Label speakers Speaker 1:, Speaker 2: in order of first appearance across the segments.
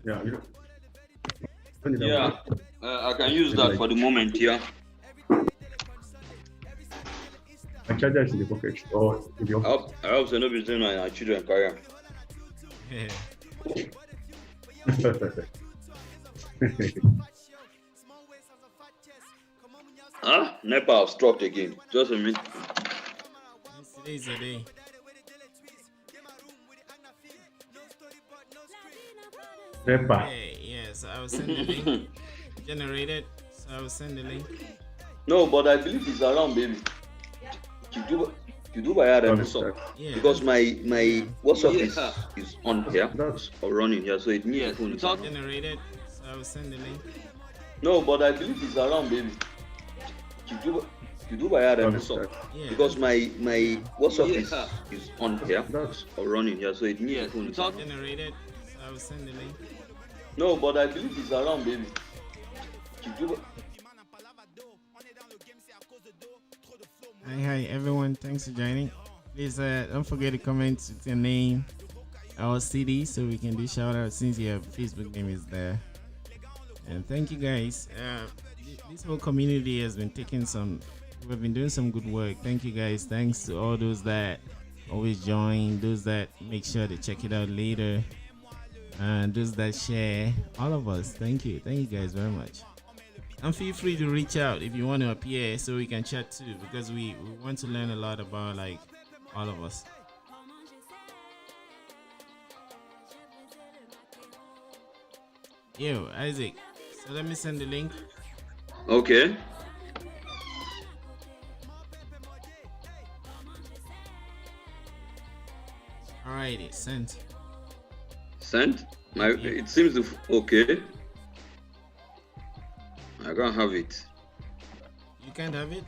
Speaker 1: Yeah, turn it
Speaker 2: Yeah,
Speaker 1: down.
Speaker 2: I can use
Speaker 1: Maybe
Speaker 2: that
Speaker 1: like
Speaker 2: for the moment. Yeah.
Speaker 1: my charger is in the pocket or in the office.
Speaker 2: I hope so. Nobody's doing my children career. Ah, Nepal have struck again. Just a minute.
Speaker 3: Today's the day.
Speaker 1: Nepa.
Speaker 3: Okay, yeah, so I will send the link. Generated, so I will send the link.
Speaker 2: No, but I believe it's around, baby. Kiduba had
Speaker 1: Oh,
Speaker 2: an
Speaker 1: this
Speaker 2: also
Speaker 3: Yeah,
Speaker 2: because my WhatsApp
Speaker 1: yeah.
Speaker 2: is on here,
Speaker 1: That's
Speaker 2: or running here, so it means the phone is on.
Speaker 3: generated, so I will send the link.
Speaker 2: No, but I believe it's around, baby. Kiduba had an also
Speaker 3: Yeah,
Speaker 2: because my WhatsApp is on here,
Speaker 1: that's
Speaker 2: or running here, so it means the phone is on.
Speaker 3: generated, so I will send the link.
Speaker 2: No, but I believe it's around, baby.
Speaker 3: Hi, everyone. Thanks for joining. Please don't forget to comment with your name, our city, so we can do shout out since your Facebook name is there. And thank you guys. This whole community has been we've been doing some good work. Thank you guys. Thanks to all those that always join, those that make sure to check it out later, and those that share. All of us. Thank you. Thank you guys very much. And feel free to reach out if you want to appear so we can chat too, because we want to learn a lot about like all of us. Yo, Isaac. So let me send the link.
Speaker 2: Okay.
Speaker 3: Alrighty, sent.
Speaker 2: Sent. It seems okay. I can't have it.
Speaker 3: You can't have it?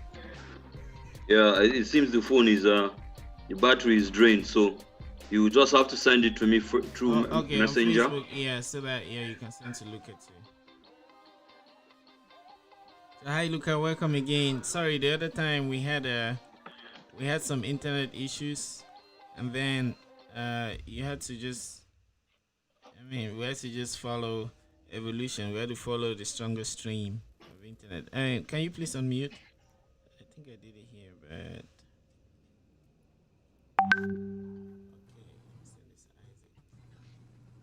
Speaker 2: Yeah, it seems the phone is the battery is drained, so you just have to send it to me through
Speaker 3: Okay,
Speaker 2: Messenger.
Speaker 3: on Facebook, yeah, so that you can send to Luka too. So hi Luka, welcome again. Sorry, the other time we had some internet issues, and then you had to just, we had to just follow evolution. We had to follow the strongest stream of internet. Can you please unmute? I think I did it here,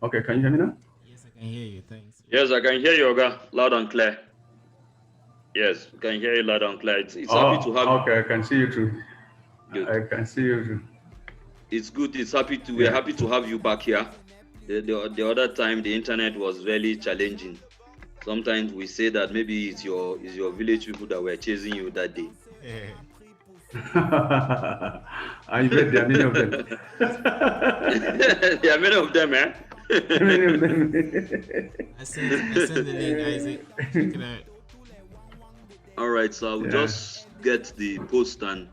Speaker 3: but
Speaker 1: okay. Can you hear me now?
Speaker 3: yes, I can hear you. Thanks.
Speaker 2: Yes, I can hear you, Oga, loud and clear. Yes, I can hear you loud and clear. It's happy to have you.
Speaker 1: Okay, I can see you too.
Speaker 2: Good.
Speaker 1: I can see you too.
Speaker 2: It's good. We're happy to have you back here. The other time the internet was very challenging. Sometimes we say that maybe it's your village people that were chasing you that day.
Speaker 1: I bet there are many of them.
Speaker 2: There are many of them, eh?
Speaker 1: Many of them.
Speaker 3: I sent the link, Isaac. Check it out.
Speaker 2: All right, so I'll just get the post and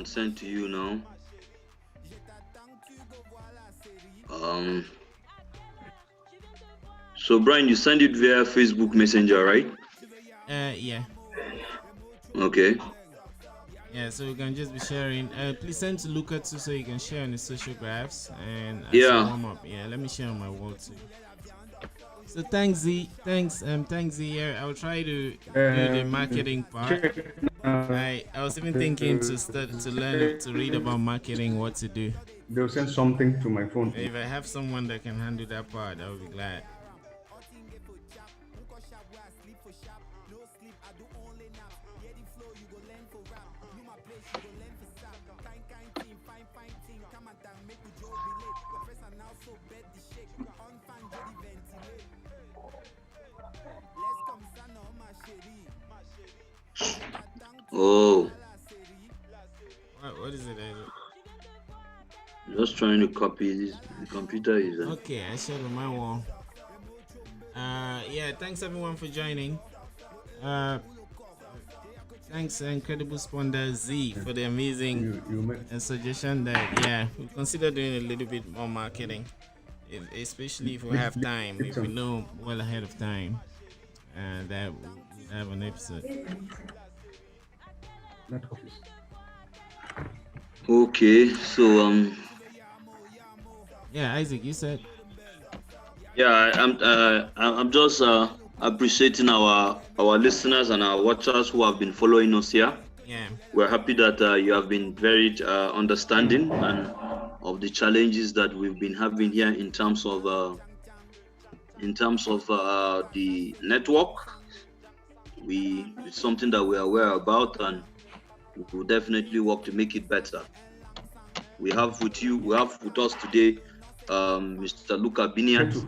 Speaker 2: send to you now. So Brian, you send it via Facebook Messenger, right?
Speaker 3: Yeah.
Speaker 2: Okay.
Speaker 3: Yeah, so we can just be sharing. Please send to Luka too, so you can share on the social graphs and warm up. Yeah, let me share on my wall too. So thanks Z, thanks Z here. I'll try to do the marketing part. I was even thinking to learn to read about marketing, what to do.
Speaker 1: They'll send something to my phone.
Speaker 3: If I have someone that can handle that part, I will be glad.
Speaker 2: Oh.
Speaker 3: What is it?
Speaker 2: Just trying to copy this. The computer is.
Speaker 3: Okay, I shared on my wall. Yeah, thanks everyone for joining. Thanks Incredible Sponder Z for the amazing suggestion that we consider doing a little bit more marketing, especially if we have time. If we know well ahead of time, that we have an episode.
Speaker 1: Not office.
Speaker 2: Okay, so
Speaker 3: yeah, Isaac, you said.
Speaker 2: Yeah, I'm just appreciating our listeners and our watchers who have been following us here.
Speaker 3: Yeah.
Speaker 2: We're happy that you have been very understanding and of the challenges that we've been having here in terms of the network. It's something that we are aware about, and we'll definitely work to make it better. We have with us today Mr. Luka Binniyat.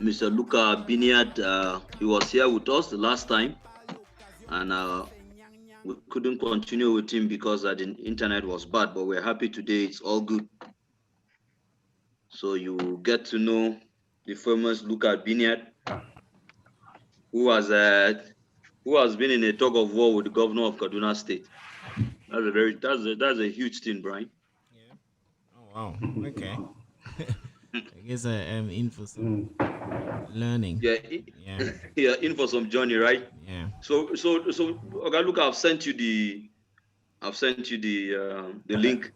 Speaker 2: Mr. Luka Binniyat, he was here with us the last time, and we couldn't continue with him because the internet was bad, but we're happy today. It's all good. So you get to know the famous Luka Binniyat, who has been in a tug of war with the governor of Kaduna State. That's a huge thing, Brian.
Speaker 3: Yeah. Oh wow. Okay. I guess I am in for some learning.
Speaker 2: Yeah,
Speaker 3: Yeah.
Speaker 2: yeah, in for some journey, right?
Speaker 3: Yeah.
Speaker 2: So, okay, look, I've sent you the link.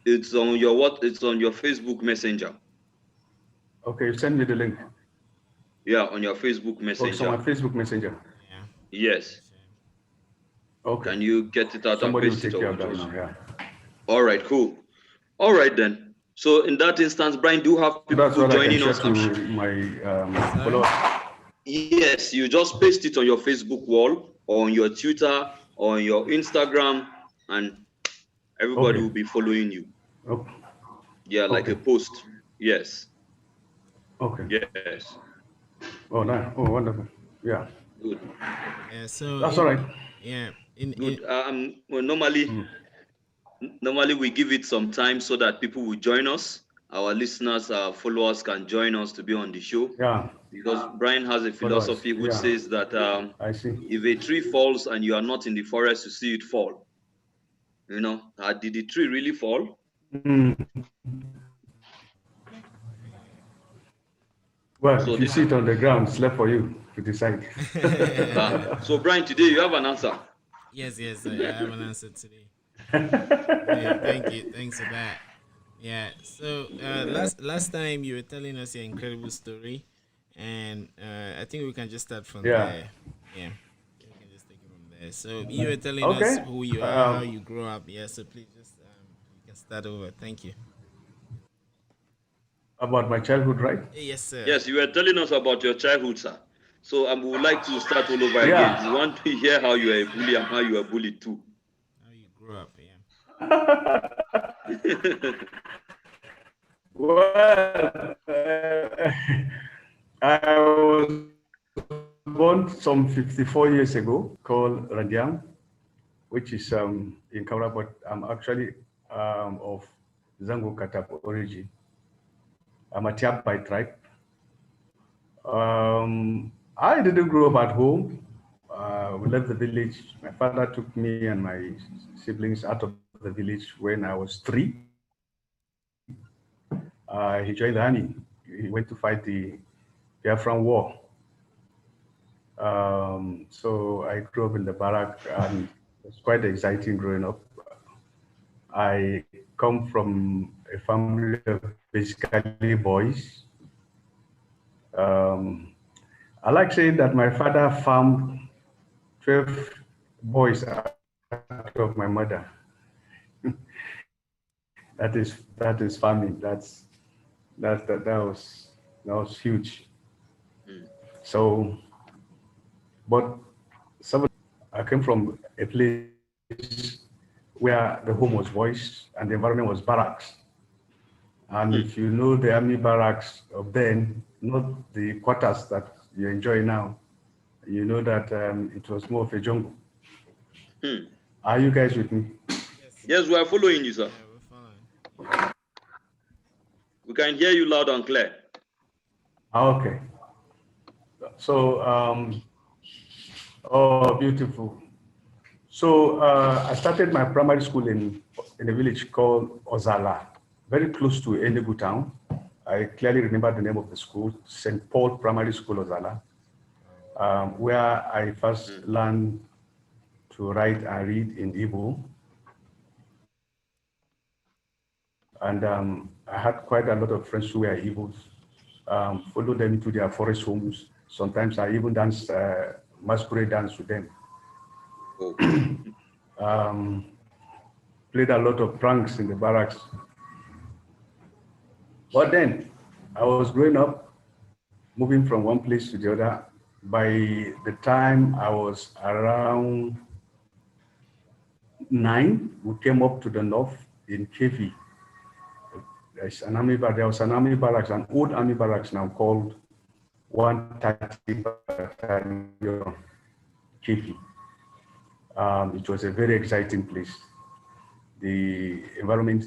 Speaker 2: It's on your It's on your Facebook Messenger.
Speaker 1: Okay, send me the link.
Speaker 2: Yeah, on your Facebook Messenger.
Speaker 1: Oh, so my Facebook Messenger.
Speaker 3: Yeah.
Speaker 2: Yes.
Speaker 1: Okay.
Speaker 2: Can you get it out
Speaker 1: Somebody
Speaker 2: and
Speaker 1: will
Speaker 2: paste
Speaker 1: take
Speaker 2: it
Speaker 1: care
Speaker 2: over
Speaker 1: of
Speaker 2: to
Speaker 1: that
Speaker 2: us?
Speaker 1: now, yeah.
Speaker 2: All right, cool. All right then. So in that instance, Brian, do you have people joining us?
Speaker 1: To my followers.
Speaker 2: Yes, you just paste it on your Facebook wall or on your Twitter or on your Instagram, and everybody will be following you.
Speaker 1: Okay.
Speaker 2: Yeah, like a post. Yes.
Speaker 1: Okay.
Speaker 2: Yes.
Speaker 1: Oh, nice. Oh, wonderful. Yeah.
Speaker 2: Good.
Speaker 3: Yeah. So
Speaker 1: that's all right.
Speaker 3: Yeah.
Speaker 2: Good. Well, normally we give it some time so that people will join us. Our listeners, our followers can join us to be on the show.
Speaker 1: Yeah.
Speaker 2: Because Brian has a philosophy which says that
Speaker 1: I see.
Speaker 2: if a tree falls and you are not in the forest to see it fall, did the tree really fall?
Speaker 1: Well, so if you sit on the ground, it's left for you to decide.
Speaker 2: So Brian, today you have an answer.
Speaker 3: Yes, I have an answer today. Yeah, thank you. Thanks for that. Yeah. So last time you were telling us your incredible story, and I think we can just start from there. Yeah. We can just take it from there. So you were telling us who you are, how you grew up. Yeah. So please just you can start over. Thank you.
Speaker 1: About my childhood, right?
Speaker 3: Yes, sir.
Speaker 2: Yes, you were telling us about your childhood, sir. So we would like to start all over again. We want to hear how you were a bully and how you were bullied too.
Speaker 3: How you grew up, yeah.
Speaker 1: Well, I was born some 54 years ago, called Randiam, which is in Kaura, but I'm actually of Zango Katap origin. I'm a Tiap by tribe. I didn't grow up at home. We left the village. My father took me and my siblings out of the village when I was 3. He joined the army. He went to fight the Biafran War. So I grew up in the barrack, and it was quite exciting growing up. I come from a family of basically boys. I like saying that my father farmed 12 boys out of my mother. that is farming. That was huge. So, but I came from a place where the home was boys and the environment was barracks. And if you know the army barracks of then, not the quarters that you enjoy now, you know that it was more of a jungle. Are you guys with me?
Speaker 2: Yes, we are following you, sir.
Speaker 3: Yeah, we're following.
Speaker 2: We can hear you loud and clear.
Speaker 1: Okay. So, oh, beautiful. So I started my primary school in a village called Ozala, very close to Enugu town. I clearly remember the name of the school, St. Paul Primary School, Ozala, where I first learned to write and read in Igbo. And I had quite a lot of friends who were Igbos. Followed them into their forest homes. Sometimes I even danced masquerade dance with them.
Speaker 2: Oh.
Speaker 1: Played a lot of pranks in the barracks. But then I was growing up, moving from one place to the other. By the time I was around 9, we came up to the north in Kefi. There was an army barracks, an old army barracks now called 130 Battalion Kefi. It was a very exciting place. The environment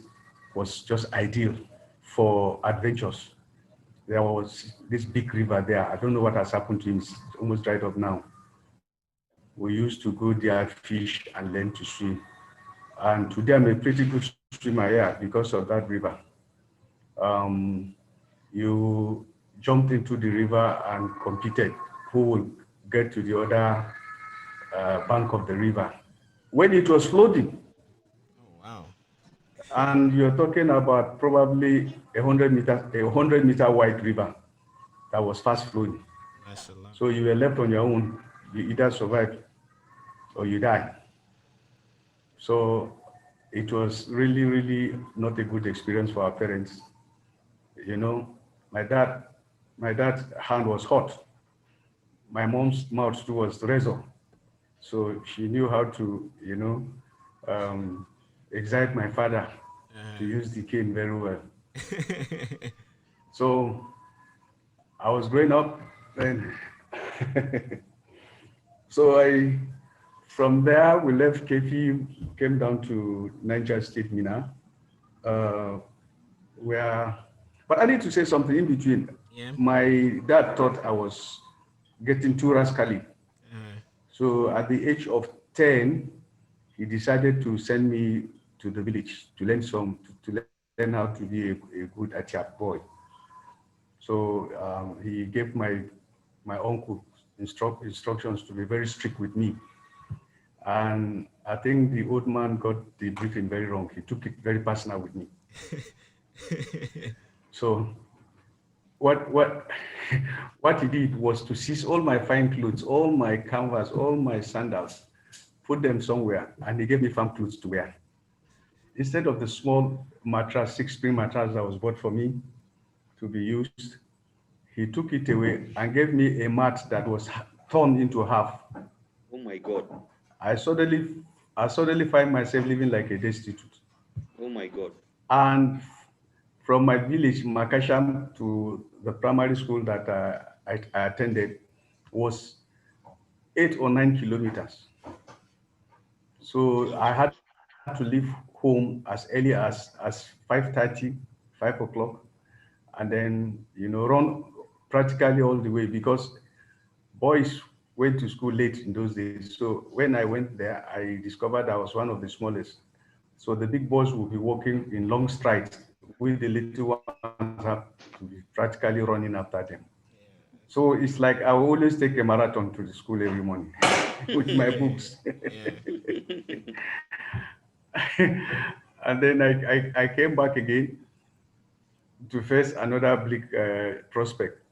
Speaker 1: was just ideal for adventures. There was this big river there. I don't know what has happened to it. It's almost dried up now. We used to go there, fish, and learn to swim. And today I'm a pretty good swimmer here because of that river. You jumped into the river and competed who will get to the other bank of the river. When it was flooding,
Speaker 3: Oh, wow.
Speaker 1: and you're talking about probably a 100 meter wide river that was fast flowing.
Speaker 3: Mashallah.
Speaker 1: So you were left on your own. You either survive or you die. So it was really, really not a good experience for our parents. You know, my dad's hand was hot. My mom's mouth too was razor. So she knew how to, excite my father to use the cane very well. So I was growing up and so from there we left Kefi, came down to Niger State, Mina, but I need to say something in between.
Speaker 3: Yeah.
Speaker 1: My dad thought I was getting too rascally. So at the age of 10, he decided to send me to the village to learn to learn how to be a good Atiap boy. So he gave my uncle instructions to be very strict with me. And I think the old man got the briefing very wrong. He took it very personal with me. So what what he did was to seize all my fine clothes, all my canvas, all my sandals, put them somewhere, and he gave me farm clothes to wear. Instead of the small mattress, 6-spring mattress that was bought for me to be used, he took it away and gave me a mat that was torn into half.
Speaker 2: Oh my God.
Speaker 1: I suddenly find myself living like a destitute.
Speaker 2: Oh my God.
Speaker 1: And from my village, Makasham, to the primary school that I attended was 8 or 9 kilometers. So I had to leave home as early as 5:30, 5 o'clock, and then run practically all the way because boys went to school late in those days. So when I went there, I discovered I was one of the smallest. So the big boys will be walking in long strides, with the little ones have to be practically running after them. So it's like I will always take a marathon to the school every morning with my books. And then I came back again to face another bleak prospect.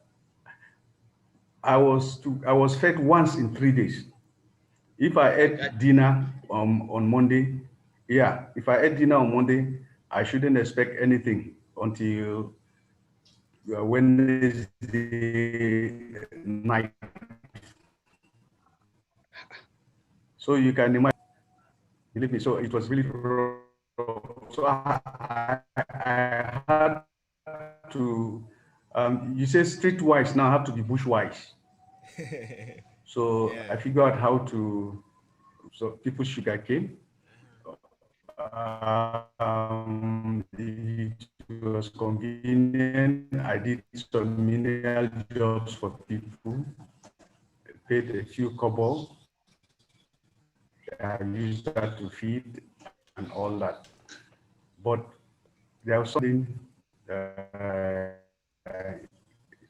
Speaker 1: I was fed once in 3 days. If I ate dinner on Monday, if I ate dinner on Monday, I shouldn't expect anything until Wednesday night. So you can imagine, believe me, so it was really rough. So I had to, you say streetwise, now I have to be bushwise. So
Speaker 3: Yeah.
Speaker 1: I figured out how to, so people sugar cane. It was convenient. I did some menial jobs for people, paid a few kobo. I used that to feed and all that. But there was something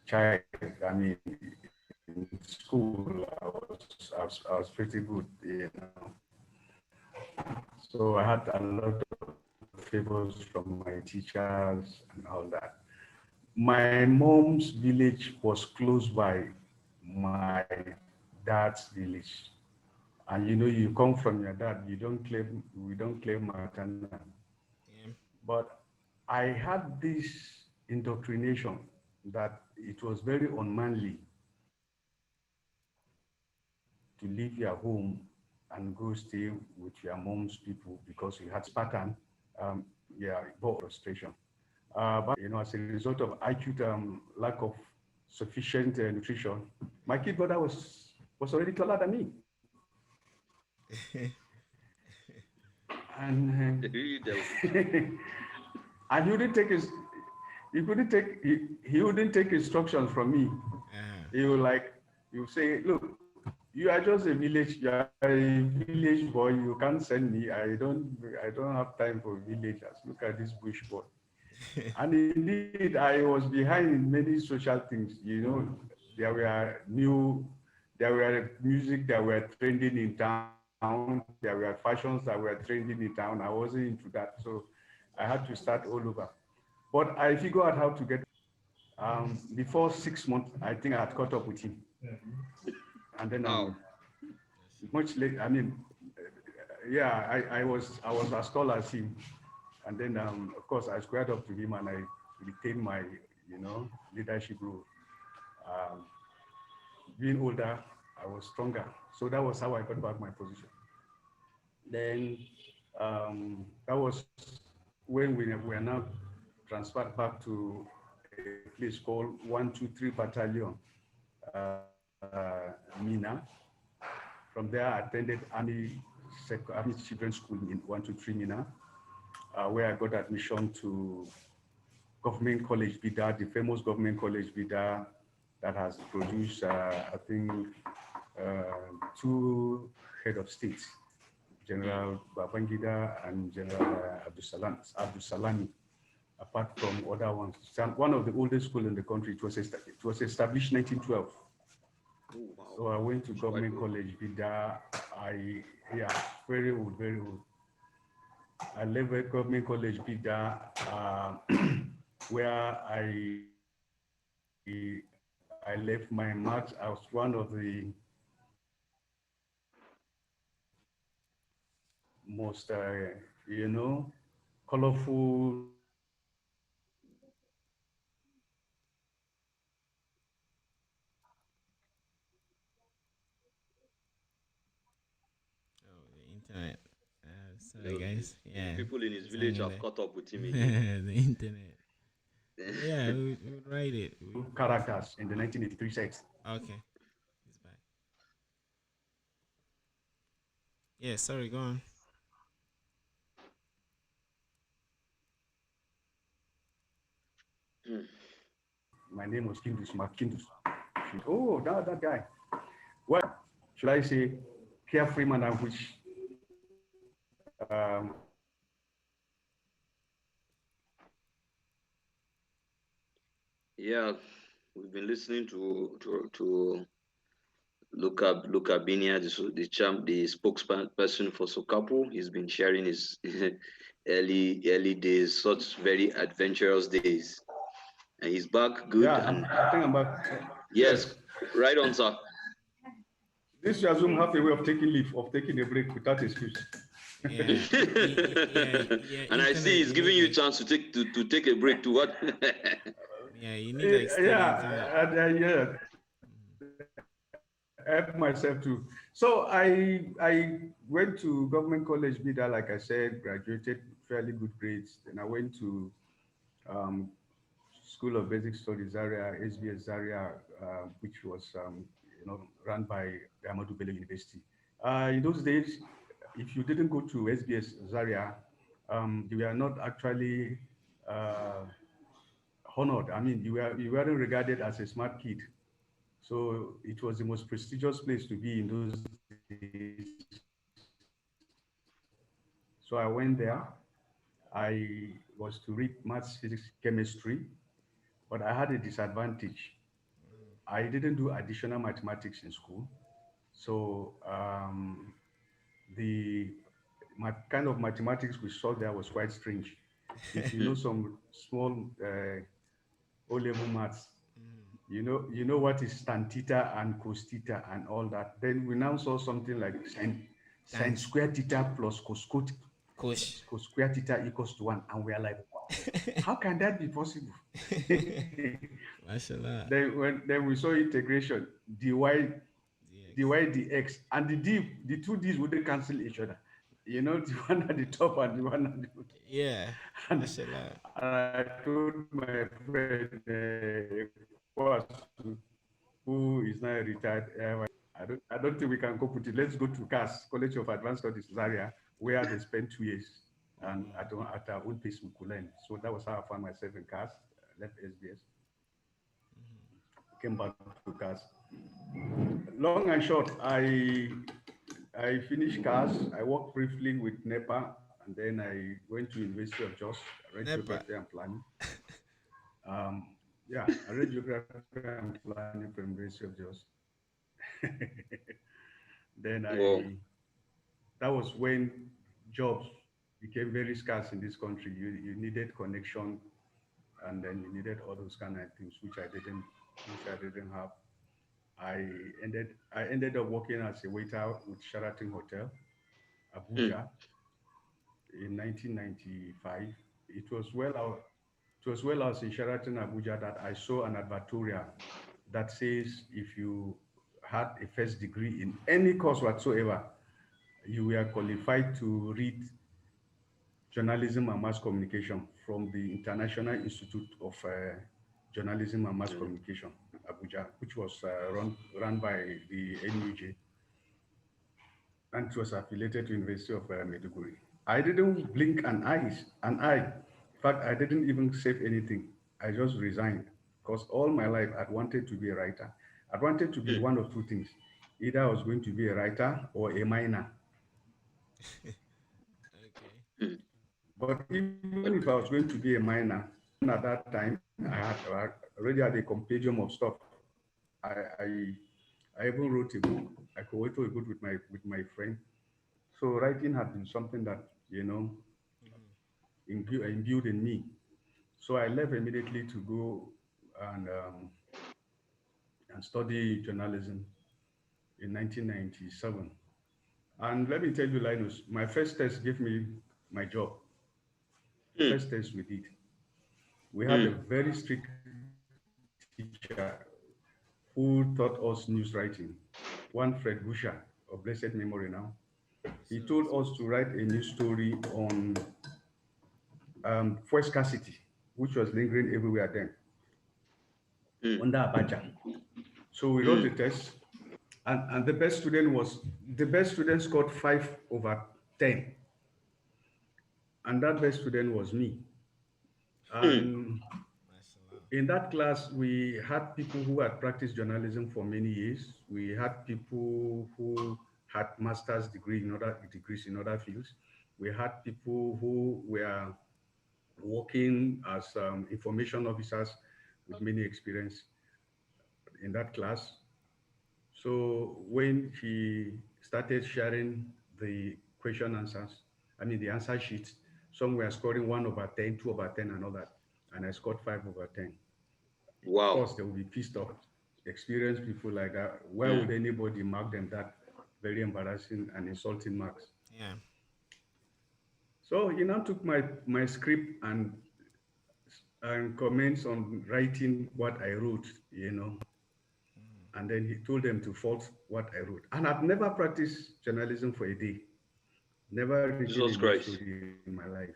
Speaker 1: child. I mean, in school, I was pretty good, So I had a lot of favors from my teachers and all that. My mom's village was close by my dad's village. And you come from your dad, we don't claim maternal.
Speaker 3: Yeah.
Speaker 1: But I had this indoctrination that it was very unmanly to leave your home and go stay with your mom's people because you had pattern, yeah, brought frustration. But as a result of acute lack of sufficient nutrition, my kid brother was already taller than me, and and he couldn't take he wouldn't take instructions from me.
Speaker 3: Uh-huh.
Speaker 1: He would say, look, you are just a village, you are a village boy, you can't send me. I don't have time for villagers. Look at this bush boy. And indeed, I was behind in many social things. There were there were music that were trending in town. There were fashions that were trending in town. I wasn't into that, so I had to start all over. But I figured out how to get. Before 6 months, I think I had caught up with him, and then
Speaker 2: Wow.
Speaker 1: much late. I mean, yeah, I was as tall as him, and then of course I squared up to him and I retained my leadership role. Um, Being older, I was stronger, so that was how I got back my position. Then that was when we were now transferred back to a place called 123 Battalion, Mina. From there, I attended Army Children's School in 123 Mina, where I got admission to Government College Bida, the famous Government College Bida that has produced, I think, two head of states, General Babangida and General Abdul Salami, apart from other ones. One of the oldest schools in the country. It was established 1912.
Speaker 2: Oh, wow.
Speaker 1: So I went to
Speaker 2: It's
Speaker 1: Government
Speaker 2: quite old.
Speaker 1: College Bida. Yeah, very old, very old. I left at Government College Bida, where I left my marks. I was one of the most, colorful.
Speaker 3: Oh, the internet. Sorry,
Speaker 2: The,
Speaker 3: guys.
Speaker 2: the
Speaker 3: Yeah,
Speaker 2: people in his
Speaker 3: it's
Speaker 2: village
Speaker 3: hanging
Speaker 2: have
Speaker 3: there.
Speaker 2: caught up with him again.
Speaker 3: The internet. Yeah, we would write it.
Speaker 1: Characters in the 1983 set.
Speaker 3: Okay, it's back. Yeah, sorry, go on.
Speaker 2: Hmm.
Speaker 1: My name was Kindus, Mark Kindus. Oh, that guy. Well, should I say, carefree manner, which
Speaker 2: Yeah, we've been listening to Luka Binniyat, the spokesperson for SOKAPU. He's been sharing his early days, such very adventurous days, and he's back good.
Speaker 1: yeah,
Speaker 2: And
Speaker 1: I think I'm back.
Speaker 2: yes,
Speaker 1: Yes,
Speaker 2: right on, sir.
Speaker 1: this Zoom have a way of taking leave, of taking a break without excuse.
Speaker 3: Yeah, yeah,
Speaker 2: And I see
Speaker 3: internet.
Speaker 2: he's
Speaker 3: You
Speaker 2: giving
Speaker 3: need
Speaker 2: you a
Speaker 3: like,
Speaker 2: chance to take a break to what?
Speaker 3: yeah, you need like steady internet.
Speaker 1: Yeah, help myself too. So I went to Government College Bida, like I said, graduated fairly good grades. Then I went to um, School of Basic Studies Zaria, SBS Zaria, which was run by the Ahmadu Bello University. In those days, if you didn't go to SBS Zaria, you were not actually uh, honored. I mean, you weren't regarded as a smart kid. So it was the most prestigious place to be in those days. So I went there. I was to read maths, physics, chemistry, but I had a disadvantage. I didn't do additional mathematics in school. So the kind of mathematics we saw there was quite strange. If you know some small O-level maths, you know what is tan theta and cos theta and all that. Then we now saw something like sine
Speaker 4: Thanks,
Speaker 1: square theta plus
Speaker 4: Kush.
Speaker 1: cos square theta equals to 1. And we are like, wow, how can that be possible?
Speaker 4: Mashallah.
Speaker 1: Then we saw integration, dy
Speaker 4: DX.
Speaker 1: dx, and the two d's wouldn't cancel each other. You know, the one at the top and the one at the bottom.
Speaker 4: Yeah.
Speaker 1: And,
Speaker 4: Mashallah.
Speaker 1: and I told my friend, who is now retired, I don't think we can cope with it. Let's go to CAS, College of Advanced Studies, Zaria, where they spent 2 years, and at our own pace we could learn. So that was how I found myself in CAS, left SBS, came back to CAS. Long and short, I finished CAS. I worked briefly with NEPA, and then I went to University of Jos. I read
Speaker 4: Nepa.
Speaker 1: geography and planning. Yeah, I read geography and planning from University of Jos. Then
Speaker 2: Wow.
Speaker 1: that was when jobs became very scarce in this country. You needed connection, and then you needed all those kind of things, which I didn't have. I ended up working as a waiter with Sheraton Hotel,
Speaker 2: Mm.
Speaker 1: Abuja, in 1995. It was well out. It was well as in Sheraton Abuja that I saw an advertorial that says if you had a first degree in any course whatsoever, you were qualified to read journalism and mass communication from the International Institute of Journalism and Mass
Speaker 2: Mm.
Speaker 1: Communication, Abuja, which was run by the NUJ, and it was affiliated to University of Maiduguri. I didn't blink an eye. In fact, I didn't even save anything. I just resigned because all my life I'd wanted to be a writer. I wanted to be
Speaker 2: Mm.
Speaker 1: one of two things. Either I was going to be a writer or a miner.
Speaker 4: Okay.
Speaker 2: Mm.
Speaker 1: But even if I was going to be a miner, at that time I already had a compendium of stuff. I, I I even wrote a book. I co-authored a book with my friend. So writing had been something that imbued in me. So I left immediately to go and um, and study journalism in 1997. And let me tell you, Linus, my first test gave me my job. The
Speaker 2: Mm.
Speaker 1: first test we did. We had a
Speaker 2: Mm.
Speaker 1: very strict teacher who taught us news writing, one Fred Busher of blessed memory now.
Speaker 4: Yes,
Speaker 1: He
Speaker 4: sir.
Speaker 1: told us to write a news story on fuel scarcity, which was lingering everywhere then,
Speaker 2: Mm.
Speaker 1: under Abacha. So we wrote a
Speaker 2: Mm.
Speaker 1: test, and the best student scored 5/10, and that best student was me.
Speaker 2: Mm.
Speaker 1: And
Speaker 4: Mashallah.
Speaker 1: in that class, we had people who had practiced journalism for many years. We had people who had master's degrees in other fields. We had people who were working as information officers with many experience in that class. So when he started sharing the question answers, the answer sheets, some were scoring 1/10, 2/10, and all that. And I scored 5/10. Of
Speaker 2: Wow.
Speaker 1: course, they will be pissed off. Experienced people like that. Why
Speaker 2: Mm.
Speaker 1: would anybody mark them that very embarrassing and insulting marks?
Speaker 4: Yeah.
Speaker 1: So he now took my script and comments on writing what I wrote, and then he told them to fault what I wrote. And I've never practiced journalism for a day, never written a
Speaker 2: Jesus
Speaker 1: news
Speaker 2: Christ.
Speaker 1: story in my life,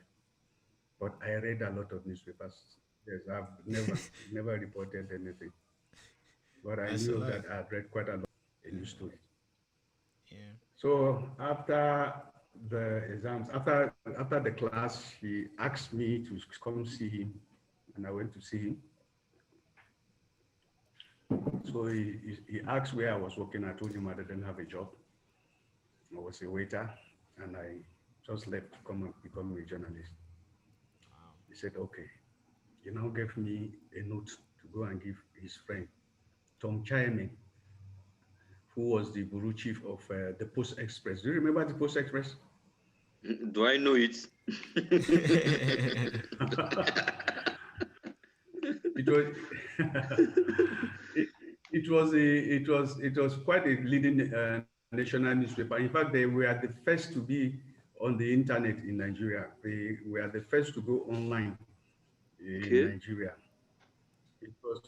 Speaker 1: but I read a lot of newspapers. Yes, I've never reported anything, but I knew
Speaker 4: Mashallah.
Speaker 1: that I had read quite a lot of a news story.
Speaker 4: Yeah.
Speaker 1: So after the exams, after the class, he asked me to come see him, and I went to see him. So he asked where I was working. I told him I didn't have a job. I was a waiter, and I just left to come and become a journalist.
Speaker 4: Wow.
Speaker 1: He said, okay. He now gave me a note to go and give his friend, Tom Chairman, who was the bureau chief of the Post Express. Do you remember the Post Express?
Speaker 2: Do I know it?
Speaker 1: It was it was quite a leading national newspaper. In fact, they were the first to be on the internet in Nigeria. They were the first to go online in
Speaker 2: Okay.
Speaker 1: Nigeria. It was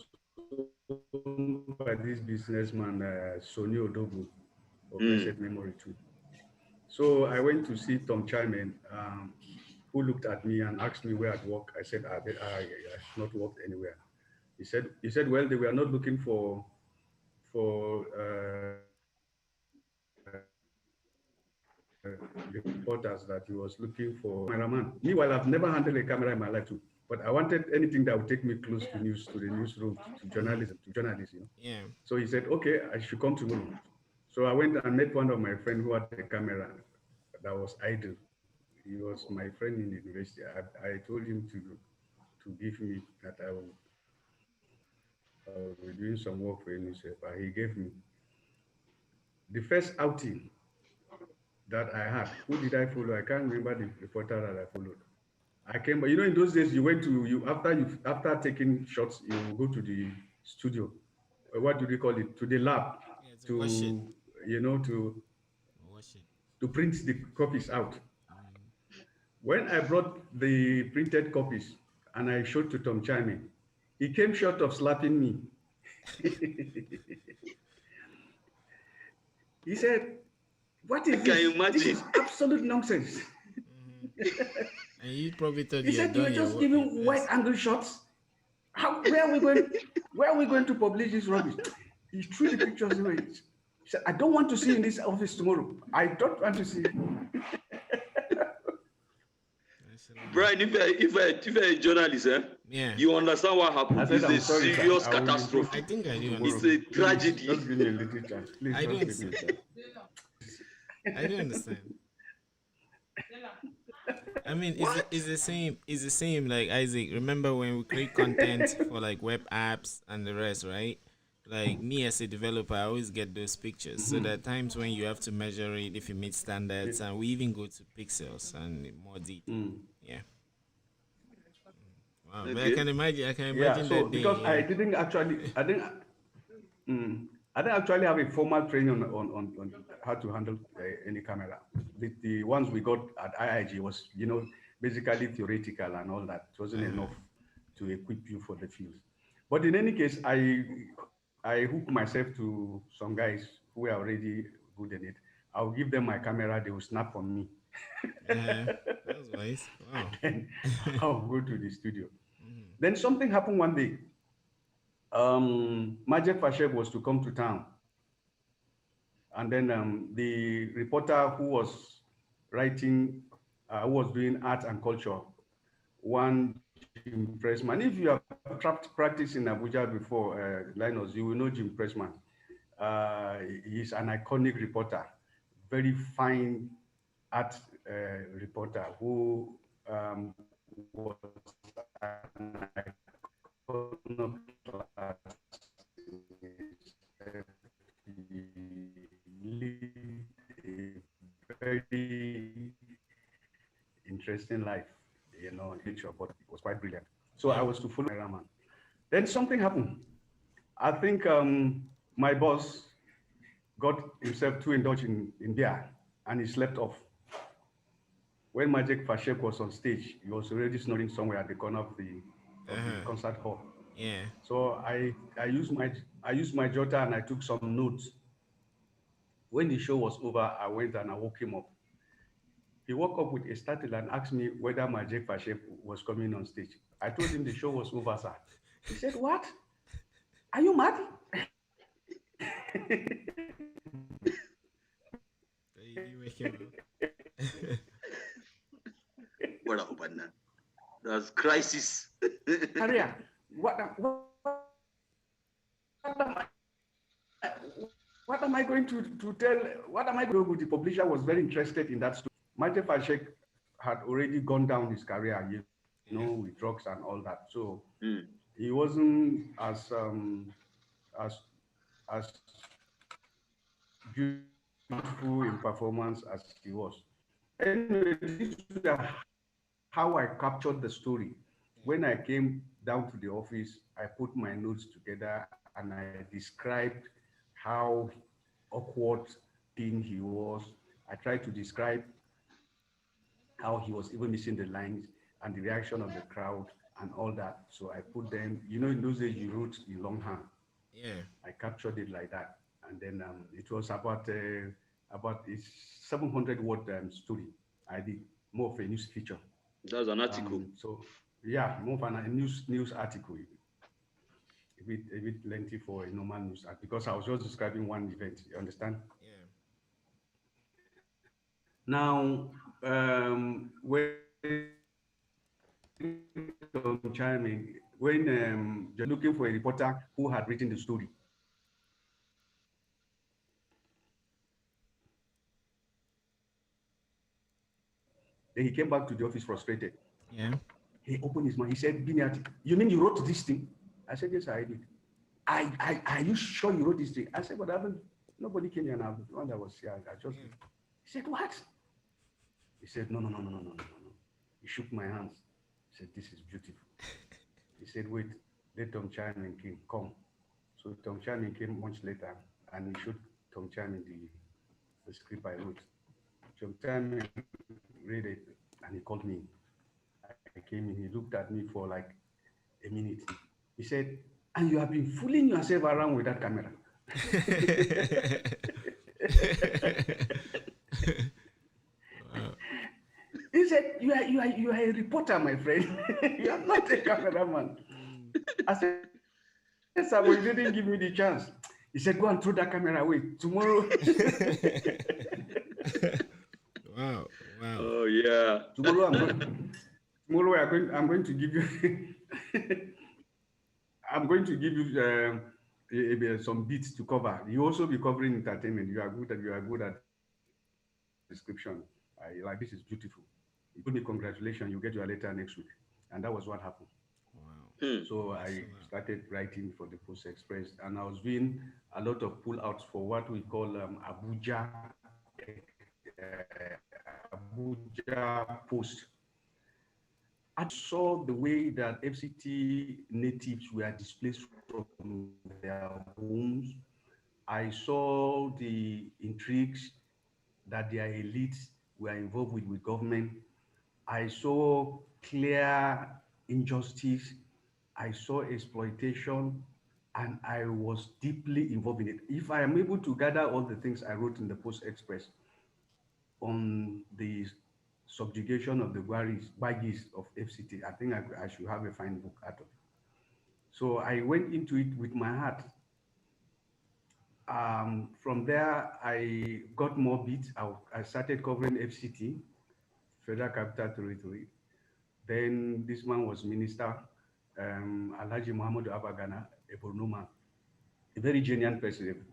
Speaker 1: owned by this businessman, Sonny Odogu, of blessed
Speaker 2: Mm.
Speaker 1: memory too. So I went to see Tom Chaiman, who looked at me and asked me where I'd work. I said, I have not worked anywhere. He said, well, they were not looking for reporters, that he was looking for cameraman. Meanwhile, I've never handled a camera in my life too. But I wanted anything that would take me close to news, to the newsroom, to journalism.
Speaker 3: Yeah.
Speaker 1: So he said, okay, I should come tomorrow. So I went and met one of my friends who had a camera that was idle. He was my friend in university. I told him to give me that I will be doing some work for a newspaper. He gave me the first outing that I had. Who did I follow? I can't remember the reporter that I followed. I came, but in those days, after taking shots, you go to the studio. What do they call it? To the lab
Speaker 3: Yeah, to wash it.
Speaker 1: to you know to
Speaker 3: Wash it.
Speaker 1: to print the copies out.
Speaker 3: Mm.
Speaker 1: When I brought the printed copies and I showed to Tom Chami, he came short of slapping me. He said, "What
Speaker 2: I
Speaker 1: is
Speaker 2: can
Speaker 1: this? This
Speaker 2: imagine.
Speaker 1: is absolute nonsense."
Speaker 3: Mhm. And you probably thought
Speaker 1: He
Speaker 3: you had
Speaker 1: said, "You are
Speaker 3: done
Speaker 1: just
Speaker 3: your
Speaker 1: giving wide
Speaker 3: best.
Speaker 1: angle shots. Where are we going? Where are we going to publish this rubbish?" He threw the pictures away. He said, "I don't want to see you in this office tomorrow. I don't want to see you."
Speaker 3: Mashallah.
Speaker 2: Brian, if you're a journalist,
Speaker 3: Yeah.
Speaker 2: you understand what
Speaker 1: I
Speaker 2: happened.
Speaker 1: said,
Speaker 2: It's
Speaker 1: "I'm
Speaker 2: a
Speaker 1: sorry, sir.
Speaker 2: serious
Speaker 1: I will improve
Speaker 3: I
Speaker 2: catastrophe.
Speaker 3: think I do
Speaker 1: tomorrow.
Speaker 2: It's
Speaker 3: understand.
Speaker 2: a
Speaker 1: Please,
Speaker 2: tragedy.
Speaker 1: just give me a little chance. Please,
Speaker 3: I do
Speaker 1: just give me a
Speaker 3: understand.
Speaker 1: chance."
Speaker 3: I do understand. I mean,
Speaker 2: What?
Speaker 3: it's the same. It's the same. Like Isaac, remember when we create content for like web apps and the rest, right? Like me as a developer, I always get those pictures. So there are times when you have to measure it if it meets standards, and we even go to pixels and more detail. Yeah. Wow. But I can
Speaker 2: Okay.
Speaker 3: imagine. I can
Speaker 1: Yeah,
Speaker 3: imagine
Speaker 1: so
Speaker 3: that day.
Speaker 1: because I
Speaker 3: Yeah.
Speaker 1: didn't actually, I didn't actually have a formal training on how to handle any camera. The ones we got at IIG was, basically theoretical and all that. It wasn't
Speaker 3: Uh-huh.
Speaker 1: enough to equip you for the field. But in any case, I hooked myself to some guys who were already good in it. I'll give them my camera, they will snap on me.
Speaker 3: Uh-huh. That was nice. Wow.
Speaker 1: Then I'll go to the studio.
Speaker 3: Mhm.
Speaker 1: Then something happened one day. Majek Fashev was to come to town. And then the reporter who was writing, who was doing art and culture, one Jim Pressman. If you have practiced in Abuja before, Linus, you will know Jim Pressman. He's an iconic reporter, very fine art reporter who was an iconoclast in himself. He lived a very interesting life, nature, but it was quite brilliant. So I
Speaker 3: Yeah.
Speaker 1: was to follow Raman. Then something happened. I think my boss got himself too indulged in beer and he slept off. When Magic Fashek was on stage, he was already snoring somewhere at the corner of the
Speaker 3: Uh-huh.
Speaker 1: concert hall.
Speaker 3: Yeah.
Speaker 1: So I used my jotter and I took some notes. When the show was over, I went and I woke him up. He woke up with a startle and asked me whether my Jake Fashep was coming on stage. I told him the show was over, sir. He said, "What? Are you mad?"
Speaker 3: So you did wake him up.
Speaker 2: What happened now? That's crisis.
Speaker 1: Career. What am I going to tell? What am I going to do? The publisher was very interested in that story. Majid Fashek had already gone down his career,
Speaker 3: Yeah.
Speaker 1: with drugs and all that. So
Speaker 2: Hmm.
Speaker 1: he wasn't as as beautiful in performance as he was. anyway, this is how I captured the story. When I came down to the office, I put my notes together and I described how awkward thing he was. I tried to describe how he was even missing the lines and the reaction of the crowd and all that. So I put them, in those days you wrote in longhand.
Speaker 4: Yeah.
Speaker 1: I captured it like that. And then it was about a 700 word story. I did more of a news feature.
Speaker 2: That's an article.
Speaker 1: So yeah, more of a news article, a bit lengthy for a normal news article because I was just describing one event. You understand?
Speaker 4: Yeah.
Speaker 1: Now, when chiming, when just looking for a reporter who had written the story. Then he came back to the office frustrated.
Speaker 3: Yeah.
Speaker 1: He opened his mouth. He said, Binniyat, you mean you wrote this thing? I said, yes, I did. Are you sure you wrote this thing? I said, but I haven't, nobody came here now. The one that was here, I just, he said, what? He said, no. He shook my hands. He said, this is beautiful. He said, wait, let Tom Chairman come. So Tom Chairman came much later and he showed Tom Chairman the script I wrote. Tom Chairman read it and he called me. I came in, he looked at me for like a minute. He said, and you have been fooling yourself around with that camera.
Speaker 3: Wow.
Speaker 1: He said, you are a reporter, my friend. You are not a cameraman. I said, yes, sir, but you didn't give me the chance. He said, go and throw that camera away. Tomorrow.
Speaker 4: Wow. Wow.
Speaker 2: Oh yeah.
Speaker 1: Tomorrow I'm going to give you I'm going to give you some bits to cover. You also be covering entertainment. You are good at description. Like this is beautiful. He told me congratulations, you get your letter next week. And that was what happened.
Speaker 4: Wow.
Speaker 1: So I started writing for the Post Express, and I was doing a lot of pull-outs for what we call Abuja Post. I saw the way that FCT natives were displaced from their homes. I saw the intrigues that their elites were involved with government. I saw clear injustice. I saw exploitation, and I was deeply involved in it. If I am able to gather all the things I wrote in the Post Express on the subjugation of the Bagis of FCT, I think I should have a fine book out of it. So I went into it with my heart. From there, I got more beats. I started covering FCT, Federal Capital Territory. Then this man was minister, Alhaji Muhammad Abagana, a Borno man, a very genuine person,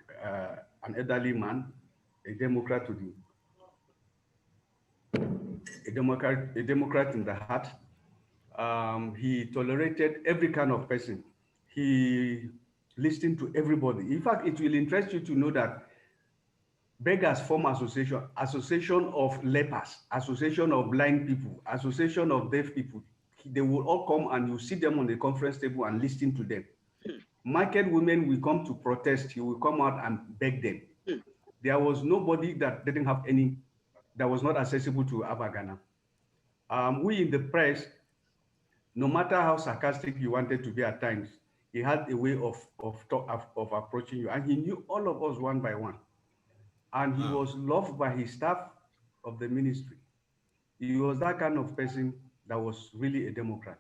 Speaker 1: an elderly man, a Democrat to a Democrat in the heart. He tolerated every kind of person. He listened to everybody. In fact, it will interest you to know that beggars form association of lepers, association of blind people, association of deaf people. They will all come and you see them on the conference table and listen to them. Market women will come to protest. He will come out and beg them. There was nobody that didn't have any, that was not accessible to Abagana. We in the press, no matter how sarcastic you wanted to be at times, he had a way of approaching you, and he knew all of us one by one. And he was loved by his staff of the ministry. He was that kind of person that was really a Democrat.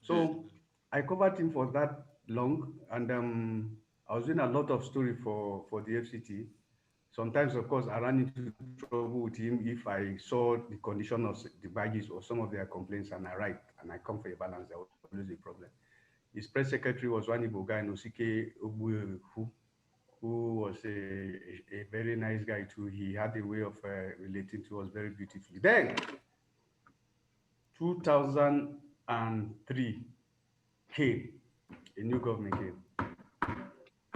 Speaker 1: So I covered him for that long, and I was doing a lot of story for the FCT. Sometimes, of course, I ran into trouble with him if I saw the condition of the badges or some of their complaints, and I write and I come for a balance. There was always a problem. His press secretary was one Igbo guy, Nosike Obuehu, who was a very nice guy too. He had a way of relating to us very beautifully. Then, 2003 came, a new government came.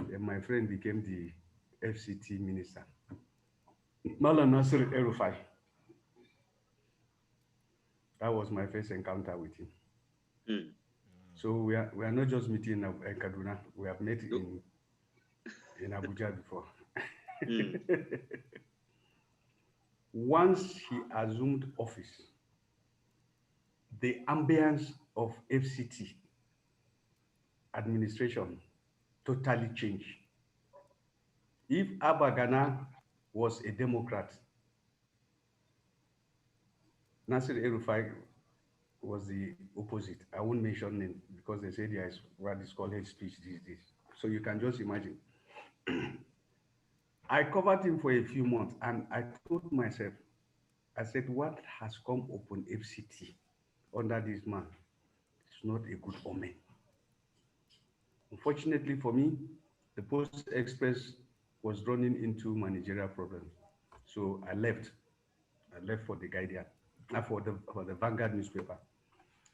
Speaker 1: Then my friend became the FCT minister. Malam Nasir El-Rufai. That was my first encounter with him.
Speaker 2: Hmm.
Speaker 1: So we are not just meeting in Kaduna. We have met
Speaker 2: No.
Speaker 1: in Abuja before.
Speaker 2: Hmm.
Speaker 1: Once he assumed office, the ambience of FCT administration totally changed. If Abagana was a Democrat, Nasir El-Rufai was the opposite. I won't mention name because they say there is what is called hate speech these days. So you can just imagine. I covered him for a few months and I told myself, I said, what has come upon FCT under this man? It's not a good omen. Unfortunately for me, the Post Express was running into managerial problems. So I left. I left for the Guardian, for the Vanguard newspaper,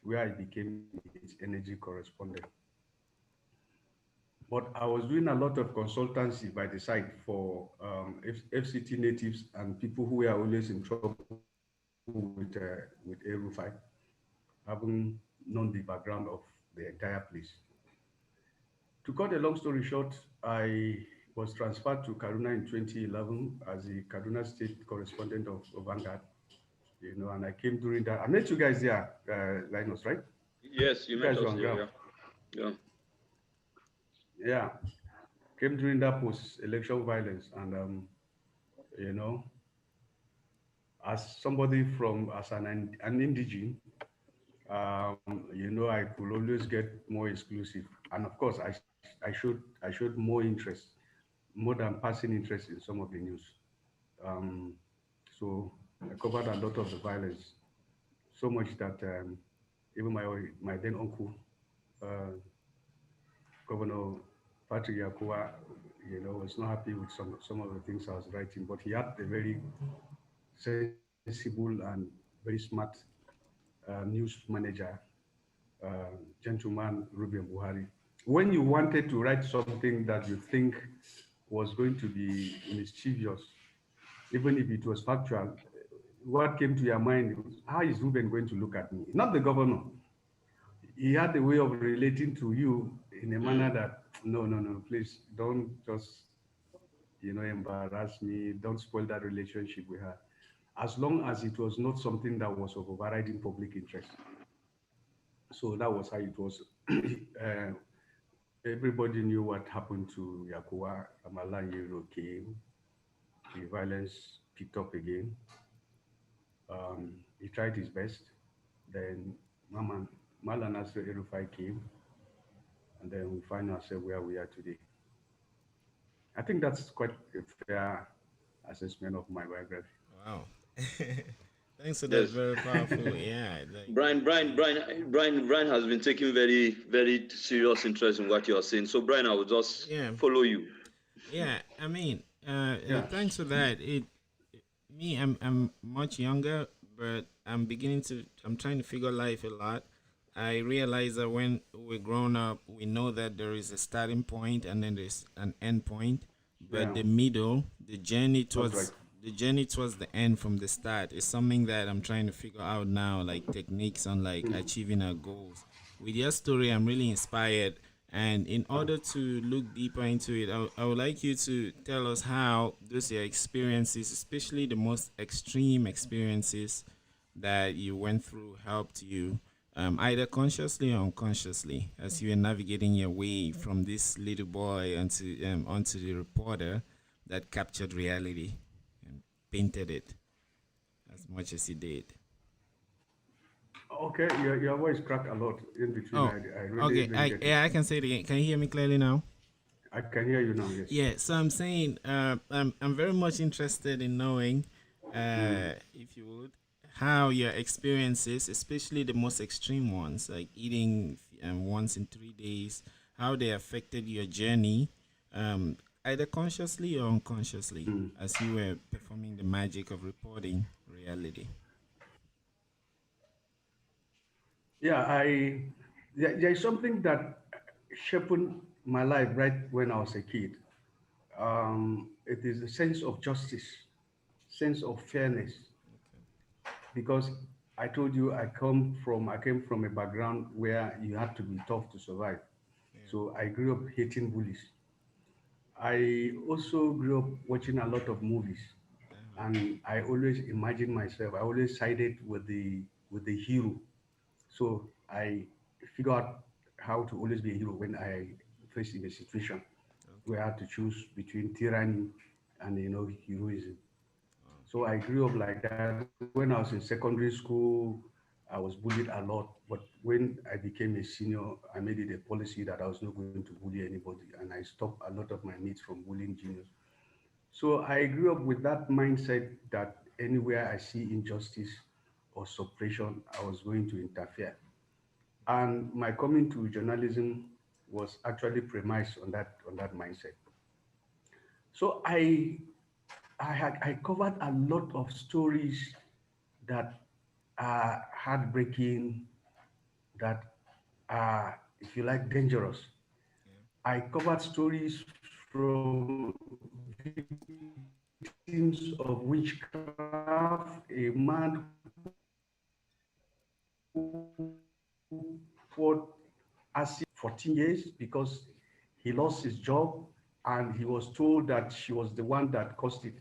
Speaker 1: where I became its energy correspondent. But I was doing a lot of consultancy by the side for FCT natives and people who were always in trouble with El-Rufai, having known the background of the entire place. To cut a long story short, I was transferred to Kaduna in 2011 as the Kaduna State correspondent of Vanguard. And I came during that. I met you guys there, Linus, right?
Speaker 2: Yes, you
Speaker 1: You
Speaker 2: met
Speaker 1: guys were
Speaker 2: us
Speaker 1: on
Speaker 2: here.
Speaker 1: ground.
Speaker 2: Yeah. Yeah.
Speaker 1: Yeah, came during that post-election violence, and you know, as somebody as an indigene, I could always get more exclusive, and of course, I showed more interest, more than passing interest in some of the news. Um, so I covered a lot of the violence, so much that even my then uncle, uh, Governor Patrick Yakuwa, was not happy with some of the things I was writing, but he had a very sensible and very smart news manager, gentleman Ruben Buhari. When you wanted to write something that you think was going to be mischievous, even if it was factual, what came to your mind was, how is Ruben going to look at me? Not the governor. He had a way of relating to you in a manner
Speaker 2: Hmm.
Speaker 1: that, no, no, no, please don't just, embarrass me. Don't spoil that relationship we had. As long as it was not something that was of overriding public interest. So that was how it was. Everybody knew what happened to Yakuwa. Amala Yero came. The violence picked up again. He tried his best. Then Malan Nasser Erufai came, and then we find ourselves where we are today. I think that's quite a fair assessment of my biography.
Speaker 4: Wow. Thanks for that.
Speaker 2: Yes.
Speaker 4: Very powerful. Yeah. Like,
Speaker 2: Brian has been taking very, very serious interest in what you are saying. So, Brian, I will just
Speaker 4: yeah.
Speaker 2: follow you.
Speaker 3: Yeah, I mean,
Speaker 1: Yeah.
Speaker 3: thanks for that. I'm much younger, but I'm trying to figure life a lot. I realize that when we're grown up, we know that there is a starting point and then there's an end point, but
Speaker 1: Yeah.
Speaker 3: the middle,
Speaker 1: That's right.
Speaker 3: the journey towards the end from the start is something that I'm trying to figure out now, like techniques on like achieving our goals. With your story, I'm really inspired. And in order to look deeper into it, I would like you to tell us how those your experiences, especially the most extreme experiences that you went through, helped you, either consciously or unconsciously, as you were navigating your way from this little boy onto the reporter that captured reality and painted it as much as he did.
Speaker 1: Okay, your voice cracked a lot in between.
Speaker 3: Oh,
Speaker 1: I really
Speaker 3: okay.
Speaker 1: didn't get it.
Speaker 3: I can say it again. Can you hear me clearly now?
Speaker 1: I can hear you now, yes.
Speaker 3: Yeah, so I'm saying I'm very much interested in knowing, if you would, how your experiences, especially the most extreme ones, like eating once in 3 days, how they affected your journey, either consciously or unconsciously, as you were performing the magic of reporting reality.
Speaker 1: Yeah, there is something that shaped my life right when I was a kid. It is a sense of justice, sense of fairness, because I told you I came from a background where you had to be tough to survive.
Speaker 4: Yeah.
Speaker 1: So I grew up hating bullies. I also grew up watching a lot of movies,
Speaker 4: Uh-huh.
Speaker 1: and I always imagined myself. I always sided with the hero. So I figure out how to always be a hero when I faced in a situation
Speaker 4: Okay.
Speaker 1: where I had to choose between tyranny and heroism.
Speaker 4: Wow.
Speaker 1: So I grew up like that. When I was in secondary school, I was bullied a lot. But when I became a senior, I made it a policy that I was not going to bully anybody, and I stopped a lot of my mates from bullying juniors. So I grew up with that mindset that anywhere I see injustice or suppression, I was going to interfere. And my coming to journalism was actually premised on that mindset. So I covered a lot of stories that are heartbreaking, that are, if you like, dangerous.
Speaker 4: Yeah.
Speaker 1: I covered stories from victims of witchcraft, a man who fought acid for 14 years because he lost his job and he was told that she was the one that caused it.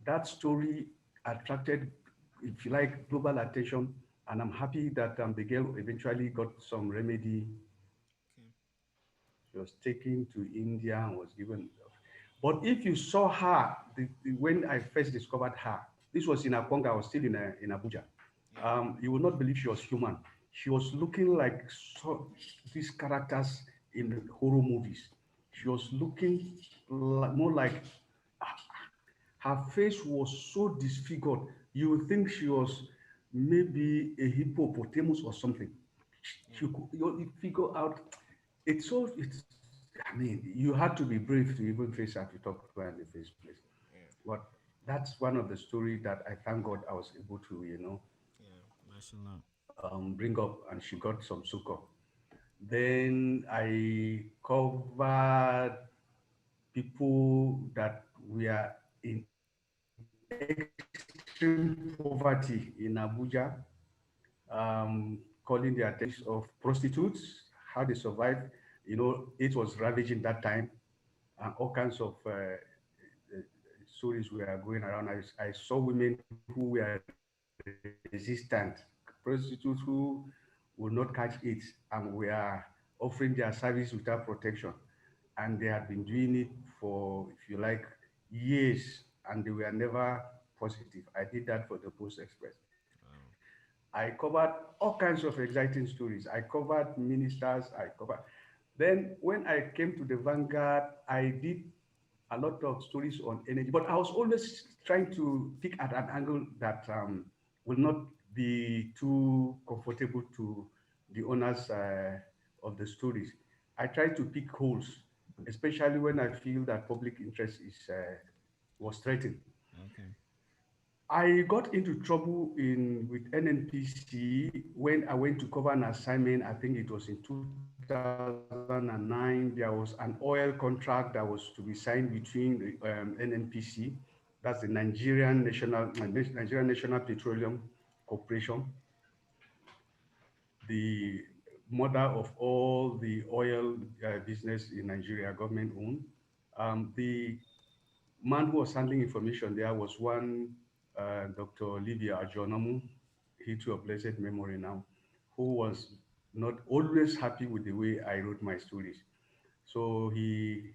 Speaker 1: That story attracted, if you like, global attention, and I'm happy that the girl eventually got some remedy.
Speaker 4: Okay.
Speaker 1: She was taken to India and was given. But if you saw her, when I first discovered her, this was in Akonga, I was still in Abuja.
Speaker 4: Yeah.
Speaker 1: You will not believe she was human. She was looking like these characters in horror movies. She was looking more like her face was so disfigured. You would think she was maybe a hippopotamus or something.
Speaker 4: Yeah.
Speaker 1: You figure out. It's. I mean, you had to be brave to even face her to talk to her in the first place.
Speaker 4: Yeah.
Speaker 1: But that's one of the stories that I thank God I was able to,
Speaker 4: Yeah. Mashallah.
Speaker 1: bring up, and she got some succor. Then I covered people that were in extreme poverty in Abuja, calling the attention of prostitutes, how they survived. It was ravaging that time, and all kinds of stories were going around. I saw women who were resistant, prostitutes who would not catch it and were offering their service without protection. And they had been doing it for, if you like, years, and they were never positive. I did that for the Post Express. I
Speaker 4: Wow.
Speaker 1: covered all kinds of exciting stories. I covered ministers. Then when I came to the Vanguard, I did a lot of stories on energy, but I was always trying to pick at an angle that will not be too comfortable to the owners of the stories. I try to pick holes, especially when I feel that public interest was threatened.
Speaker 4: Okay.
Speaker 1: I got into trouble in with NNPC when I went to cover an assignment. I think it was in 2009. There was an oil contract that was to be signed between the NNPC, that's the Nigerian National Petroleum Corporation, the mother of all the oil business in Nigeria, government owned. The man who was handling information there was one Dr. Olivia Ajonamu, he to a blessed memory now, who was not always happy with the way I wrote my stories. So he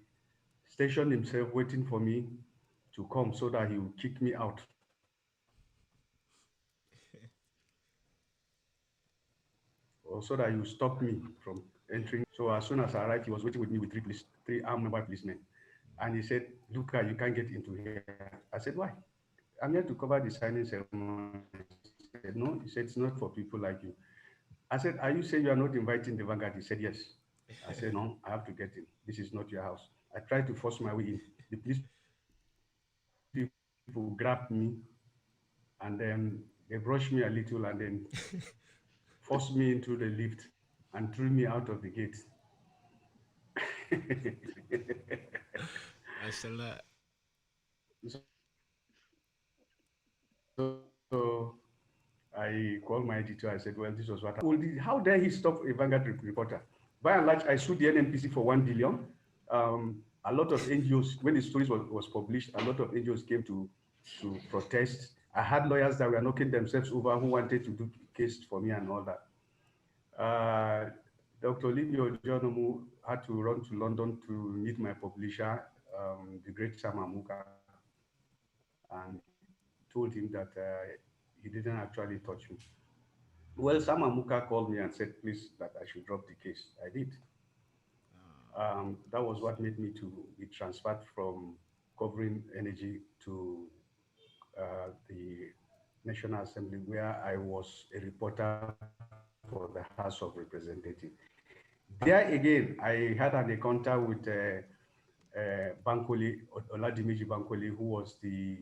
Speaker 1: stationed himself waiting for me to come so that he would kick me out or so that he would stop me from
Speaker 4: Yeah.
Speaker 1: entering. So as soon as I arrived, he was waiting with me with three armed member policemen. And he said, Luka, you can't get into here. I said, why? I'm here to cover the signing ceremony. He said, no, he said, it's not for people like you. I said, are you saying you are not inviting the Vanguard? He said, yes. I said, no, I have to get in. This is not your house. I tried to force my way in. The police people grabbed me and then they brushed me a little and then forced me into the lift and threw me out of the gate.
Speaker 4: Mashallah.
Speaker 1: So I I called my editor. I said, well, this was what how dare he stop a Vanguard reporter? By and large, I sued the NNPC for 1 billion. A lot of NGOs, when the stories was published, a lot of NGOs came to protest. I had lawyers that were knocking themselves over who wanted to do case for me and all that. Dr. Livio Jonomu had to run to London to meet my publisher, the great Sam Amuka, and told him that he didn't actually touch me. Well, Sam Amuka called me and said, please, that I should drop the case. I did. That was what made me to be transferred from covering energy to the National Assembly, where I was a reporter for the House of Representatives. There again, I had an encounter with Bankole, Oladimiji Bankole, who was the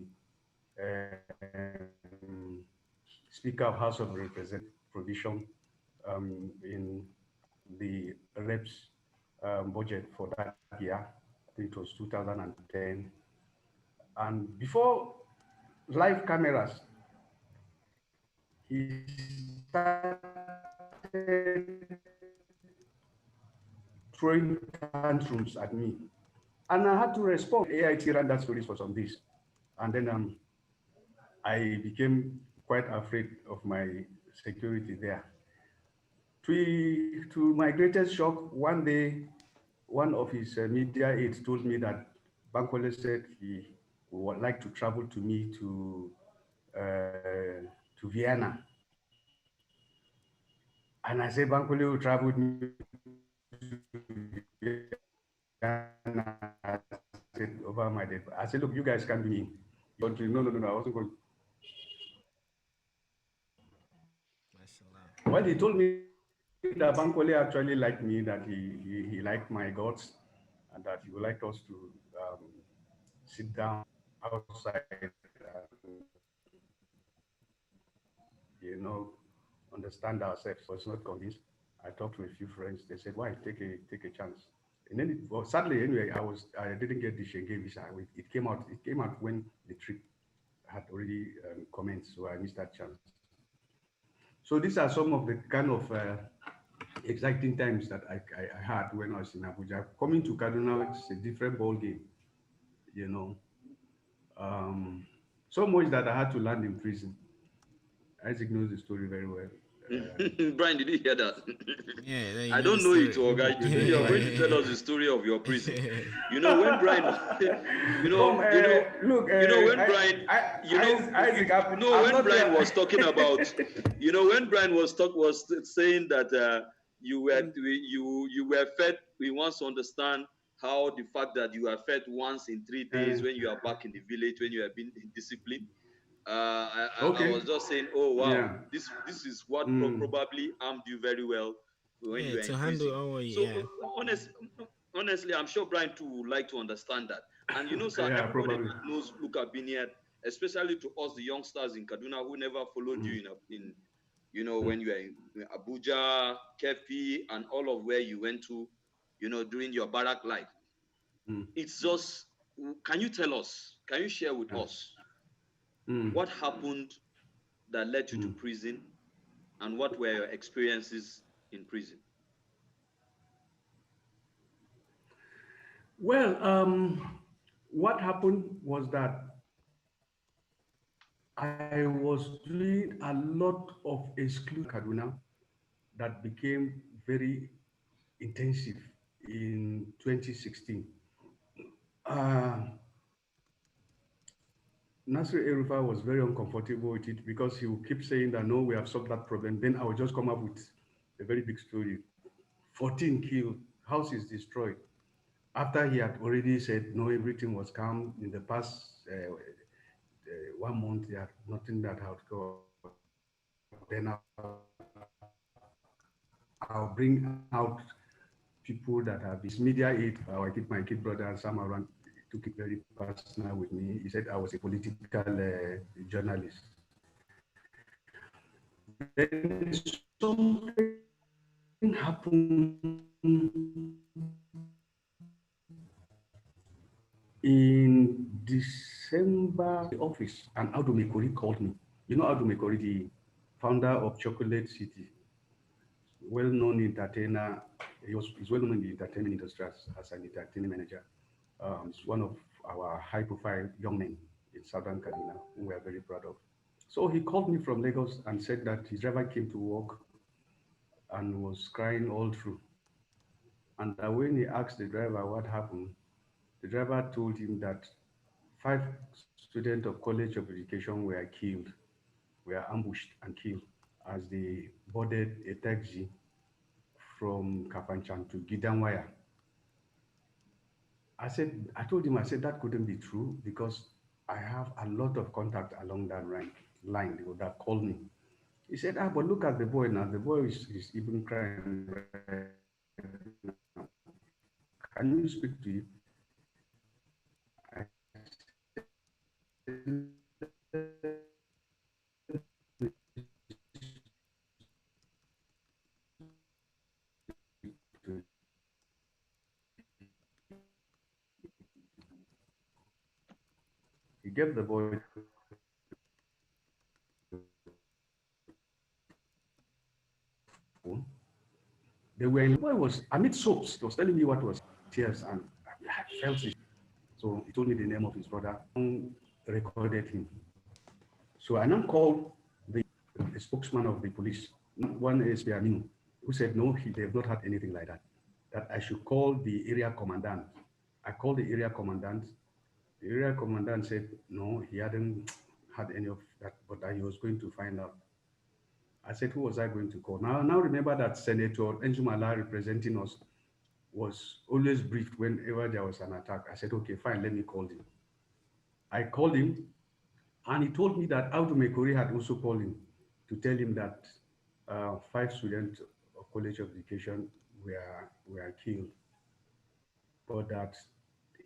Speaker 1: Speaker of House of Representatives provision in the reps budget for that year. I think it was 2010. And before live cameras, he started throwing tantrums at me. And I had to respond. AIT ran that stories for some days. And then I became quite afraid of my security there. To my greatest shock, one day, one of his media aides told me that Bankole said he would like to travel to me to Vienna. And I said, Bankole will travel with me to Vienna. I said, over my dead. I said, look, you guys can't be in. No, I wasn't going. Well, he told me that Bankole actually liked me, that he liked my guts, and that he would like us to sit down outside and, you know, understand ourselves. I was not convinced. I talked to a few friends. They said, "Why take a chance?" And then, well, sadly, anyway, I didn't get the Schengen visa. It came out. It came out when the trip had already commenced, so I missed that chance. So these are some of the kind of exciting times that I had when I was in Abuja. Coming to Kaduna, it's a different ball game, you know. So much that I had to land in prison. Isaac knows the story very well.
Speaker 2: Brian, did you hear that?
Speaker 3: Yeah,
Speaker 2: I don't know it, oh guys. Today you're going to tell us the story of your prison. You know when Brian, when Brian was talking about, when Brian was saying that you were fed. We want to understand how the fact that you are fed once in 3 days when you are back in the village, when you have been disciplined. I was just saying, oh wow, yeah. This is what probably armed you very well when you are in prison. Honestly, I'm sure Brian too would like to understand that. And sir, everybody that knows Luka Binniyat, especially to us, the youngsters in Kaduna who never followed you when you were in Abuja, Kefi, and all of where you went to, during your barrack life. It's just, can you tell us? Can you share with us? What happened that led you to prison, and what were your experiences in prison?
Speaker 1: Well, what happened was that I was doing a lot of exclusive Kaduna that became very intensive in 2016. Nasir Erufa was very uncomfortable with it because he would keep saying that, no, we have solved that problem. Then I would just come up with a very big story. 14 killed, houses destroyed. After he had already said, no, everything was calm. In the past 1 month, he had nothing that had gone. Then I'll bring out people that have this media aid. My kid brother and some around took it very personal with me. He said I was a political journalist. Then something happened in December. The office, and Audu Mekori called me. You know Audu Mekori, the founder of Chocolate City, well-known entertainer. He's well-known in the entertainment industry as an entertainment manager. He's one of our high-profile young men in Southern Kaduna, who we are very proud of. So he called me from Lagos and said that his driver came to work and was crying all through. And that when he asked the driver what happened, the driver told him that five students of College of Education were killed, were ambushed and killed as they boarded a taxi from Kafanchan to Gidanwaya. I told him, I said that couldn't be true because I have a lot of contact along that line. They would have called me. He said, but look at the boy now. The boy is even crying right now. Can you speak to him? He gave the boy phone. They were in the boy was amid soaps. He was telling me what was tears and I felt it. So he told me the name of his brother, recorded him. So I now called the spokesman of the police, one is Aminu, who said no, they have not had anything like that. That I should call the area commandant. I called the area commandant. The area commandant said no, he hadn't had any of that, but that he was going to find out. I said, who was I going to call? Now remember that Senator Enjumala representing us was always briefed whenever there was an attack. I said, okay, fine, let me call him. I called him, and he told me that Audu Mekori had also called him to tell him that five students of College of Education were killed, but that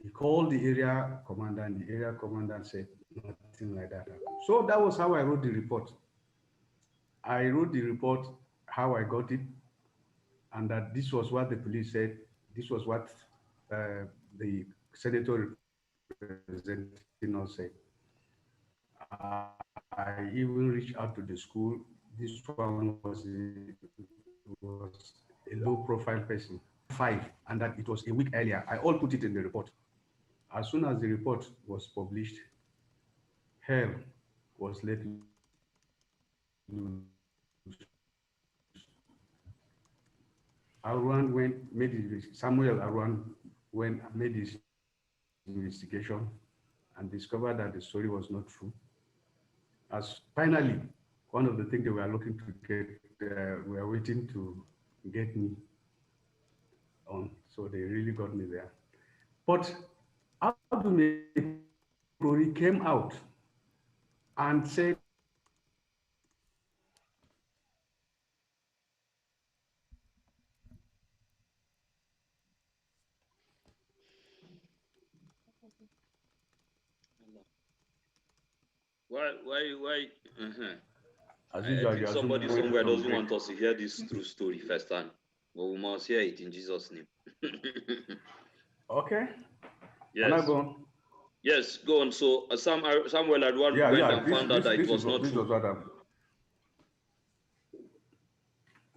Speaker 1: he called the area commander, and the area commander said nothing like that happened. So that was how I wrote the report. I wrote the report, how I got it, and that this was what the police said. This was what the senator representing us said. I even reached out to the school. This one was a low-profile person, 5, and that it was a week earlier. I all put it in the report. As soon as the report was published, hell was let loose. Samuel Arwan made his investigation and discovered that the story was not true. As finally, one of the things they were looking to get, we were waiting to get me on, so they really got me there. But Abdul Mekori came out and said
Speaker 2: Why? Uh-huh.
Speaker 1: as
Speaker 2: I
Speaker 1: usual,
Speaker 2: think
Speaker 1: you
Speaker 2: somebody
Speaker 1: assume
Speaker 2: somewhere
Speaker 1: from
Speaker 2: doesn't
Speaker 1: break.
Speaker 2: want us to hear this true story firsthand, but we must hear it in Jesus' name.
Speaker 1: Okay, can I
Speaker 2: Yes.
Speaker 1: go on?
Speaker 2: Yes, go on. So Samuel Adwan went
Speaker 1: Yeah.
Speaker 2: and found out that it was not
Speaker 1: This
Speaker 2: true.
Speaker 1: was what happened.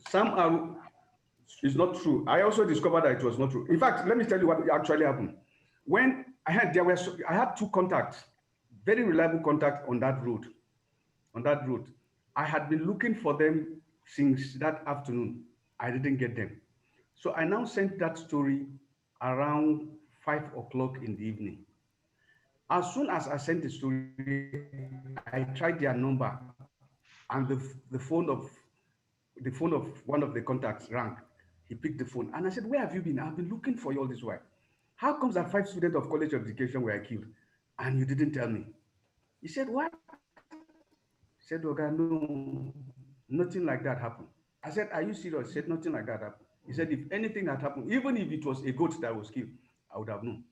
Speaker 1: Some are. It's not true. I also discovered that it was not true. In fact, let me tell you what actually happened. When I had 2 contacts, very reliable contact on that road. On that road, I had been looking for them since that afternoon. I didn't get them, so I now sent that story around 5 o'clock in the evening. As soon as I sent the story, I tried their number, and the phone of one of the contacts rang. He picked the phone, and I said, "Where have you been? I've been looking for you all this while. How comes that 5 students of College of Education were killed, and you didn't tell me?" He said, "What?" He said, "Oga, no, nothing like that happened." I said, "Are you serious?" He said, "Nothing like that happened." He said, "If anything had happened, even if it was a goat that was killed, I would have known."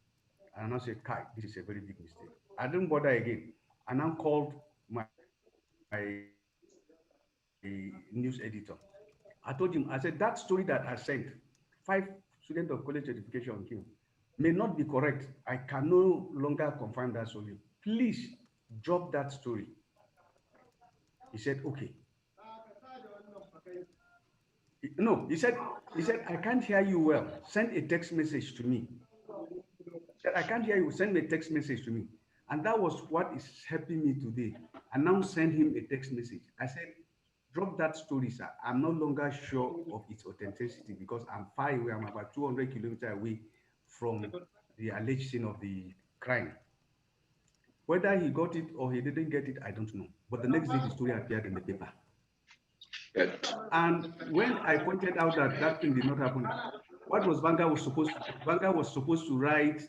Speaker 1: And I said, "Kai, this is a very big mistake." I didn't bother again. I now called my news editor. I told him, I said, that story that I sent, 5 students of college education killed, may not be correct. I can no longer confirm that story. Please drop that story. He said, okay. No, he said, I can't hear you well. Send a text message to me. He said, I can't hear you. Send me a text message to me. And that was what is helping me today. I now send him a text message. I said, drop that story, sir. I'm no longer sure of its authenticity because I'm far away. I'm about 200 kilometers away from the alleged scene of the crime. Whether he got it or he didn't get it, I don't know. But the next day, the story appeared in the paper. And when I pointed out that that thing did not happen, what was Vanguard was supposed to write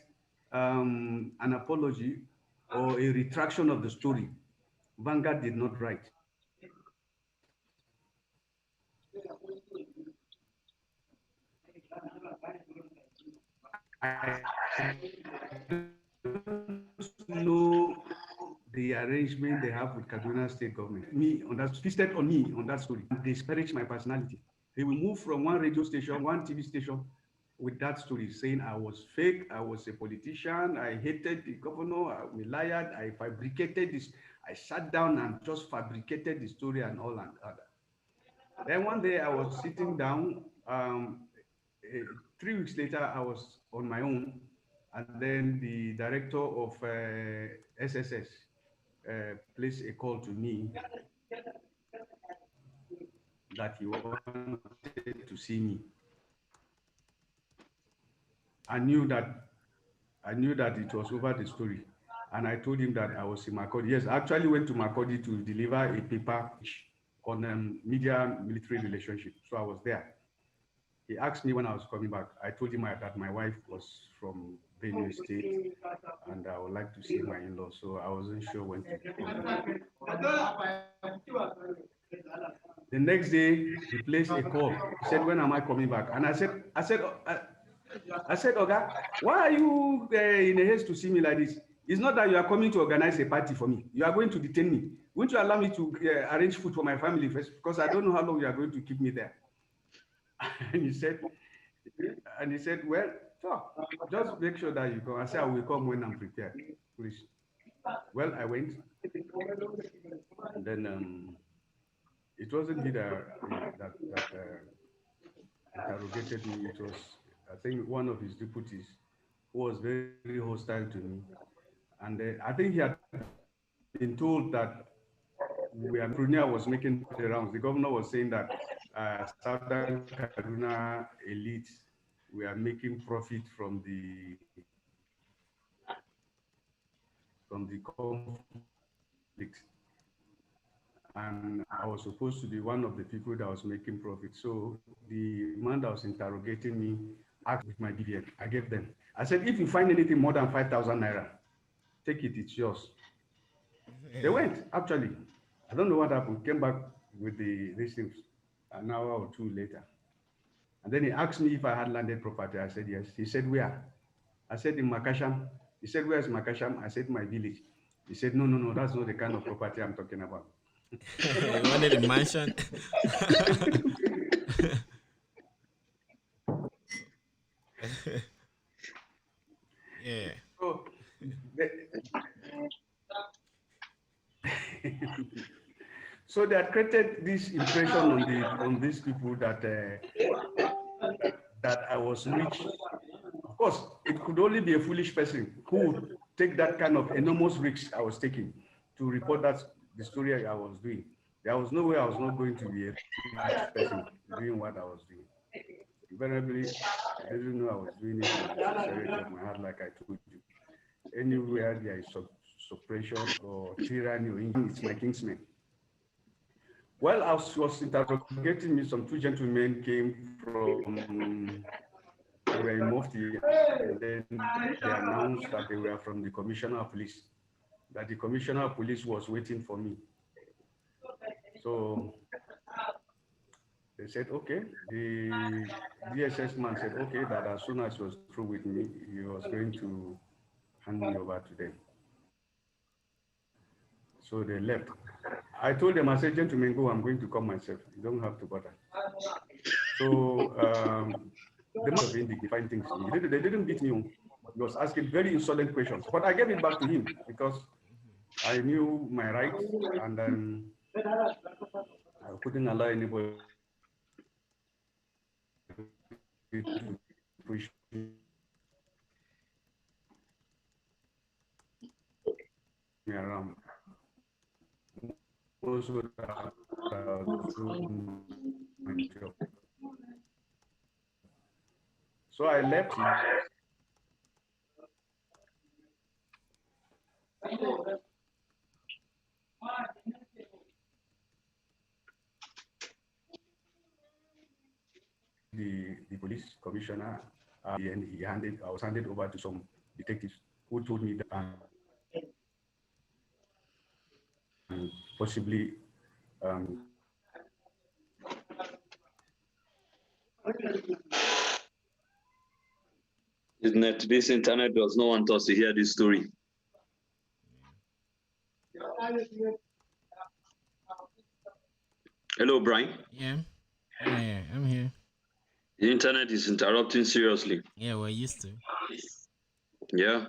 Speaker 1: an apology or a retraction of the story. Vanguard did not write. Know the arrangement they have with Kaduna state government. Me on that twisted on me on that story and disparage my personality. He will move from one radio station, one TV station with that story saying I was fake, I was a politician, I hated the governor, I'm a liar, I fabricated this. I sat down and just fabricated the story and all and other. Then one day I was sitting down. 3 weeks later, I was on my own, and then the director of SSS placed a call to me that he wanted to see me. I knew that it was over the story, and I told him that I was in Makodi. Yes, I actually went to Makodi to deliver a paper on media military relationship. So I was there. He asked me when I was coming back. I told him that my wife was from Benue State and I would like to see my in-law. So I wasn't sure when to come. The next day, he placed a call. He said, "When am I coming back?" And I said, Oga, why are you in a haste to see me like this? It's not that you are coming to organize a party for me. You are going to detain me. Won't you allow me to arrange food for my family first? Because I don't know how long you are going to keep me there. And he said, well, just make sure that you come. I said, I will come when I'm prepared, please. Well, I went, and then it wasn't he that interrogated me. It was, I think, one of his deputies who was very hostile to me. And I think he had been told that Brunia was making the rounds. The governor was saying that Southern Kaduna elite were making profit from the conflict. And I was supposed to be one of the people that was making profit. So the man that was interrogating me asked with my BVN. I gave them. I said, if you find anything more than 5,000 naira, take it, it's yours. They went, actually. I don't know what happened. Came back with these things an hour or two later. And then he asked me if I had landed property. I said, yes. He said, where? I said, in Makasham. He said, where's Makasham? I said, my village. He said, no, that's not the kind of property I'm talking about.
Speaker 3: You wanted a mansion? Yeah.
Speaker 1: So, so they had created this impression on these people that I was rich. Of course, it could only be a foolish person who would take that kind of enormous risk I was taking to report that the story I was doing. There was no way I was not going to be a rich person doing what I was doing. Invariably, I didn't know I was doing it from the sincerity of my heart, like I told you. Anywhere there is suppression or tyranny, it's my kinsmen. Well, I was interrogating me. Some two gentlemen came from, they were in Mufti, and then they announced that they were from the Commissioner of Police, that the Commissioner of Police was waiting for me. So they said, okay, the DSS man said, okay, that as soon as he was through with me, he was going to hand me over to them. So they left. I told them, I said, gentlemen, go, I'm going to come myself. You don't have to bother. So the man of indignifying things to me. They didn't beat me. He was asking very insolent questions. But I gave it back to him because I knew my rights, and I couldn't allow anybody to push me around. Most would have do my job. So I left the police commissioner, and I was handed over to some detectives who told me that possibly um,
Speaker 2: This internet does not want us to hear this story. Hello, Brian.
Speaker 3: Yeah. Yeah, I'm here.
Speaker 2: The internet is interrupting seriously.
Speaker 3: Yeah, we're used to.
Speaker 2: Yeah.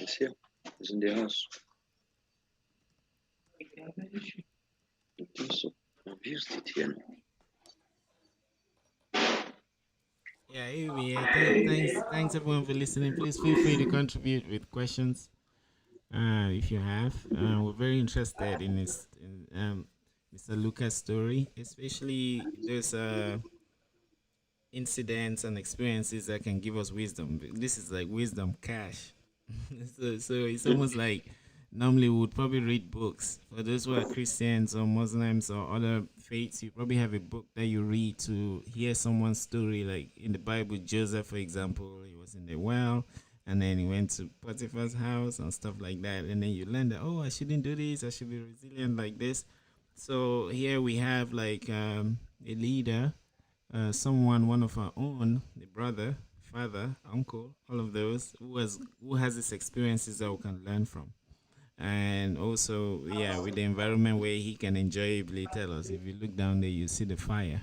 Speaker 2: It's here. It's in the house. I think so. I've used it here now.
Speaker 3: Yeah, anyway, thanks everyone for listening. Please feel free to contribute with questions, if you have. We're very interested in Mr. Luka's story, especially those incidents and experiences that can give us wisdom. This is like wisdom cash. So it's almost like normally we would probably read books. For those who are Christians or Muslims or other faiths, you probably have a book that you read to hear someone's story. Like in the Bible, Joseph, for example, he was in the well and then he went to Potiphar's house and stuff like that. And then you learn that, oh, I shouldn't do this, I should be resilient like this. So here we have like a leader, someone, one of our own, the brother, father, uncle, all of those who has these experiences that we can learn from. And also, yeah, with the environment where he can enjoyably tell us. If you look down there, you see the fire.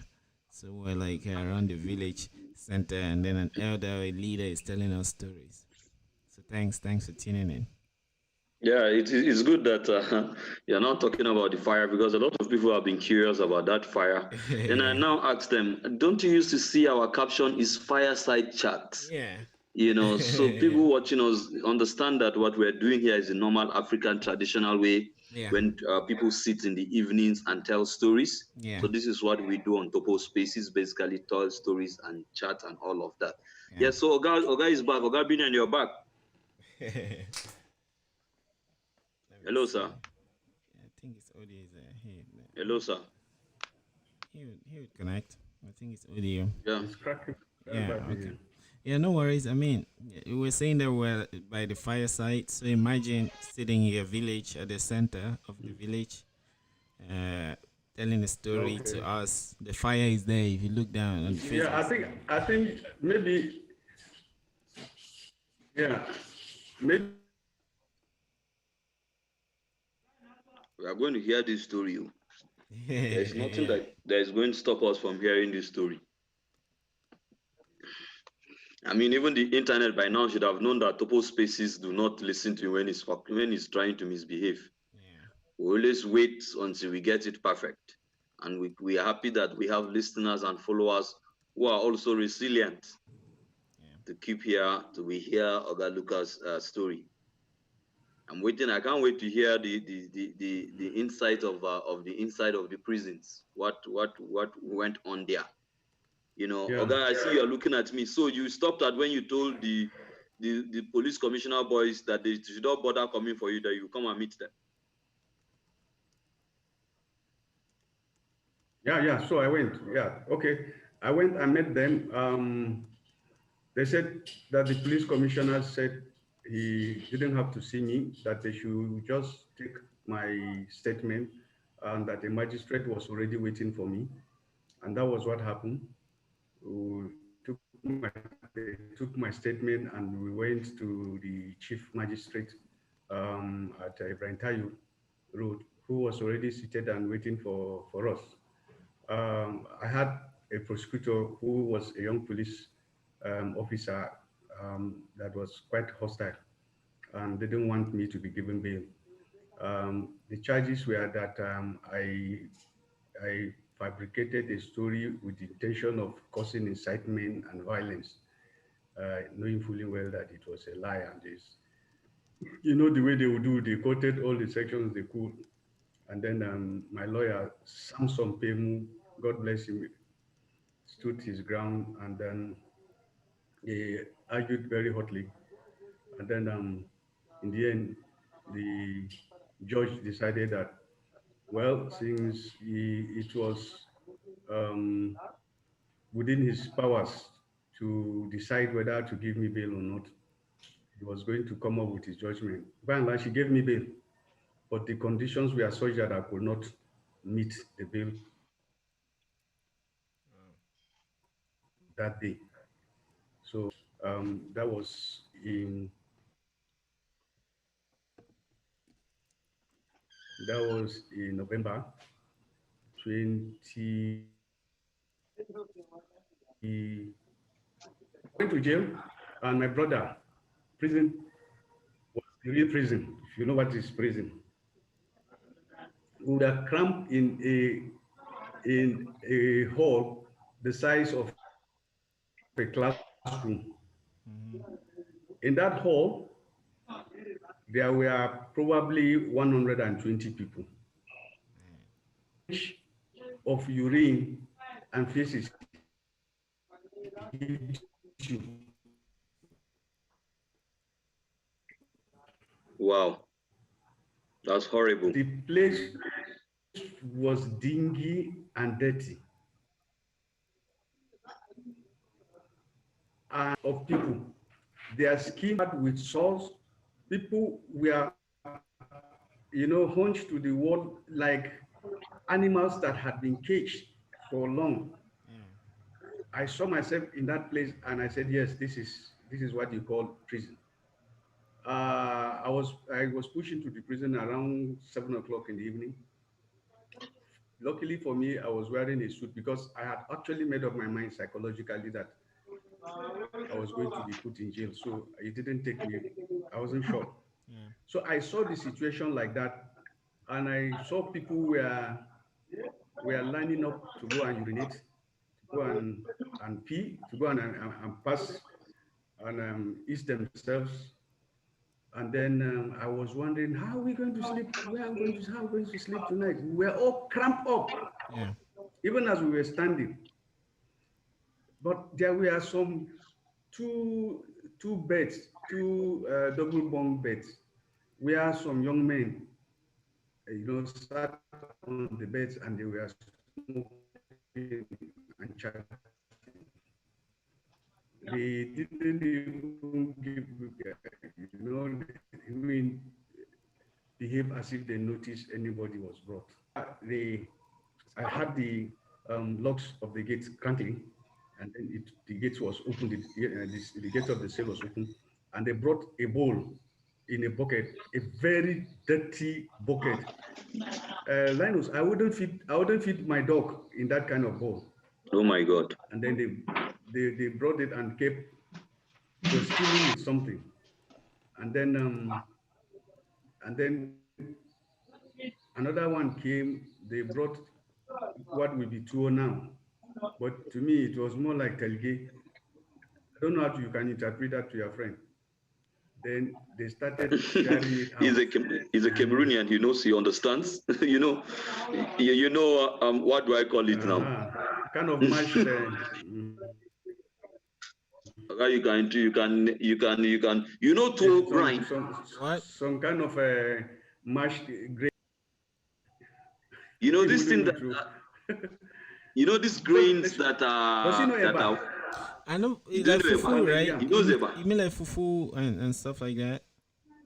Speaker 3: So we're like around the village center, and then an elder, a leader, is telling us stories. So thanks for tuning in.
Speaker 2: Yeah, it's good that you're not talking about the fire because a lot of people have been curious about that fire. Then I now ask them, don't you used to see our caption is fireside chat?
Speaker 3: Yeah.
Speaker 2: So people watching us understand that what we're doing here is a normal African traditional way
Speaker 3: Yeah.
Speaker 2: when people sit in the evenings and tell stories.
Speaker 3: Yeah.
Speaker 2: So this is what we do on Topoh Spaces, basically tell stories and chat and all of that.
Speaker 3: Yeah.
Speaker 2: So Oga is back. Oga Binniyat, you're back. Hello,
Speaker 3: See.
Speaker 2: sir.
Speaker 3: I think it's audio is here.
Speaker 2: Hello, sir.
Speaker 3: He would connect. I think it's audio.
Speaker 2: Yeah.
Speaker 1: it's cracking.
Speaker 3: Yeah, okay. Yeah, no worries. I mean, we were saying that we're by the fireside. So imagine sitting in a village at the center of the village, telling a story to us. The fire is there. If you look down on the face.
Speaker 1: Yeah, I think maybe, yeah, maybe.
Speaker 2: We are going to hear this story. There is nothing that is going to stop us from hearing this story. I mean, even the internet by now should have known that Topo Spaces do not listen to when he's trying to misbehave.
Speaker 3: Yeah.
Speaker 2: We always wait until we get it perfect. And we are happy that we have listeners and followers who are also resilient to keep here, to hear Oga Luka's story. I'm waiting. I can't wait to hear the insight of the inside of the prisons. What went on there? Oga, I see you're looking at me. So you stopped at when you told the police commissioner boys that they should not bother coming for you, that you come and meet them.
Speaker 1: Yeah. So I went. Yeah. Okay. I went. I met them. They said that the police commissioner said he didn't have to see me, that they should just take my statement, and that the magistrate was already waiting for me. And that was what happened. They took my statement and we went to the chief magistrate at Ibrahim Tayu Road, who was already seated and waiting for us. I had a prosecutor who was a young police officer that was quite hostile and didn't want me to be given bail. The charges were that I fabricated a story with the intention of causing incitement and violence, knowing fully well that it was a lie. And this, the way they would do, they quoted all the sections they could. And then my lawyer, Samson Pemu, God bless him, stood his ground, and then he argued very hotly. And then in the end, the judge decided that, well, since it was um, within his powers to decide whether to give me bail or not, he was going to come up with his judgment. By and large, he gave me bail, but the conditions were such that I could not meet the bail that day. So that was in November 20. Went to jail, and my brother, prison was the real prison. If you know what is prison, we were cramped in a hall the size of a classroom. In that hall, there were probably 120 people. Of urine and feces hit you.
Speaker 2: Wow, that's horrible.
Speaker 1: The place was dingy and dirty. And of people, their skin with sores. People were, hunched to the wall like animals that had been caged for long. I saw myself in that place, and I said, yes, this is what you call prison. I was pushed into the prison around 7 o'clock in the evening. Luckily for me, I was wearing a suit because I had actually made up my mind psychologically that I was going to be put in jail. So it didn't take me, I wasn't sure.
Speaker 4: Yeah.
Speaker 1: So I saw the situation like that, and I saw people were lining up to go and urinate, to go and pee, to go and pass and eat themselves. And then I was wondering, how are we going to sleep? How are we going to sleep tonight? We were all cramped up,
Speaker 4: Yeah.
Speaker 1: even as we were standing. But there were some two beds, two double bunk beds, where some young men, sat on the beds and they were smoking and chatting. They didn't even even behave as if they noticed anybody was brought. I had the locks of the gate cranking, and then the gate was open. The gate of the cell was open, and they brought a bowl in a bucket, a very dirty bucket. Linus, I wouldn't feed my dog in that kind of bowl.
Speaker 2: Oh my God.
Speaker 1: And then they brought it and kept was filling with something, and then another one came. They brought what will be tuo now, but to me it was more like telge. I don't know how you can interpret that to your friend. Then they started sharing it out.
Speaker 2: He's a Cameroonian. He understands. What do I call it now?
Speaker 1: Kind of mashed.
Speaker 2: You can to grind.
Speaker 1: Some kind of mashed grain.
Speaker 2: This thing that these grains that are.
Speaker 3: I know it's like fufu, right?
Speaker 2: He knows about.
Speaker 3: You mean like fufu and stuff like that?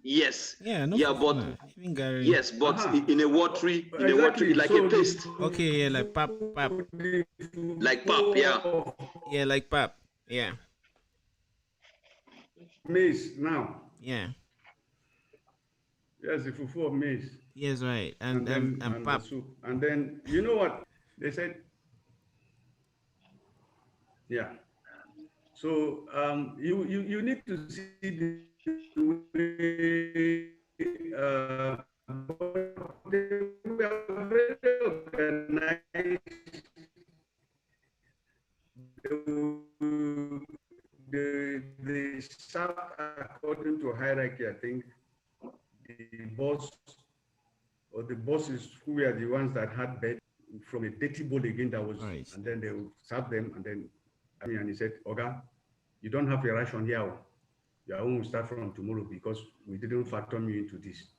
Speaker 2: Yes.
Speaker 3: Yeah, no.
Speaker 2: Yeah,
Speaker 3: fufu,
Speaker 2: but
Speaker 3: even Gary.
Speaker 2: yes, but in a watery, like so a paste.
Speaker 3: Okay, yeah, like pap.
Speaker 2: Like pap, yeah.
Speaker 3: Yeah, like pap. Yeah.
Speaker 1: Maize now.
Speaker 3: Yeah.
Speaker 1: Yes, the fufu of maize.
Speaker 3: Yes, right. And pap.
Speaker 1: The soup. And then you know what they said? Yeah. You need to see the way they were very organized. They served according to hierarchy. I think the boss or the bosses who were the ones that had bed from a dirty bowl again that was,
Speaker 3: All right.
Speaker 1: and then they would serve them, and then and he said, Oga, you don't have a ration here. Your own will start from tomorrow because we didn't factor me into this.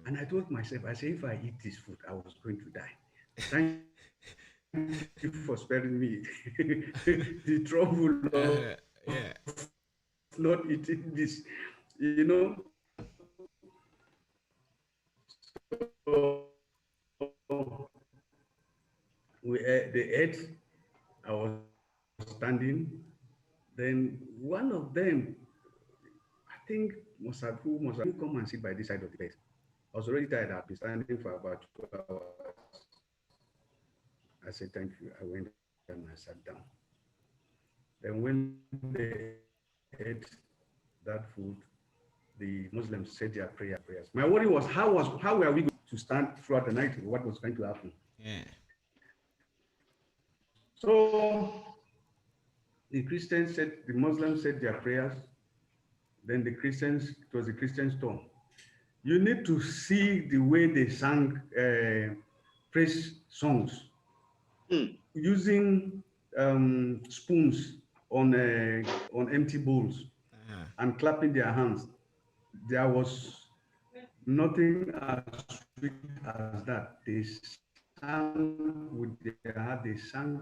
Speaker 1: And I told myself, I said, if I eat this food, I was going to die. Thank you for sparing me the trouble of
Speaker 3: Yeah.
Speaker 1: not eating this. You know, so they ate. I was standing. Then one of them, I think, must have come and sit by this side of the bed. I was already tired. I'd been standing for about 2 hours. I said, thank you. I went and I sat down. Then when they ate that food, the Muslims said their prayers. My worry was how were we going to stand throughout the night? What was going to happen?
Speaker 3: Yeah.
Speaker 1: So the Muslims said their prayers. Then it was the Christians' turn. You need to see the way they sang praise songs using spoons on empty bowls and clapping their hands. There was nothing as sweet as that. They sang with their heart. They sang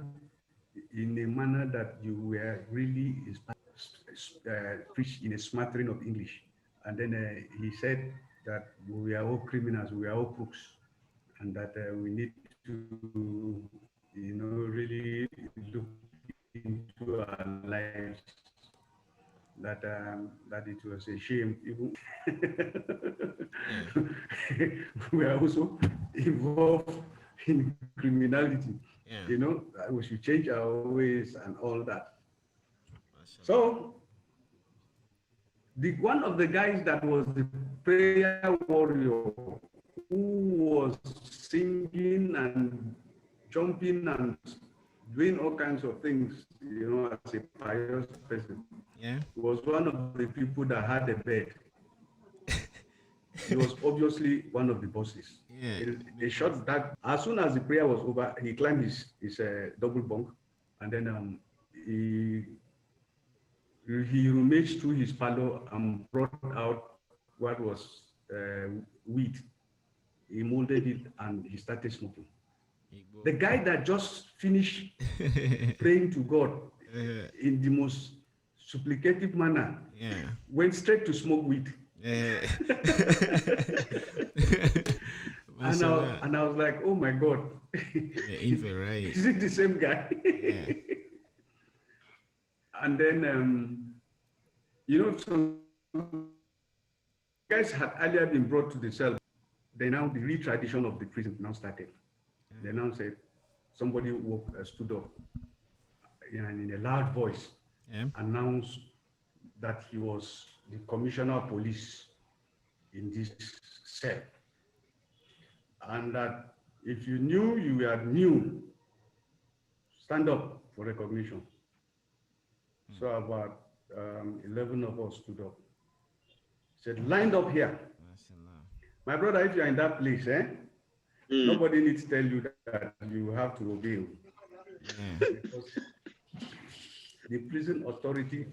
Speaker 1: in a manner that you were really inspired, preached in a smattering of English. And then he said that we are all criminals, we are all crooks, and that we need to, really look into our lives. That it was a shame. Even we are also involved in criminality.
Speaker 3: Yeah.
Speaker 1: That we should change our ways and all that.
Speaker 3: Mashallah.
Speaker 1: So one of the guys that was the prayer warrior who was singing and jumping and doing all kinds of things, as a pious person,
Speaker 3: Yeah.
Speaker 1: was one of the people that had a bed. He was obviously one of the bosses.
Speaker 3: Yeah.
Speaker 1: A short that as soon as the prayer was over, he climbed his double bunk, and then he rummaged through his parlor and brought out what was weed. He molded it and he started smoking. The guy that just finished praying to God in the most supplicative manner went straight to smoke weed.
Speaker 3: Yeah.
Speaker 1: And I was like, oh my God.
Speaker 3: Right.
Speaker 1: Is it the same guy?
Speaker 3: Yeah.
Speaker 1: And then, some guys had earlier been brought to the cell. Then now the re-tradition of the prison now started. They now said, somebody stood up and in a loud voice announced that he was the commissioner of police in this cell. And that if you knew you were new, stand up for recognition. So about 11 of us stood up. Said, lined up here.
Speaker 3: Mashallah.
Speaker 1: My brother, if you're in that place, nobody needs to tell you that you have to obey.
Speaker 3: Yeah.
Speaker 1: Because the prison authority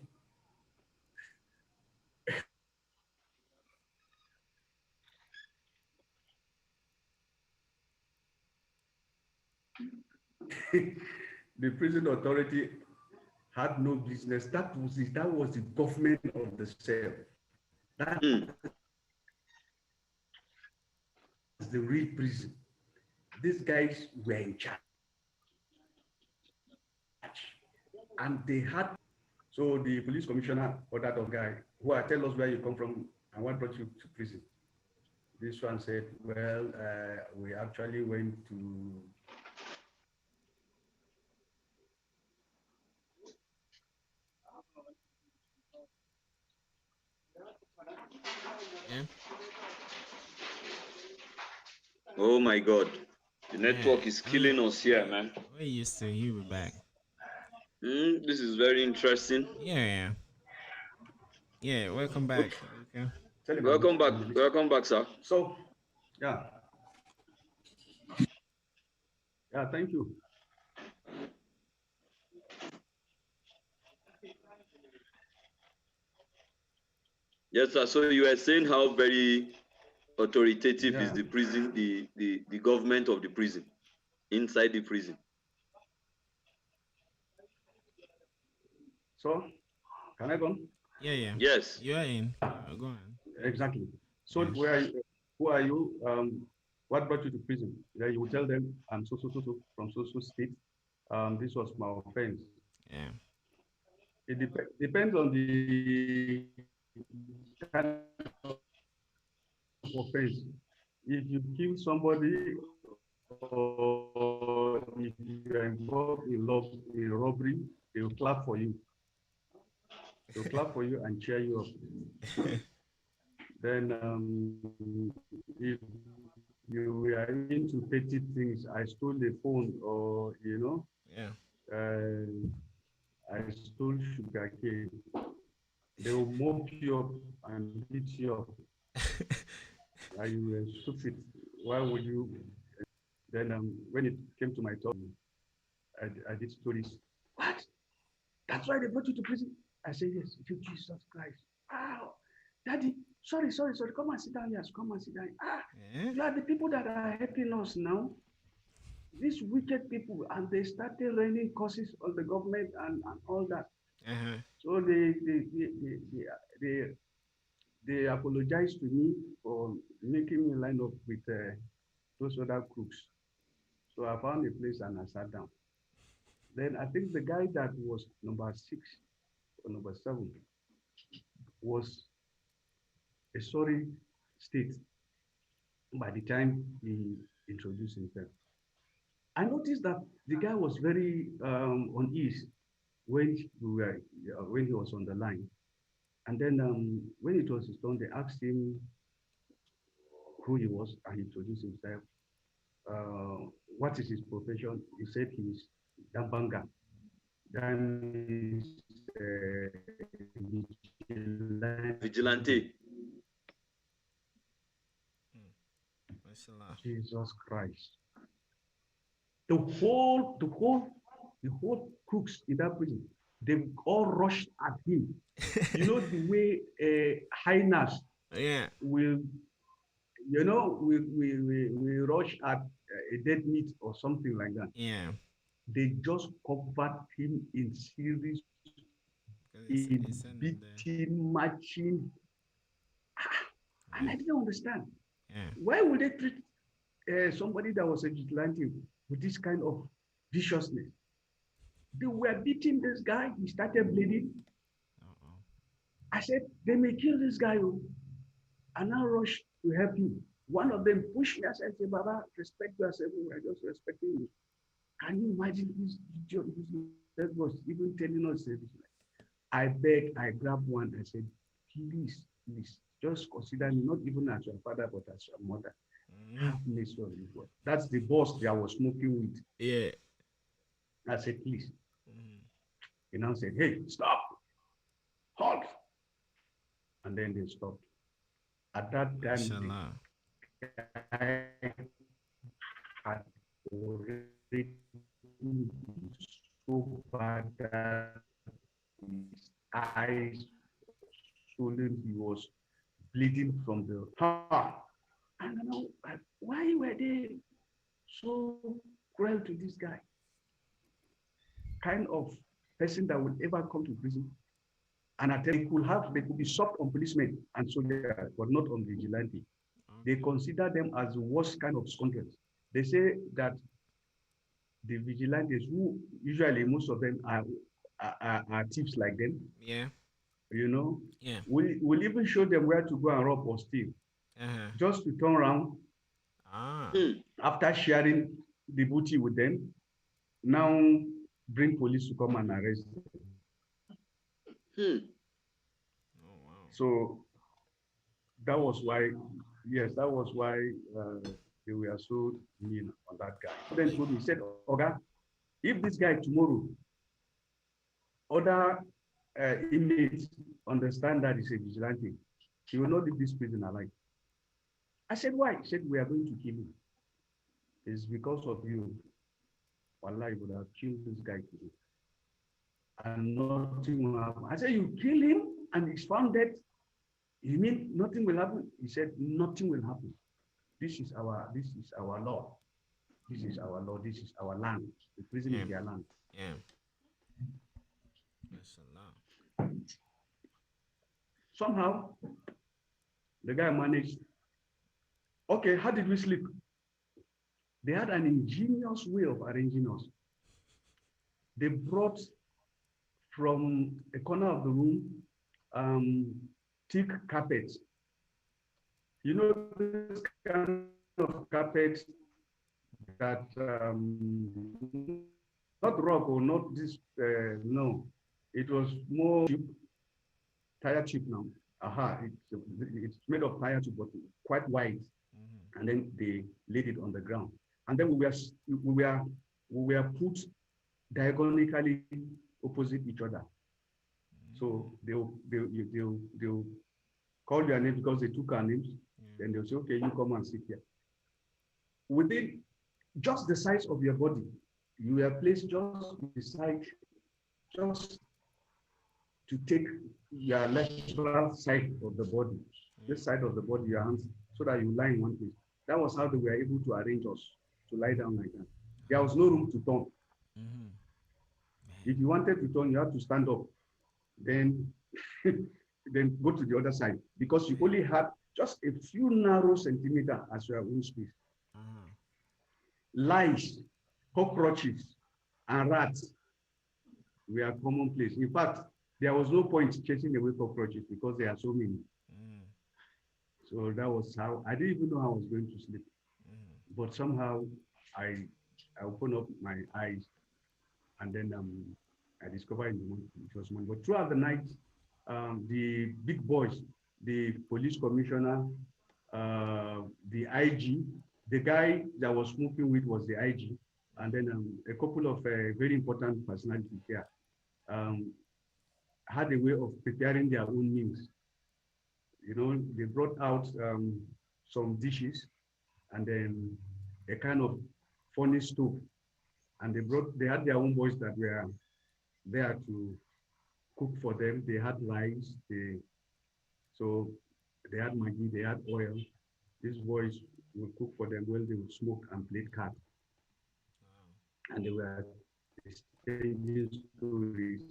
Speaker 1: the prison authority had no business. That was the government of the cell. That was the real prison. These guys were in charge. And they had, so the police commissioner ordered a guy, tell us where you come from and what brought you to prison. This one said, well, we actually went to
Speaker 2: Oh my God. The network is killing us here, man.
Speaker 3: We're used to you be back.
Speaker 2: This is very interesting.
Speaker 3: Yeah. Yeah, welcome back, Luka.
Speaker 1: Tell him
Speaker 2: Welcome back.
Speaker 1: I'm listening.
Speaker 2: Welcome back, sir.
Speaker 1: So, yeah. Yeah, thank you.
Speaker 2: Yes, sir. So you were saying how very authoritative is
Speaker 1: Yeah.
Speaker 2: the prison, the government of the prison, inside the prison.
Speaker 1: So, can I go on?
Speaker 3: Yeah.
Speaker 2: Yes.
Speaker 3: You're in. Go on.
Speaker 1: Exactly. So,
Speaker 3: Yeah.
Speaker 1: who are you? What brought you to prison? Then you will tell them, I'm so from so state. This was my offense.
Speaker 3: Yeah.
Speaker 1: It depends on the kind of offense. If you kill somebody or if you are involved in robbery, they will clap for you. They'll clap for you and cheer you up. Then if you were into petty things, I stole the phone or,
Speaker 3: Yeah.
Speaker 1: I stole sugarcane, they will mop you up and beat you up. You were stupid. Why would you? Then when it came to my turn, I did stories. What? That's why they brought you to prison? I said, yes, Jesus Christ. Wow. Daddy, sorry. Come and sit down, yes. Come and sit down. You are the people that are helping us now. These wicked people, and they started raining curses on the government and all that. So they apologized to me for making me line up with those other crooks. So I found a place and I sat down. Then I think the guy that was number 6 or number 7 was a sorry state by the time he introduced himself. I noticed that the guy was very uneasy when when he was on the line. And then when it was his turn, they asked him who he was, and he introduced himself. What is his profession? He said he's Dambanga. Then he's
Speaker 2: Vigilante.
Speaker 1: Jesus Christ. The whole crooks in that prison, they all rushed at him. You know the way hyenas will, we rush at a dead meat or something like that.
Speaker 3: Yeah.
Speaker 1: They just covered him in series, in beating, matching. And I didn't understand. Why would they treat somebody that was a vigilante with this kind of viciousness? They were beating this guy. He started bleeding. I said, they may kill this guy. And I rushed to help him. One of them pushed me. I said, Baba, respect yourself. We are just respecting you. Can you imagine this idiot that was even telling us this? I begged, I grabbed one. I said, please, just consider me not even as your father, but as your mother. Have mercy on this boy. That's the boss that I was smoking with.
Speaker 3: Yeah.
Speaker 1: I said, please. He now said, hey, stop. Halt. And then they stopped. At that time, I had already so bad that his eyes swollen, he was bleeding from the heart. And I know, why were they so cruel to this guy? Kind of person that would ever come to prison. And I tell you, they could be soft on policemen and soldiers, but not on vigilante. They consider them as the worst kind of scoundrels. They say that the vigilantes, who usually most of them are thieves like them, will even show them where to go and rob or steal, just to turn around after sharing the booty with them. Now bring police to come and arrest them. So that was why they were so mean on that guy. Then told me, he said, Oga, if this guy tomorrow, other inmates understand that he's a vigilante, he will not leave this prison alive. I said, why? He said, we are going to kill him. It's because of you. Wallah, you would have killed this guy today. And nothing will happen. I said, you kill him and he's found dead? You mean nothing will happen? He said, nothing will happen. This is our law. This is our law. This is our land. The prison is their land.
Speaker 4: Yeah. Mashallah.
Speaker 1: Somehow, the guy managed. Okay, how did we sleep? They had an ingenious way of arranging us. They brought from a corner of the room thick carpet. You know this kind of carpet that not rock or not this no, it was more cheap, tire cheap now. It's made of tire tube, but quite wide, and then they laid it on the ground, and then we were put diagonally opposite each other. So they'll call their names because they took our names. Then they'll say, okay, you come and sit here. Within just the size of your body, you were placed just beside, just to take your lateral side of the body, this side of the body, your hands, so that you lie in one place. That was how they were able to arrange us to lie down like that. There was no room to turn. If you wanted to turn, you had to stand up, then then go to the other side, because you only had just a few narrow centimeters as your own space. Lice, cockroaches, and rats were commonplace. In fact, there was no point chasing away cockroaches because there are so many. So that was how, I didn't even know how I was going to sleep. But somehow I opened up my eyes, and then I discovered it was mine. But throughout the night, the big boys, the police commissioner, the IG, the guy that was smoking with was the IG, and then a couple of very important personalities there had a way of preparing their own meals. You know, they brought out some dishes and then a kind of funny stove, and they had their own boys that were there to cook for them. They had rice, so they had Maggi, they had oil. These boys would cook for them while they would smoke and play cards. And they were exchanging stories,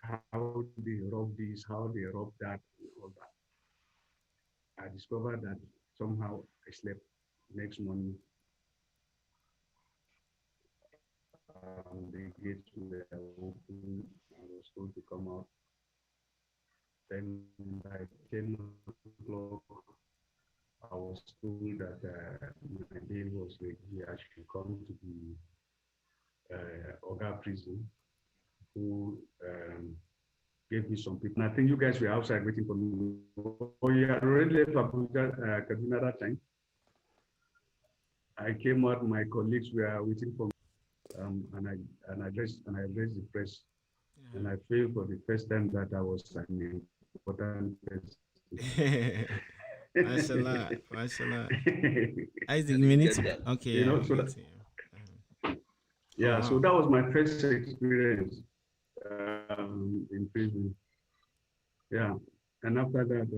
Speaker 1: how they robbed this, how they robbed that, and all that. I discovered that somehow I slept. Next morning, the gates were open. I was told to come out. Then by 10 o'clock, I was told that my bail was ready. I should come to the Oga prison, who gave me some people. And I think you guys were outside waiting for me. Oh, you had already left Abuja, Kaduna that time. I came out, my colleagues were waiting for me, and I addressed the press. And I feel for the first time that I was an important person.
Speaker 3: Mashallah, mashallah. Isaac, minutes. Okay,
Speaker 1: you know, so that, yeah, so that was my first experience in prison. Yeah, and after that,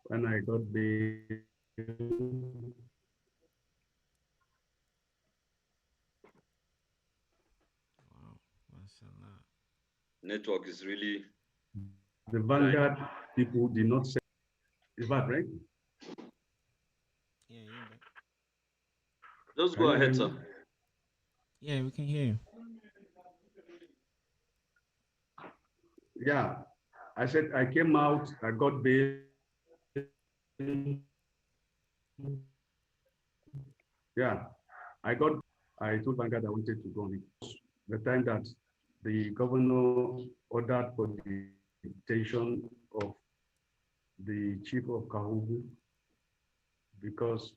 Speaker 1: when I got bail,
Speaker 3: mashallah.
Speaker 2: Network is really.
Speaker 1: the Vanguard people did not say, is that right?
Speaker 3: Yeah, you're back.
Speaker 2: Just go ahead, sir.
Speaker 3: Yeah, we can hear you.
Speaker 1: Yeah, I said I came out, I got bail. Yeah, I told Vanguard I wanted to go on it. The time that the governor ordered for the detention of the chief of Kahubu, because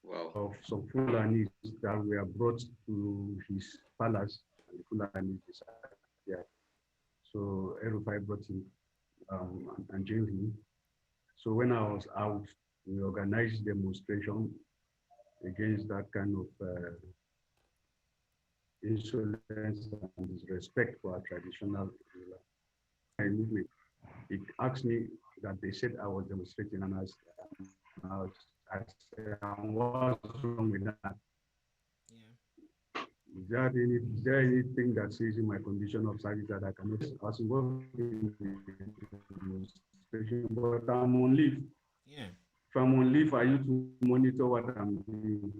Speaker 2: Wow.
Speaker 1: of some Fulanis that were brought to his palace, and the Fulanis disappeared. So Erufai brought him and jailed him. So when I was out, we organized demonstration against that kind of insolence and disrespect for our traditional ruler. My movement. It asked me that they said I was demonstrating, and I said, what's wrong with that?
Speaker 4: Yeah.
Speaker 1: Is there anything that says in my condition of service that I cannot? I was involved in the demonstration, but I'm on leave.
Speaker 4: Yeah.
Speaker 1: If I'm on leave, I used to monitor what I'm doing.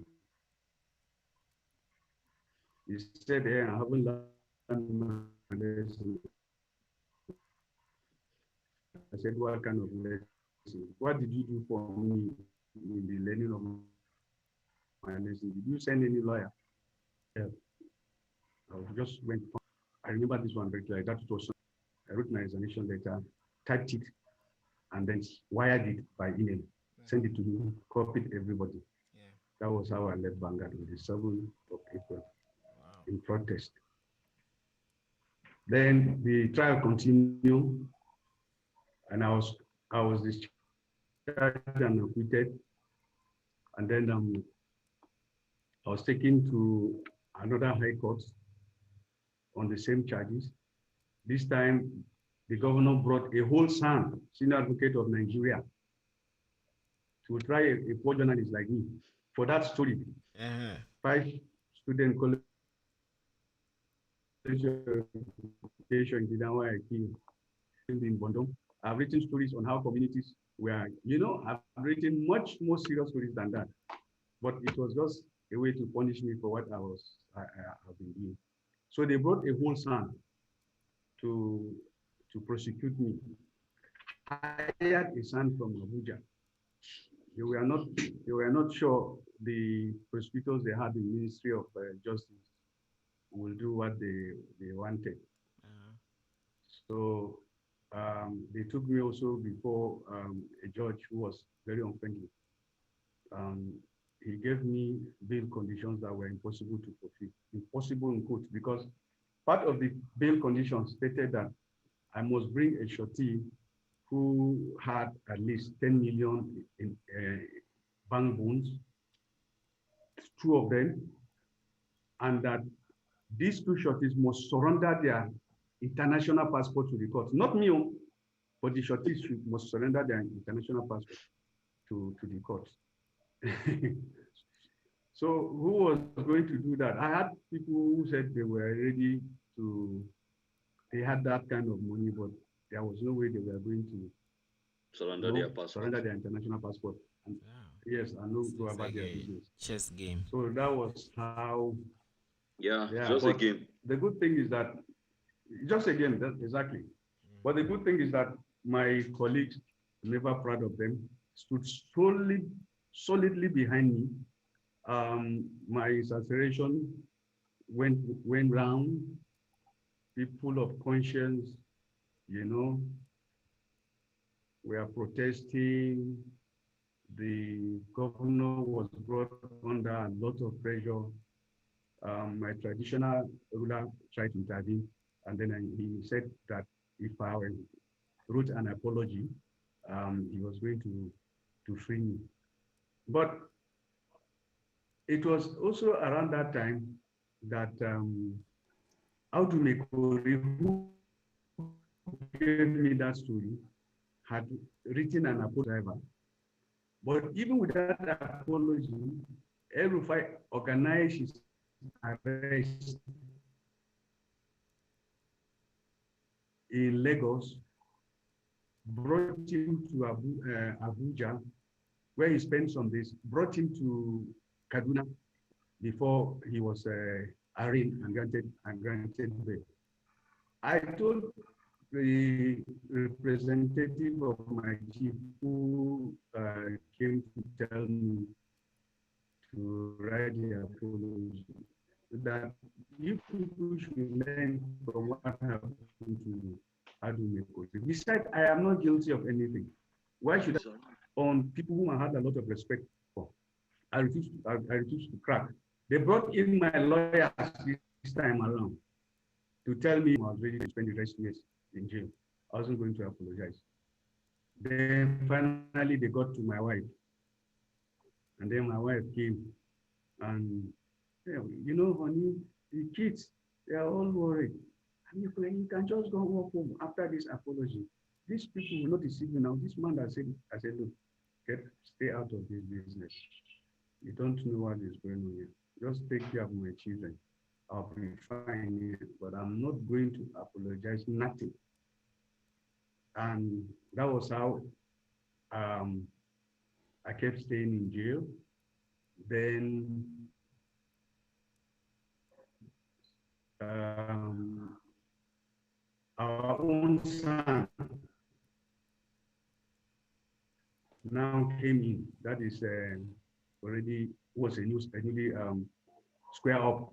Speaker 1: He said, hey, I haven't learned my lesson. I said, what kind of lesson? What did you do for me in the learning of my lesson? Did you send any lawyer? Yeah. I just went. I remember this one very clearly. That it was. I wrote my resignation letter, typed it, and then wired it by email. Send it to you, copied everybody.
Speaker 4: Yeah.
Speaker 1: That was how I left Vanguard on the 7th of April
Speaker 4: Wow.
Speaker 1: in protest. Then the trial continued, and I was discharged and acquitted. And then I was taken to another high court on the same charges. This time, the governor brought a whole SAN, Senior Advocate of Nigeria, to try a poor journalist like me for that story.
Speaker 4: Uh-huh.
Speaker 1: 5 student college education in Gidan I killed in Bondon. I've written stories on how communities were, I've written much more serious stories than that. But it was just a way to punish me for what I've been doing. So they brought a whole SAN to prosecute me. Hired a SAN from Abuja. They were not sure the prosecutors they had in Ministry of Justice will do what they wanted.
Speaker 4: Uh-huh.
Speaker 1: So they took me also before a judge who was very unfriendly. Um, he gave me bail conditions that were impossible to fulfill. Impossible in quotes, because part of the bail conditions stated that I must bring a shorty who had at least 10 million in bank bonds, 2 of them, and that these two shorties must surrender their international passport to the court. Not me, but the shorties must surrender their international passport to the court. So who was going to do that? I had people who said they were ready to, they had that kind of money, but there was no way they were going to
Speaker 2: Surrender their passport.
Speaker 1: surrender their international passport. And
Speaker 4: Wow.
Speaker 1: yes, and no go
Speaker 4: It's
Speaker 1: about
Speaker 4: like
Speaker 1: their
Speaker 4: a
Speaker 1: business.
Speaker 4: chess game.
Speaker 1: So that was how,
Speaker 2: Yeah,
Speaker 1: yeah.
Speaker 2: just a
Speaker 1: But
Speaker 2: game.
Speaker 1: the good thing is that, just again, exactly. But the good thing is that my colleagues, never proud of them, stood solidly behind me. My assassination went round. People of conscience, you know, were protesting. The governor was brought under a lot of pressure. My traditional ruler tried to intervene, and then he said that if I wrote an apology, he was going to free me. But it was also around that time that Audumekori, who gave me that story, had written an apology. But even with that apology, El-Rufai organized his arrest in Lagos, brought him to Abuja, where he spent some days, brought him to Kaduna before he was arraigned and granted bail. I told the representative of my chief who came to tell me to write the apology that you people should learn from what happened to Adumeko, because Besides, I am not guilty of anything. Why should
Speaker 2: Sorry.
Speaker 1: on people whom I had a lot of respect for? I refuse to crack. They brought in my lawyers this time around to tell me I was ready to spend the rest years in jail. I wasn't going to apologize. Then finally they got to my wife. And then my wife came and, honey, the kids, they are all worried. And you can just go walk home after this apology. These people will not deceive you now. This man that said, I said, look, stay out of this business. You don't know what is going on here. Just take care of my children. I'll be fine, but I'm not going to apologize, nothing. And that was how I kept staying in jail. Then our own son now came in. That is already was a newly square up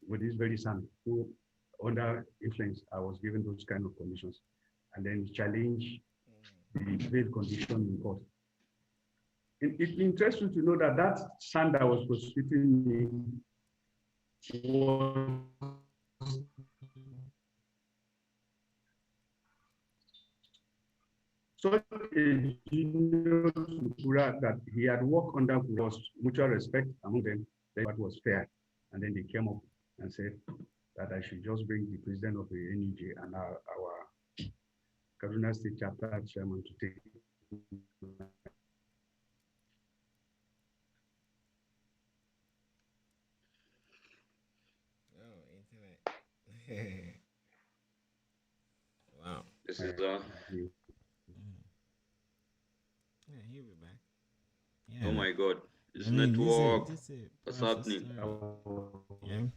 Speaker 1: with this very son who, under influence, I was given those kind of conditions, and then challenge the bail condition in court. It interests you to know that that son that was prosecuting me was such a junior Supura that he had worked under was mutual respect among them. That was fair. And then they came up and said that I should just bring the president of the NUJ and our Kaduna State chapter chairman to take.
Speaker 4: Oh, internet. Wow.
Speaker 2: This is
Speaker 3: Yeah, he'll be back. Yeah.
Speaker 2: oh my God. This
Speaker 3: I mean,
Speaker 2: network.
Speaker 3: this is
Speaker 2: What's
Speaker 3: powerful
Speaker 2: happening?
Speaker 3: story. Yeah.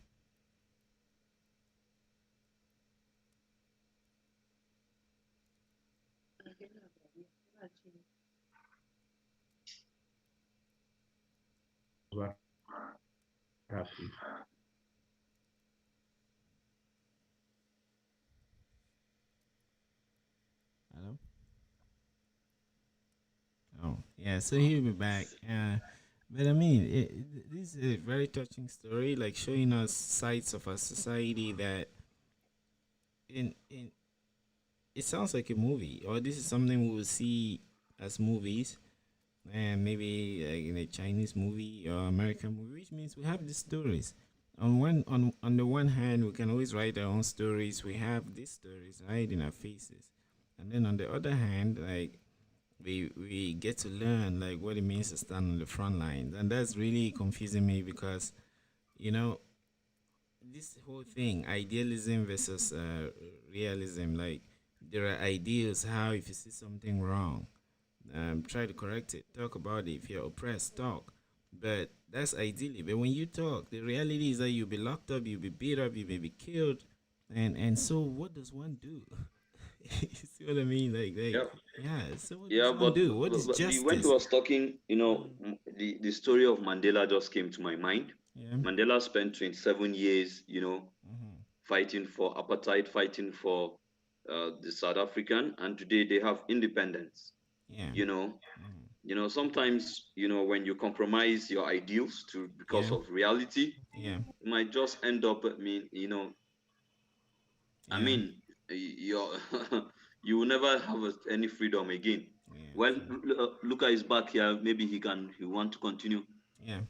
Speaker 1: What happened.
Speaker 3: Hello. Oh, yeah. So he'll be back. But I mean, this is a very touching story, like showing us sides of our society that in it sounds like a movie, or this is something we will see as movies, and maybe like in a Chinese movie or American movie, which means we have these stories. On the one hand, we can always write our own stories. We have these stories right in our faces, and then on the other hand, like we get to learn like what it means to stand on the front lines, and that's really confusing me because you know this whole thing, idealism versus realism, like there are ideals how if you see something wrong, try to correct it, talk about it. If you're oppressed, talk. But that's ideally. But when you talk, the reality is that you'll be locked up, you'll be beat up, you may be killed, and so what does one do? You see what I mean?
Speaker 2: Yeah.
Speaker 3: Yeah. So what
Speaker 2: Yeah,
Speaker 3: does one
Speaker 2: but,
Speaker 3: do? What is
Speaker 2: when he
Speaker 3: justice?
Speaker 2: was talking, the story of Mandela just came to my mind.
Speaker 3: Yeah.
Speaker 2: Mandela spent 27 years,
Speaker 3: Mm-hmm.
Speaker 2: fighting for apartheid, fighting for the South African, and today they have independence.
Speaker 3: Yeah.
Speaker 2: You know,
Speaker 3: Mm-hmm.
Speaker 2: sometimes, when you compromise your ideals to because
Speaker 3: Yeah.
Speaker 2: of reality,
Speaker 3: Yeah.
Speaker 2: you might just end up. I
Speaker 3: Yeah.
Speaker 2: mean, you're you will never have any freedom again.
Speaker 3: Yeah.
Speaker 2: Well,
Speaker 3: True.
Speaker 2: Luca is back here. Maybe he want to continue.
Speaker 3: Yeah.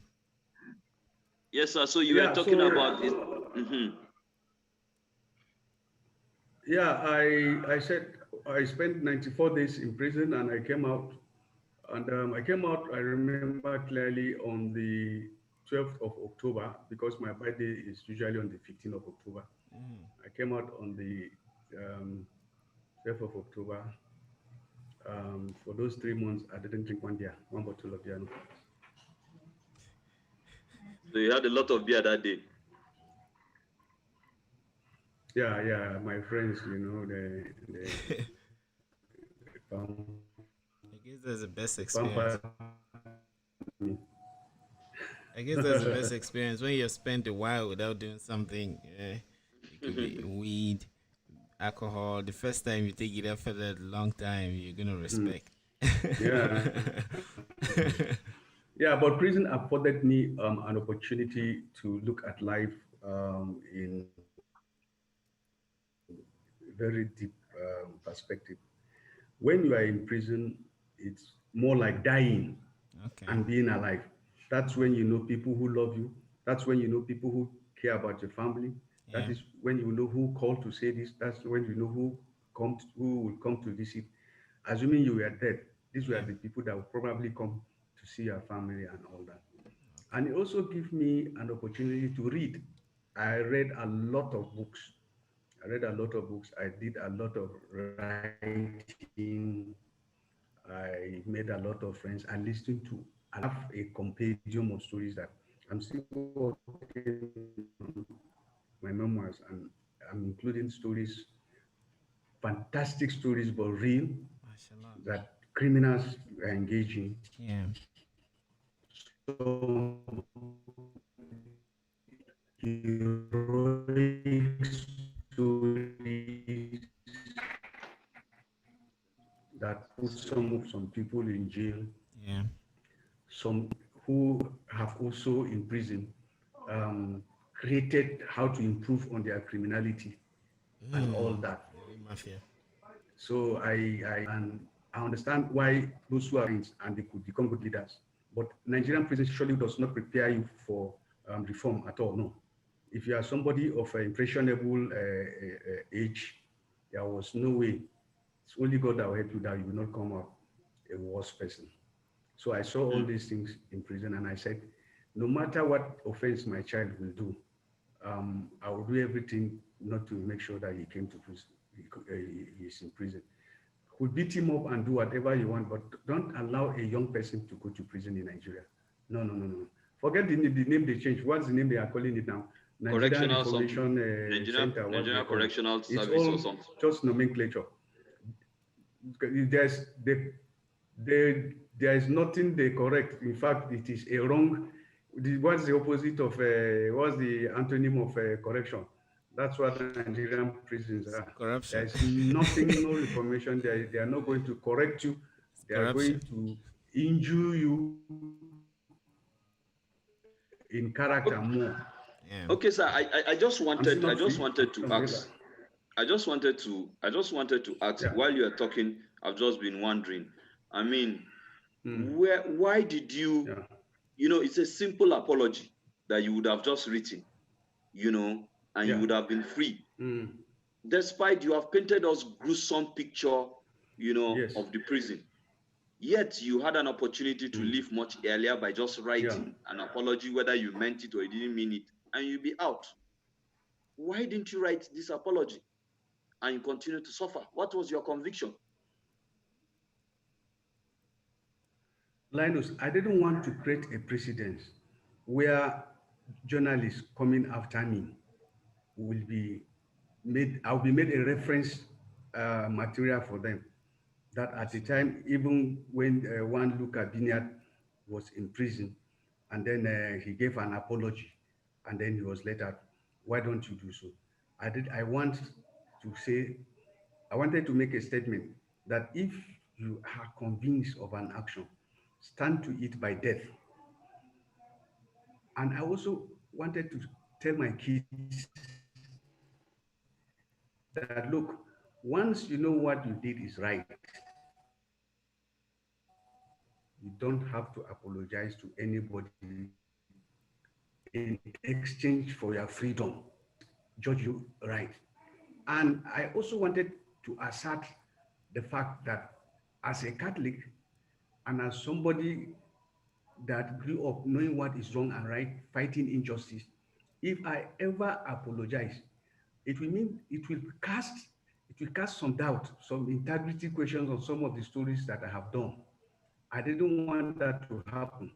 Speaker 2: Yes, sir. So you were
Speaker 1: Yeah,
Speaker 2: talking
Speaker 1: so
Speaker 2: about it. Mm-hmm.
Speaker 1: yeah, I said I spent 94 days in prison and I came out. And I came out, I remember clearly, on the 12th of October, because my birthday is usually on the 15th of October.
Speaker 3: Mm-hmm.
Speaker 1: I came out on the 12th of October. For those 3 months, I didn't drink one bottle of beer. No.
Speaker 2: So you had a lot of beer that day.
Speaker 1: Yeah, my friends, they
Speaker 3: I guess that's the best experience.
Speaker 1: pampered me.
Speaker 3: I guess that's the best experience when you spent a while without doing something. It could be weed, alcohol. The first time you take it after that long time, you're gonna respect.
Speaker 1: Yeah. Yeah, but prison afforded me an opportunity to look at life in very deep perspective. When you are in prison, it's more like dying
Speaker 3: Okay.
Speaker 1: and being alive. That's when you know people who love you. That's when you know people who care about your family. That
Speaker 3: Yeah.
Speaker 1: is when you know who called to say this. That's when you know who will come to visit. Assuming you were dead, these were
Speaker 3: Yeah.
Speaker 1: the people that would probably come to see your family and all that. And
Speaker 3: Okay.
Speaker 1: it also gives me an opportunity to read. I read a lot of books. I read a lot of books. I did a lot of writing. I made a lot of friends. I listened to, I have a compendium of stories that I'm still working on my memoirs, and I'm including stories, fantastic stories, but real,
Speaker 3: Mashallah.
Speaker 1: that criminals are engaging.
Speaker 3: Yeah.
Speaker 1: Some heroic stories that put some people in jail,
Speaker 3: Yeah.
Speaker 1: some who have also in prison created how to improve on their criminality and all
Speaker 3: Mm.
Speaker 1: that.
Speaker 3: Very mafia.
Speaker 1: So and I understand why those who are in and they could become good leaders. But Nigerian prison surely does not prepare you for reform at all. No. If you are somebody of an impressionable age, there was no way. It's only God that will help you that you will not come out a worse person. So I saw all
Speaker 2: Mm.
Speaker 1: these things in prison, and I said, no matter what offense my child will do, I will do everything not to make sure that he came to prison. He's in prison. Could beat him up and do whatever you want, but don't allow a young person to go to prison in Nigeria. No, no, no, no. Forget the name they changed. What's the name they are calling it now? Nigerian
Speaker 2: Correctional something.
Speaker 1: Information Center, what they
Speaker 2: Nigerian
Speaker 1: call it.
Speaker 2: Correctional
Speaker 1: It's
Speaker 2: Service or
Speaker 1: all
Speaker 2: something.
Speaker 1: just nomenclature. There's there is nothing they correct. In fact, it is a wrong. What's the opposite of what's the antonym of correction? That's what Nigerian prisons are. There is
Speaker 3: Corruption.
Speaker 1: nothing, no reformation. They are not going to correct you.
Speaker 3: It's
Speaker 1: They are
Speaker 3: corruption.
Speaker 1: going to injure you in character more.
Speaker 3: Yeah.
Speaker 2: Okay, sir.
Speaker 1: I'm still
Speaker 2: I
Speaker 1: not
Speaker 2: just
Speaker 1: free.
Speaker 2: wanted to
Speaker 1: I'm going
Speaker 2: ask.
Speaker 1: back.
Speaker 2: I just wanted to ask.
Speaker 1: Yeah.
Speaker 2: While you are talking, I've just been wondering. I mean,
Speaker 1: Mm.
Speaker 2: why did you?
Speaker 1: Yeah.
Speaker 2: It's a simple apology that you would have just written. And you
Speaker 1: Yeah.
Speaker 2: would have been free.
Speaker 1: Mm.
Speaker 2: Despite you have painted us gruesome picture,
Speaker 1: Yes.
Speaker 2: of the prison. Yet you had an opportunity to
Speaker 1: Mm.
Speaker 2: leave much earlier by just
Speaker 1: Yeah.
Speaker 2: writing an apology, whether you meant it or you didn't mean it, and you'll be out. Why didn't you write this apology and you continue to suffer? What was your conviction?
Speaker 1: Linus, I didn't want to create a precedent where journalists coming after me will be I'll be made a reference material for them. That at the
Speaker 3: Mashallah.
Speaker 1: time, even when one Luka Binniyat was in prison, and then he gave an apology, and then he was let out. Why don't you do so? I want to say, I wanted to make a statement that if you are convinced of an action, stand to it by death. And I also wanted to tell my kids that look, once you know what you did is right, you don't have to apologize to anybody in exchange for your freedom. Judge you right. And I also wanted to assert the fact that as a Catholic and as somebody that grew up knowing what is wrong and right, fighting injustice, if I ever apologize, it will cast some doubt, some integrity questions on some of the stories that I have done. I didn't want that to happen.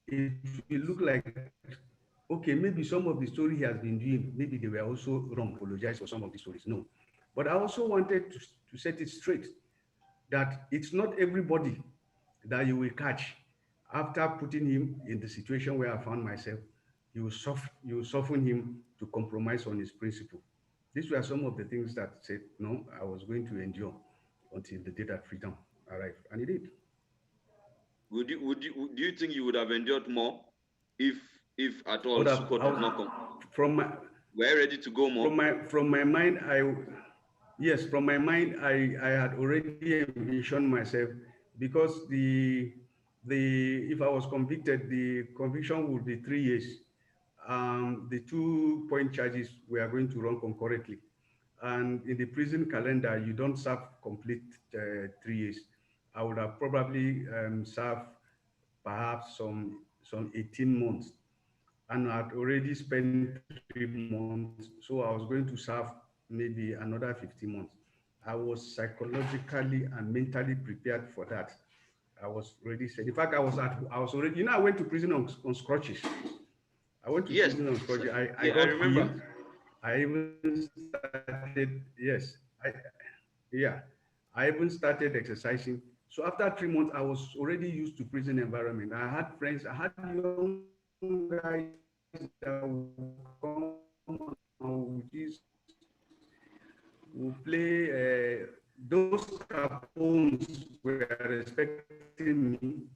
Speaker 1: It will look like, okay, maybe some of the story he has been doing, maybe they were also wrong. Apologize for some of the stories. No. But I also wanted to set it straight that it's not everybody that you will catch after putting him in the situation where I found myself. You will soften him to compromise on his principle. These were some of the things that said, no, I was going to endure until the day that freedom arrived, and it did.
Speaker 2: Do you think you would have endured more if at all
Speaker 1: But
Speaker 2: Sukkot did not come?
Speaker 1: from my
Speaker 2: Were you ready to go more?
Speaker 1: from my mind, yes, from my mind, I had already envisioned myself, because the if I was convicted, the conviction would be 3 years. The 2 point charges we are going to run concurrently, and in the prison calendar, you don't serve complete 3 years. I would have probably served perhaps some 18 months, and I'd already spent 3 months, so I was going to serve maybe another 50 months. I was psychologically and mentally prepared for that. I was already said. In fact, I was already, I went to prison on scratches. I went to
Speaker 2: Yes,
Speaker 1: prison on scratches. I
Speaker 2: yeah, I
Speaker 1: got
Speaker 2: remember.
Speaker 1: healed. I even started, yes, yeah, I even started exercising. So after 3 months, I was already used to prison environment. I had friends, I had young guys that would come and just would play those capones were respecting me.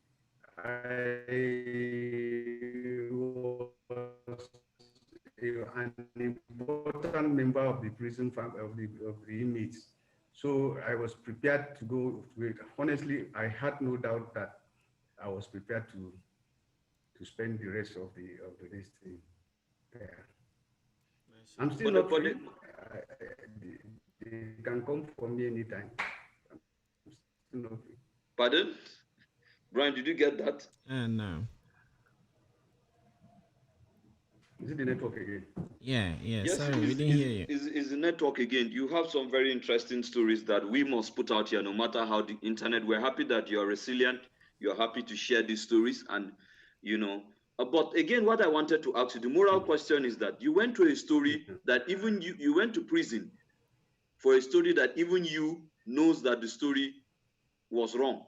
Speaker 1: I was an important member of the prison of the inmates. So I was prepared to go with. Honestly, I had no doubt that I was prepared to spend the rest of the days there. I'm still not free. They can come for me anytime. I'm still not free.
Speaker 2: Pardon? Brian, did you get that?
Speaker 3: No.
Speaker 1: Is it the network again?
Speaker 3: Yeah.
Speaker 2: Yes,
Speaker 3: Sorry, we didn't hear you.
Speaker 2: Is the network again. You have some very interesting stories that we must put out here, no matter how the internet. We're happy that you're resilient. You're happy to share these stories, and but again, what I wanted to ask you, the moral question is that you went to a story that even you went to prison for a story that even you knows that the story was wrong,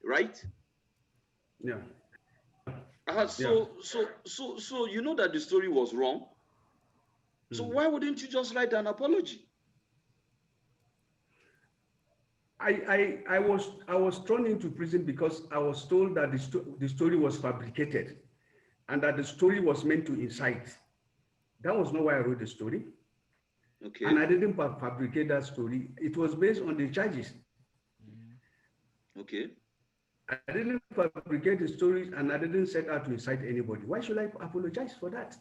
Speaker 2: right?
Speaker 1: Yeah.
Speaker 2: So you know that the story was wrong. So why wouldn't you just write an apology?
Speaker 1: I was thrown into prison because I was told that the story was fabricated, and that the story was meant to incite. That was not why I wrote the story.
Speaker 2: Okay.
Speaker 1: And I didn't fabricate that story. It was based on the charges.
Speaker 2: Okay.
Speaker 1: I didn't fabricate the stories, and I didn't set out to incite anybody. Why should I apologize for that?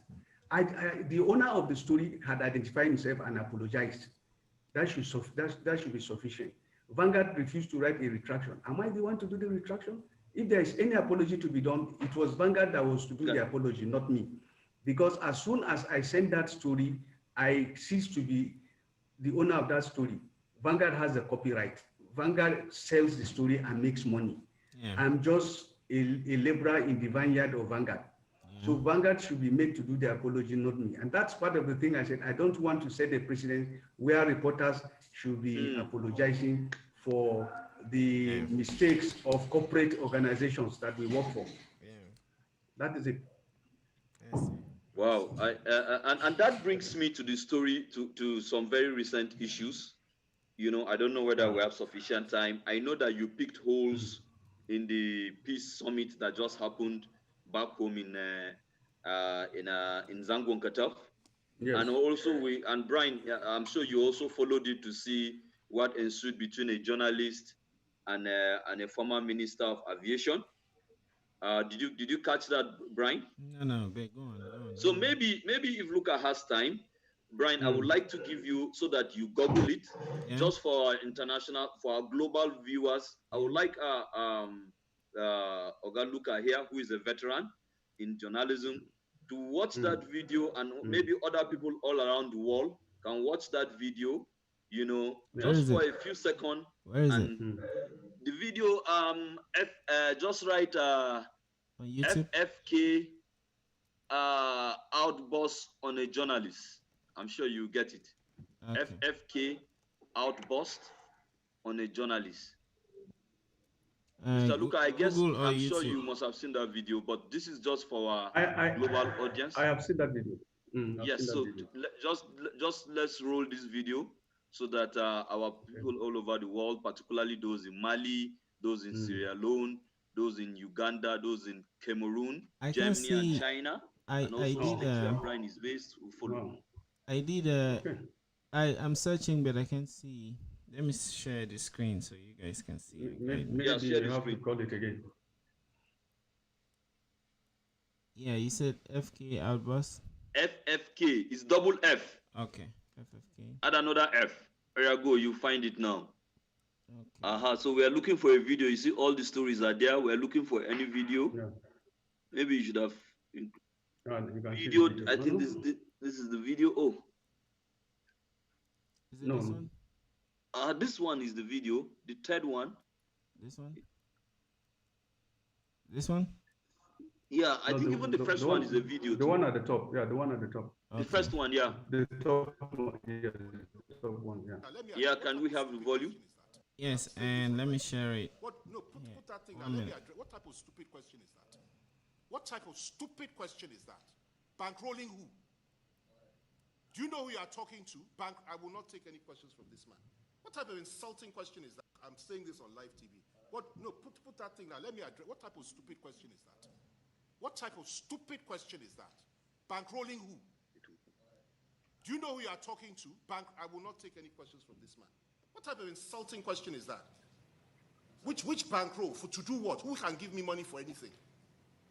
Speaker 1: The owner of the story had identified himself and apologized. That should be sufficient. Vanguard refused to write a retraction. Am I the one to do the retraction? If there is any apology to be done, it was Vanguard that was to do the apology, not me. Because as soon as I sent that story, I ceased to be the owner of that story. Vanguard has the copyright. Vanguard sells the story and makes money. Yeah. I'm just a laborer in the vineyard of Vanguard. Yeah. So Vanguard should be made to do the apology, not me. And that's part of the thing I said. I don't want to set a precedent where reporters should be apologizing for the mistakes of corporate organizations that we work for. Yeah. That is it.
Speaker 3: Yes.
Speaker 2: Wow. And that brings me to the story, to some very recent issues. I don't know whether we have sufficient time. I know that you picked holes in the peace summit that just happened back home in Zangon Kataf. Yes. And also Brian, I'm sure you also followed it to see what ensued between a journalist and a former minister of aviation. Did you catch that, Brian?
Speaker 3: No, but go on.
Speaker 2: So maybe if Luka has time, Brian, I would like to give you, so that you Google it, just for our global viewers. I would like Oga Luka here, who is a veteran in journalism, to watch that video, and maybe other people all around the world can watch that video, just for a few seconds.
Speaker 3: Where is it?
Speaker 2: The video, just write
Speaker 3: on YouTube?
Speaker 2: FFK outburst on a journalist. I'm sure you get it. Okay. FFK outburst on a journalist. Mr. Luka, I guess I'm sure you must have seen that video, but this is just for our global audience.
Speaker 1: I have seen that video. I've
Speaker 2: Yes,
Speaker 1: seen that
Speaker 2: so
Speaker 1: video.
Speaker 2: just let's roll this video so that our people all over the world, particularly those in Mali, those in Sierra Leone, those in Uganda, those in Cameroon,
Speaker 3: I can
Speaker 2: Germany, and
Speaker 3: see.
Speaker 2: China, and
Speaker 3: I
Speaker 2: also
Speaker 3: did.
Speaker 2: states where Brian is based will follow.
Speaker 1: Wow.
Speaker 3: I did.
Speaker 1: Okay.
Speaker 3: I'm searching, but I can't see. Let me share the screen so you guys can see. Okay.
Speaker 1: Maybe
Speaker 2: Yeah, share
Speaker 1: you
Speaker 2: the
Speaker 1: have to
Speaker 2: screen.
Speaker 1: call it again.
Speaker 3: Yeah, you said FK outburst.
Speaker 2: FFK is double F.
Speaker 3: Okay. FFK.
Speaker 2: Add another F. There you go. You find it now.
Speaker 3: Okay.
Speaker 2: So we are looking for a video. You see, all the stories are there. We are looking for any video.
Speaker 1: Yeah.
Speaker 2: Maybe you should have
Speaker 1: You can see the
Speaker 2: video.
Speaker 1: video.
Speaker 2: I
Speaker 1: No,
Speaker 2: think
Speaker 1: no.
Speaker 2: this is the video. Oh,
Speaker 3: Is it
Speaker 1: No,
Speaker 3: this
Speaker 1: no.
Speaker 3: one?
Speaker 2: this one is the video. The third one.
Speaker 3: This one? This one?
Speaker 2: Yeah, I
Speaker 1: No,
Speaker 2: think even the first one is a video
Speaker 1: The
Speaker 2: too.
Speaker 1: one at the top. Yeah, the one at the top.
Speaker 2: The first one, yeah.
Speaker 1: The top one. Yeah, the top one. Yeah.
Speaker 2: Yeah, can we have the volume?
Speaker 3: Yes, and let me share it.
Speaker 5: What? No, put that thing.
Speaker 3: One
Speaker 5: Let me
Speaker 3: minute.
Speaker 5: address. What type of stupid question is that? What type of stupid question is that? Bankrolling who? Do you know who you are talking to? I will not take any questions from this man. What type of insulting question is that? I'm saying this on live TV. What? No, put that thing now. Let me address. What type of stupid question is that? What type of stupid question is that? Bankrolling who? Do you know who you are talking to? I will not take any questions from this man. What type of insulting question is that? Which bankroll? To do what? Who can give me money for anything?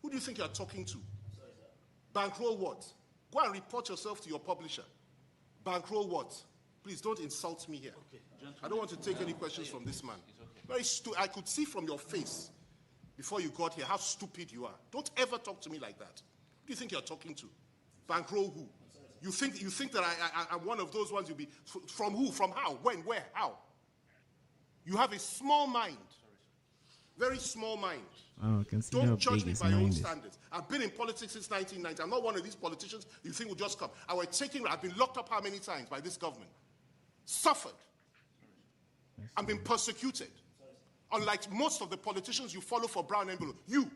Speaker 5: Who do you think you're talking to? Bankroll what? Go and report yourself to your publisher. Bankroll what? Please don't insult me here. Okay, I don't want to take any questions from this man. Very stupid. I could see from your face before you got here how stupid you are. Don't ever talk to me like that. Who do you think you're talking to? Bankroll who? You think that I'm one of those ones you'll be from who? From how? When? Where? How? You have a small mind. Very small mind.
Speaker 3: Oh, I can see
Speaker 5: Don't
Speaker 3: how
Speaker 5: judge
Speaker 3: big
Speaker 5: me
Speaker 3: his
Speaker 5: by your own
Speaker 3: mind is.
Speaker 5: standards. I've been in politics since 1990. I'm not one of these politicians you think will just come. I've been locked up how many times by this government? Suffered. I've been persecuted. Unlike most of the politicians you follow for brown envelope. You.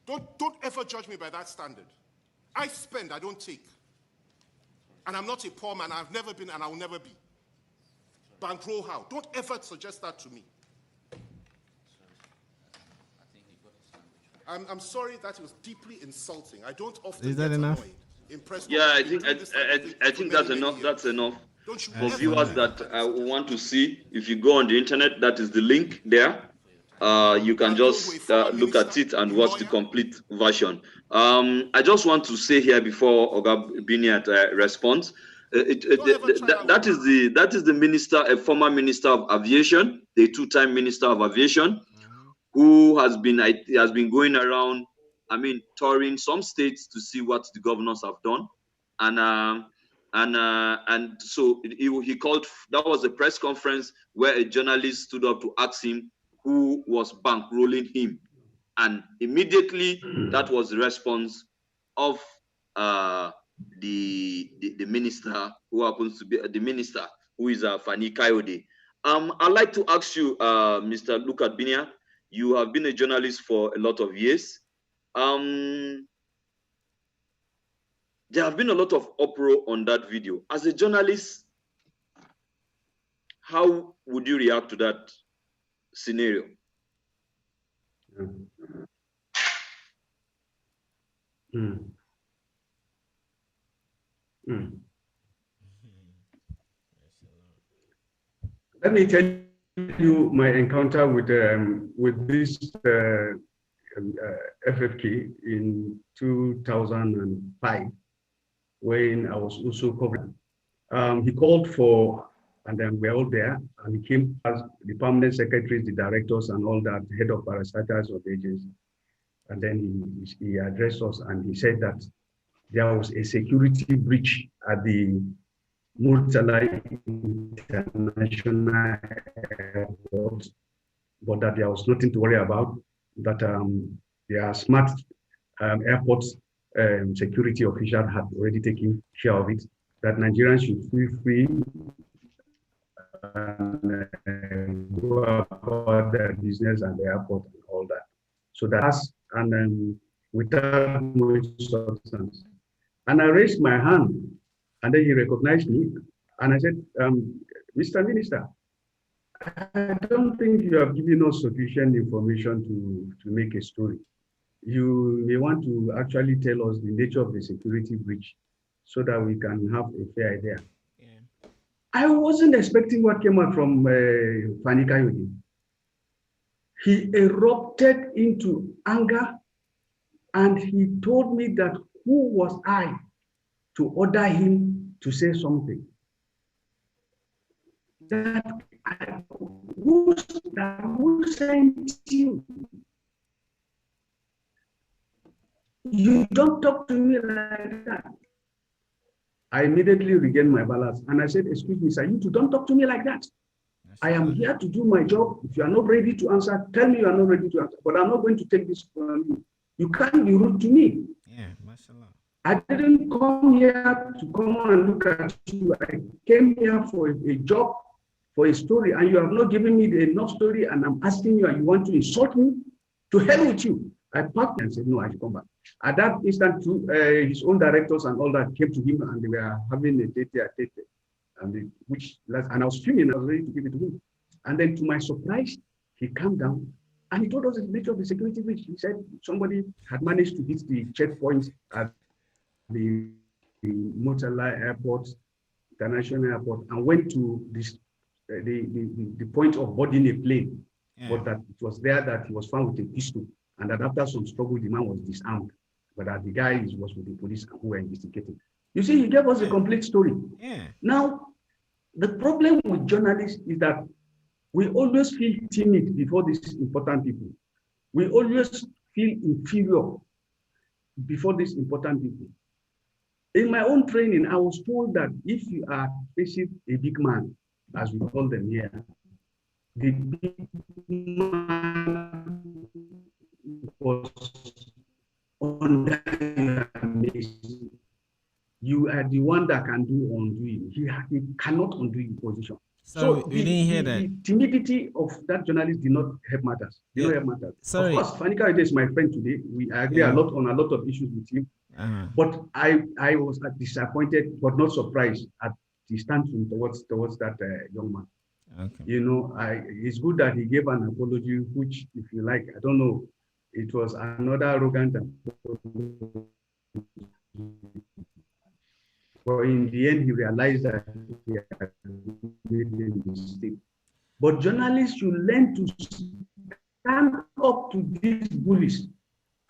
Speaker 5: Don't ever judge me by that standard. I spend, I don't take. And I'm not a poor man. I've never been and I will never be. Bankroll how? Don't ever suggest that to me. I'm sorry that was deeply insulting. I don't often
Speaker 3: Is that
Speaker 5: get
Speaker 3: enough?
Speaker 5: annoyed. Impressed.
Speaker 2: Yeah, I think that's enough. That's enough.
Speaker 5: Don't you
Speaker 2: For
Speaker 5: ever
Speaker 2: viewers
Speaker 5: make
Speaker 2: that
Speaker 5: that
Speaker 2: want to see, if you go on the internet, that is the link there. You can just look at it and watch the complete version. I just want to say here before Oga Binniyat responds, that is the minister, a former minister of aviation, the two-time minister of aviation, who has been going around, touring some states to see what the governors have done, and so he called. That was a press conference where a journalist stood up to ask him who was bankrolling him, and immediately that was the response of the minister, who happens to be the minister, who is Fani Kayode. I'd like to ask you, Mr. Luka Binniyat, you have been a journalist for a lot of years. There have been a lot of uproar on that video. As a journalist, how would you react to that scenario?
Speaker 1: Let me tell you my encounter with this FFK in 2005, when I was also covering. He called for, and then we're all there, and he came as the permanent secretaries, the directors, and all that, head of parastatals of the agency. And then he addressed us, and he said that there was a security breach at the Murtala International Airport, but that there was nothing to worry about, that their smart airport security official had already taken care of it, that Nigerians should feel free and go about their business at the airport and all that. So that's, and without much substance. And I raised my hand, and then he recognized me. And I said, Mr. Minister, I don't think you have given us sufficient information to make a story. You may want to actually tell us the nature of the security breach so that we can have a fair idea.
Speaker 3: Yeah.
Speaker 1: I wasn't expecting what came out from Fani Kayode. He erupted into anger, and he told me that who was I to order him to say something? Who sent you? You don't talk to me like that. I immediately regained my balance and I said, excuse me, sir, you two don't talk to me like that. I am here to do my job. If you are not ready to answer, tell me you are not ready to answer. But I'm not going to take this from you. You can't be rude to me.
Speaker 3: Yeah, mashallah.
Speaker 1: I didn't come here to come and look at you. I came here for a job, for a story, and you have not given me enough story, and I'm asking you, and you want to insult me? To hell with you. I packed and said, no, I should come back. At that instant, his own directors and all that came to him, and they were having a date, and I was filming, I was ready to give it to him. And then to my surprise, he calmed down, and he told us the nature of the security breach. He said somebody had managed to hit the checkpoints at the Murtala Airport, International Airport, and went to this the point of boarding a plane. Yeah. But that it was there that he was found with a pistol, and that after some struggle, the man was disarmed. But that the guy was with the police who were investigating. You see, he gave us a complete story. Yeah. Now, the problem with journalists is that we always feel timid before these important people. We always feel inferior before these important people. In my own training, I was told that if you are facing a big man, as we call them here, the big man was under your amazing. You are the one that can do undoing. He cannot undo your position.
Speaker 3: So we didn't hear that.
Speaker 1: The timidity of that journalist did not help matters. Did not help matters. Sorry. Of course, Fani Kayode is my friend today. We agree a lot on a lot of issues with him. But I was disappointed, but not surprised at the stance towards that young man. Okay. You know, it's good that he gave an apology, which, if you like, I don't know, it was another arrogant apology. But in the end, he realized that he had made a mistake. But journalists should learn to stand up to these bullies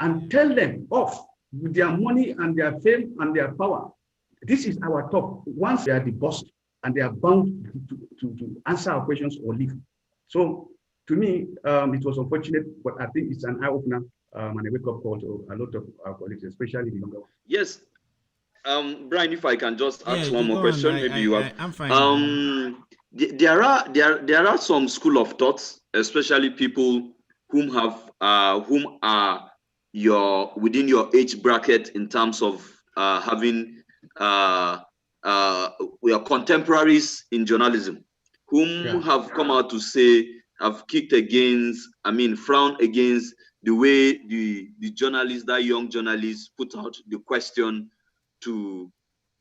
Speaker 1: and tell them off with their money and their fame and their power. This is our top. Once they are the boss and they are bound to answer our questions or leave. So to me, it was unfortunate, but I think it's an eye-opener and a wake-up call to a lot of our colleagues, especially the younger ones.
Speaker 2: Yes. Brian, if I can just ask one more question, maybe you have.
Speaker 3: I'm fine.
Speaker 2: There are some school of thoughts, especially people whom are within your age bracket in terms of having we are contemporaries in journalism, whom have come out to say, have kicked against, frown against the way the journalists, that young journalists, put out the question to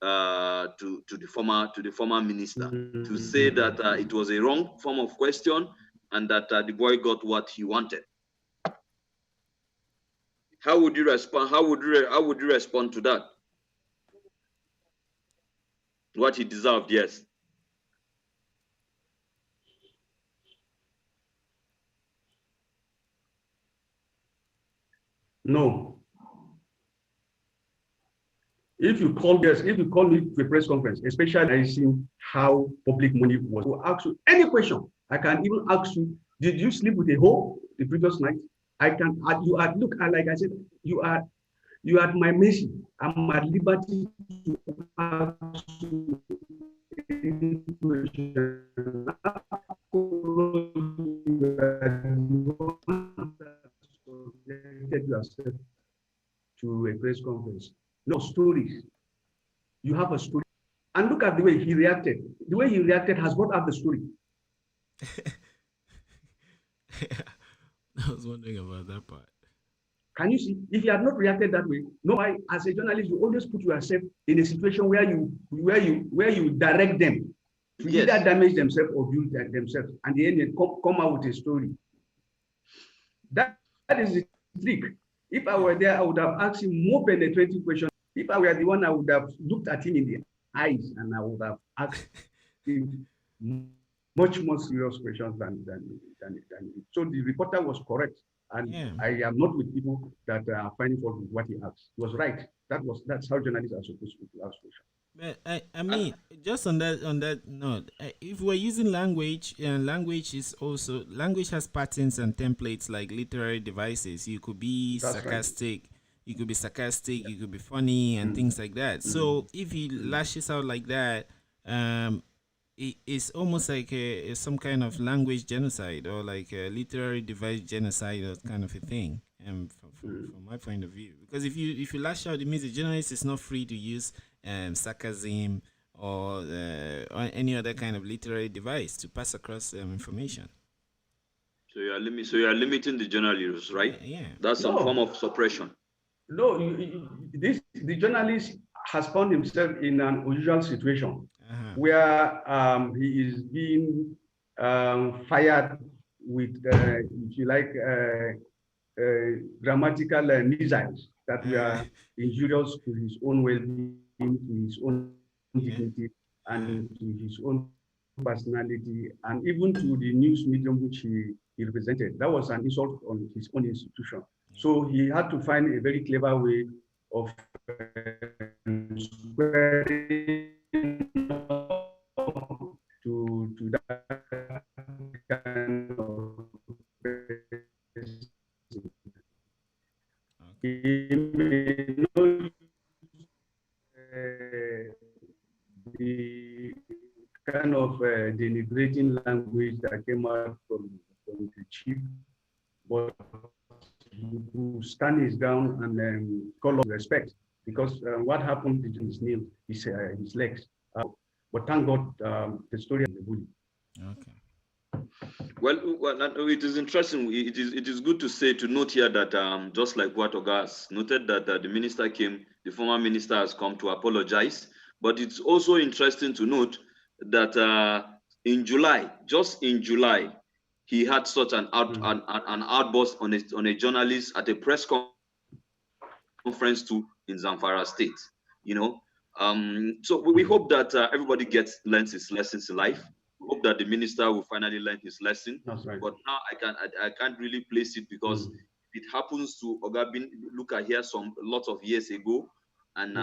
Speaker 2: the former minister, to say that it was a wrong form of question and that the boy got what he wanted. How would you respond? How would you respond to that? What he deserved, yes.
Speaker 1: No. If you call me to a press conference, especially seeing how public money was, to ask you any question. I can even ask you, did you sleep with a hoe the previous night? I can. You are like I said, you are at my mercy. I'm at liberty to ask you any question. Yourself to a press conference. No stories. You have a story. And look at the way he reacted. The way he reacted has brought out the story.
Speaker 3: I was wondering about that part.
Speaker 1: Can you see? If you had not reacted that way, no, as a journalist, you always put yourself in a situation where you direct them to either damage themselves or build themselves, and then come out with a story. That is the trick. If I were there, I would have asked him more penetrating questions. If I were the one, I would have looked at him in the eyes and I would have asked him much more serious questions than. So the reporter was correct. And I am not with people that are finding fault with what he asked. He was right. That's how journalists are supposed to ask questions.
Speaker 3: But I mean, just on that note, if we're using language, language has patterns and templates like literary devices. You could be sarcastic, right. You could be sarcastic, you could be funny, and things like that. So if he lashes out like that, it's almost like some kind of language genocide or like a literary device genocide or kind of a thing. From my point of view, because if you lash out, it means the journalist is not free to use sarcasm or any other kind of literary device to pass across information.
Speaker 2: So you are limiting the journalists, right?
Speaker 3: Yeah.
Speaker 2: That's some form of suppression.
Speaker 1: No, the journalist has found himself in an unusual situation where he is being fired with, if you like, grammatical missiles that were injurious to his own well-being, to his own dignity, and to his own personality, and even to the news medium which he represented. That was an insult on his own institution. So he had to find a very clever way of squaring to that kind of he may know the kind of denigrating language that came out from the chief, but he will stand his ground and call of respect, because what happened to his nail, his legs. But thank God, the story of the bully.
Speaker 3: Okay.
Speaker 2: Well, it is interesting. It is good to note here that just like what Ogas noted, that the minister the former minister has come to apologize. But it's also interesting to note that in July, he had such an outburst on a journalist at a press conference in Zamfara State. So we hope that everybody learns his lessons in life. We hope that the minister will finally learn his lesson.
Speaker 1: That's right.
Speaker 2: But now I can't really place it, because it happens to Luka here a lot of years ago, and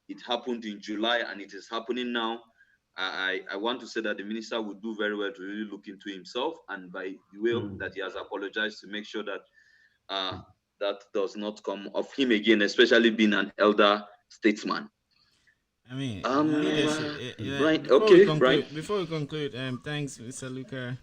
Speaker 2: it happened in July, and it is happening now. I want to say that the minister would do very well to really look into himself, and by the way that he has apologized, to make sure that that does not come of him again, especially being an elder statesman.
Speaker 3: I mean,
Speaker 2: right.
Speaker 3: Before we conclude, thanks, Mr. Luka,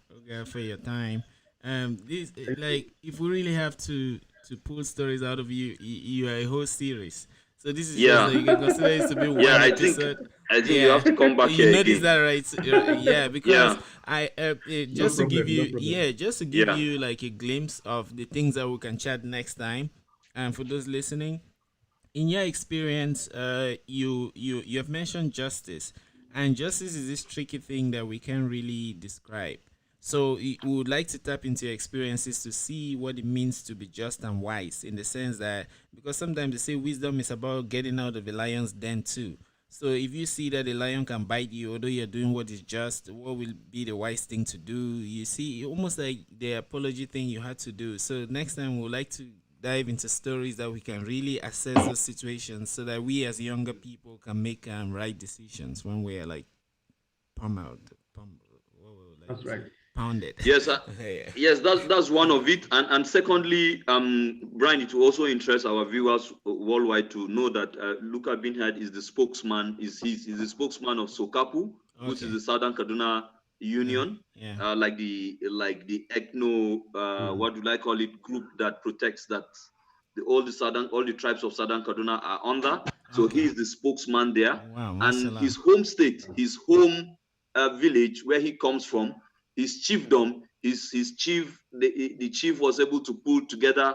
Speaker 3: for your time. This if we really have to pull stories out of you, you are a whole series. So this is just you can consider it to be one episode.
Speaker 2: I think you have to come back here.
Speaker 3: You notice that, right? Because I just to give you like a glimpse of the things that we can chat next time, and for those listening. In your experience, you have mentioned justice, and justice is this tricky thing that we can't really describe. So we would like to tap into your experiences to see what it means to be just and wise, in the sense that, because sometimes they say wisdom is about getting out of the lion's den too. So if you see that the lion can bite you, although you're doing what is just, what will be the wise thing to do? You see, almost like the apology thing you had to do. So next time we would like to dive into stories that we can really assess those situations, so that we as younger people can make right decisions when we're like
Speaker 1: that's right.
Speaker 3: Pounded.
Speaker 2: Yes, yes, that's one of it. And secondly, Brian, it will also interest our viewers worldwide to know that Luka Binniyat is the spokesman. He's the spokesman of SOKAPU, which is the Southern Kaduna Union, like the ethno what do I call it, group that protects that all the tribes of Southern Kaduna are under. So he is the spokesman there.
Speaker 3: Wow,
Speaker 2: and his home state, his home village where he comes from, his chiefdom, the chief was able to pull together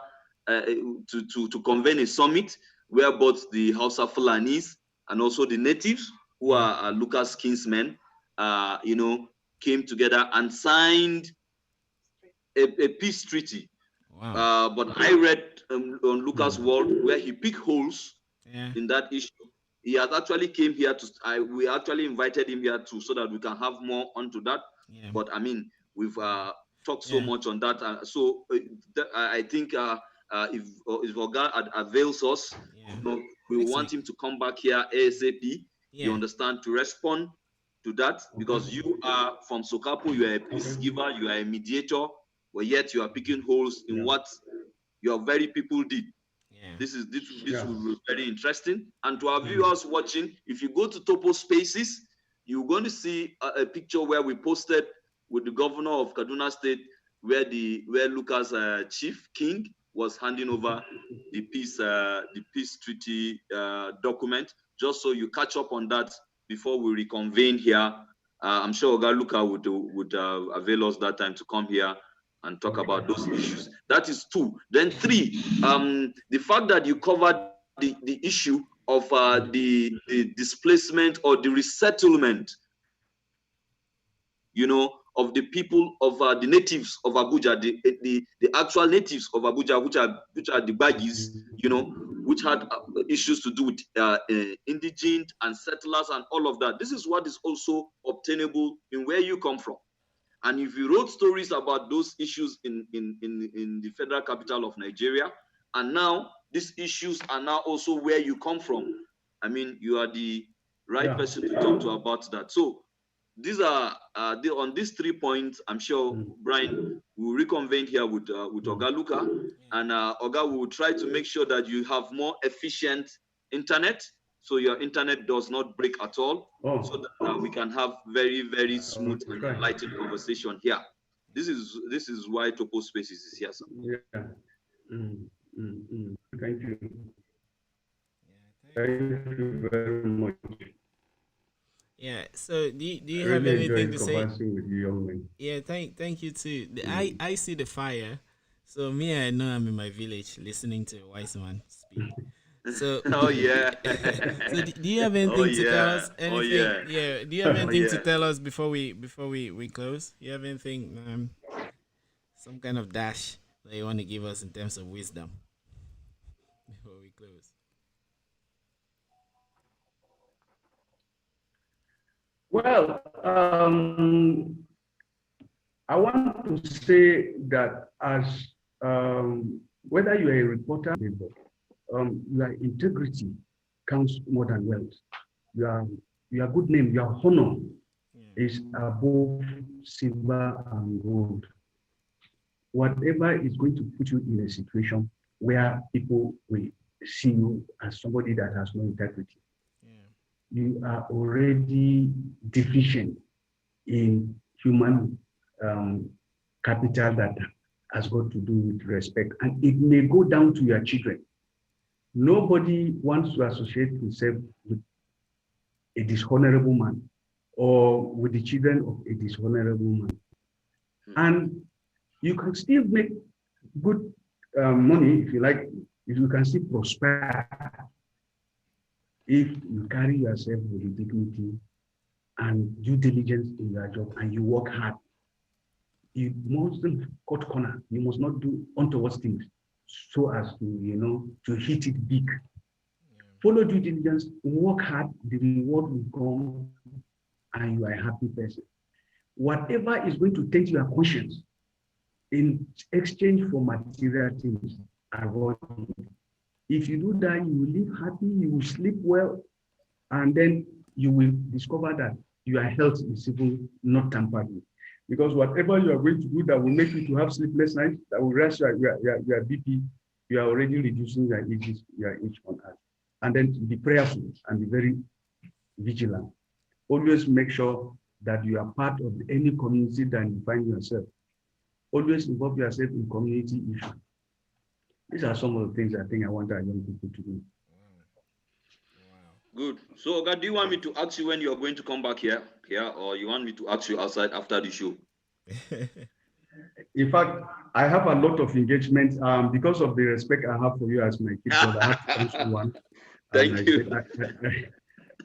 Speaker 2: to convene a summit where both the Hausa Fulanis and also the natives, who are Luka's kinsmen, came together and signed a peace treaty.
Speaker 3: Wow.
Speaker 2: But I read on Luka's wall where he picked holes in that issue. He has actually came here we actually invited him here so that we can have more onto that.
Speaker 3: Yeah.
Speaker 2: But I mean, we've talked so much on that. I think if Oga avails us, we want him to come back here ASAP. You understand, to respond to that, because you are from SOKAPU, you are a peace giver, you are a mediator, but yet you are picking holes in what your very people did. This will be very interesting. And to our viewers watching, if you go to Topoh Spaces, you're going to see a picture where we posted with the governor of Kaduna State, where Luka's chief king was handing over the peace treaty document. Just so you catch up on that before we reconvene here. I'm sure Oga Luka would avail us that time to come here and talk about those issues. That is 2. Then 3, the fact that you covered the issue of the displacement or the resettlement, of the people of the natives of Abuja, the actual natives of Abuja, which are the Bagis, which had issues to do with indigent and settlers and all of that. This is what is also obtainable in where you come from. And if you wrote stories about those issues in the federal capital of Nigeria, and now these issues are now also where you come from, I mean, you are the right person to talk to about that. So these are on these 3 points. I'm sure Brian will reconvene here with Oga Luka, and Oga will try to make sure that you have more efficient internet, so your internet does not break at all, so that we can have very, very smooth and enlightened conversation here. This is why Topoh Spaces is here, sir.
Speaker 1: Thank you. Thank you very much.
Speaker 3: Yeah. So do you have
Speaker 1: Really
Speaker 3: anything to say?
Speaker 1: With you, young man.
Speaker 3: Yeah. Thank you too. I see the fire. So me, I know I'm in my village listening to a wise man speak. So
Speaker 2: oh yeah.
Speaker 3: So do you have anything to tell us? Anything? Yeah. Do you have anything to tell us before we close? You have anything? Some kind of dash that you want to give us in terms of wisdom before we close?
Speaker 1: Well, I want to say that as whether you are a reporter, your integrity counts more than wealth. Your good name, your honor is above silver and gold. Whatever is going to put you in a situation where people will see you as somebody that has no integrity, you are already deficient in human capital that has got to do with respect. And it may go down to your children. Nobody wants to associate himself with a dishonorable man or with the children of a dishonorable man. And you can still make good money, if you like, if you can still prosper, if you carry yourself with dignity and due diligence in your job and you work hard. You mustn't cut corner. You must not do untoward things so as to, to hit it big. Follow due diligence, work hard, the reward will come and you are a happy person. Whatever is going to taint your conscience in exchange for material things, avoid it. If you do that, you will live happy, you will sleep well, and then you will discover that your health is even not tampered with. Because whatever you are going to do that will make you to have sleepless nights, that will raise your BP, you are already reducing your age on earth. And then be prayerful and be very vigilant. Always make sure that you are part of any community that you find yourself. Always involve yourself in community issues. These are some of the things I think I want our young people to do.
Speaker 2: Good. So, Oga, do you want me to ask you when you're going to come back here, or you want me to ask you outside after the show?
Speaker 1: In fact, I have a lot of engagement because of the respect I have for you as my kid brother. I have to cancel one. And
Speaker 2: Thank you.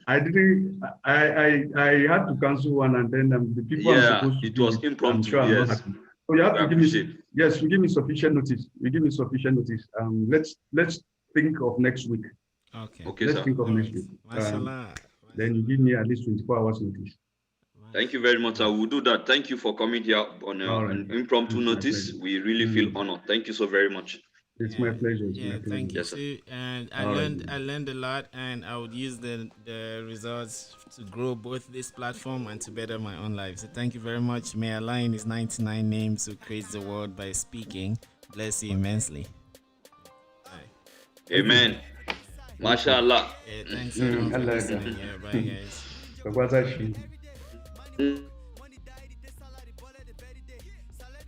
Speaker 1: I didn't. I had to cancel one, and then the people I'm
Speaker 2: Yeah,
Speaker 1: supposed to
Speaker 2: it
Speaker 1: be
Speaker 2: was
Speaker 1: with, I'm
Speaker 2: impromptu.
Speaker 1: sure I'm not
Speaker 2: Yes,
Speaker 1: happy. So you have
Speaker 2: we
Speaker 1: to give me.
Speaker 2: appreciate.
Speaker 1: Yes, you give me sufficient notice. You give me sufficient notice. Let's think of next week.
Speaker 3: Okay.
Speaker 2: Okay,
Speaker 1: Let's
Speaker 2: sir.
Speaker 1: think of
Speaker 3: All
Speaker 1: next
Speaker 3: right.
Speaker 1: week.
Speaker 3: Mashallah.
Speaker 1: Then you give me at least 24 hours notice.
Speaker 2: Thank you very much, sir. We'll do that. Thank you for coming here on
Speaker 1: All right.
Speaker 2: an impromptu
Speaker 1: It's my
Speaker 2: notice.
Speaker 1: pleasure.
Speaker 2: We really feel honored. Thank you so very much.
Speaker 1: It's my pleasure. It's my
Speaker 3: Yeah,
Speaker 1: pleasure.
Speaker 3: thank you
Speaker 2: Yes, sir.
Speaker 3: too. And
Speaker 1: All right.
Speaker 3: I learned a lot, and I would use the results to grow both this platform and to better my own life. So thank you very much. May Allah in His 99 names who creates the world by speaking bless you immensely.
Speaker 2: Amen. MashaAllah.
Speaker 3: Yeah, thanks everyone for
Speaker 1: Allah.
Speaker 3: listening. Yeah, bye guys.
Speaker 1: So what's that?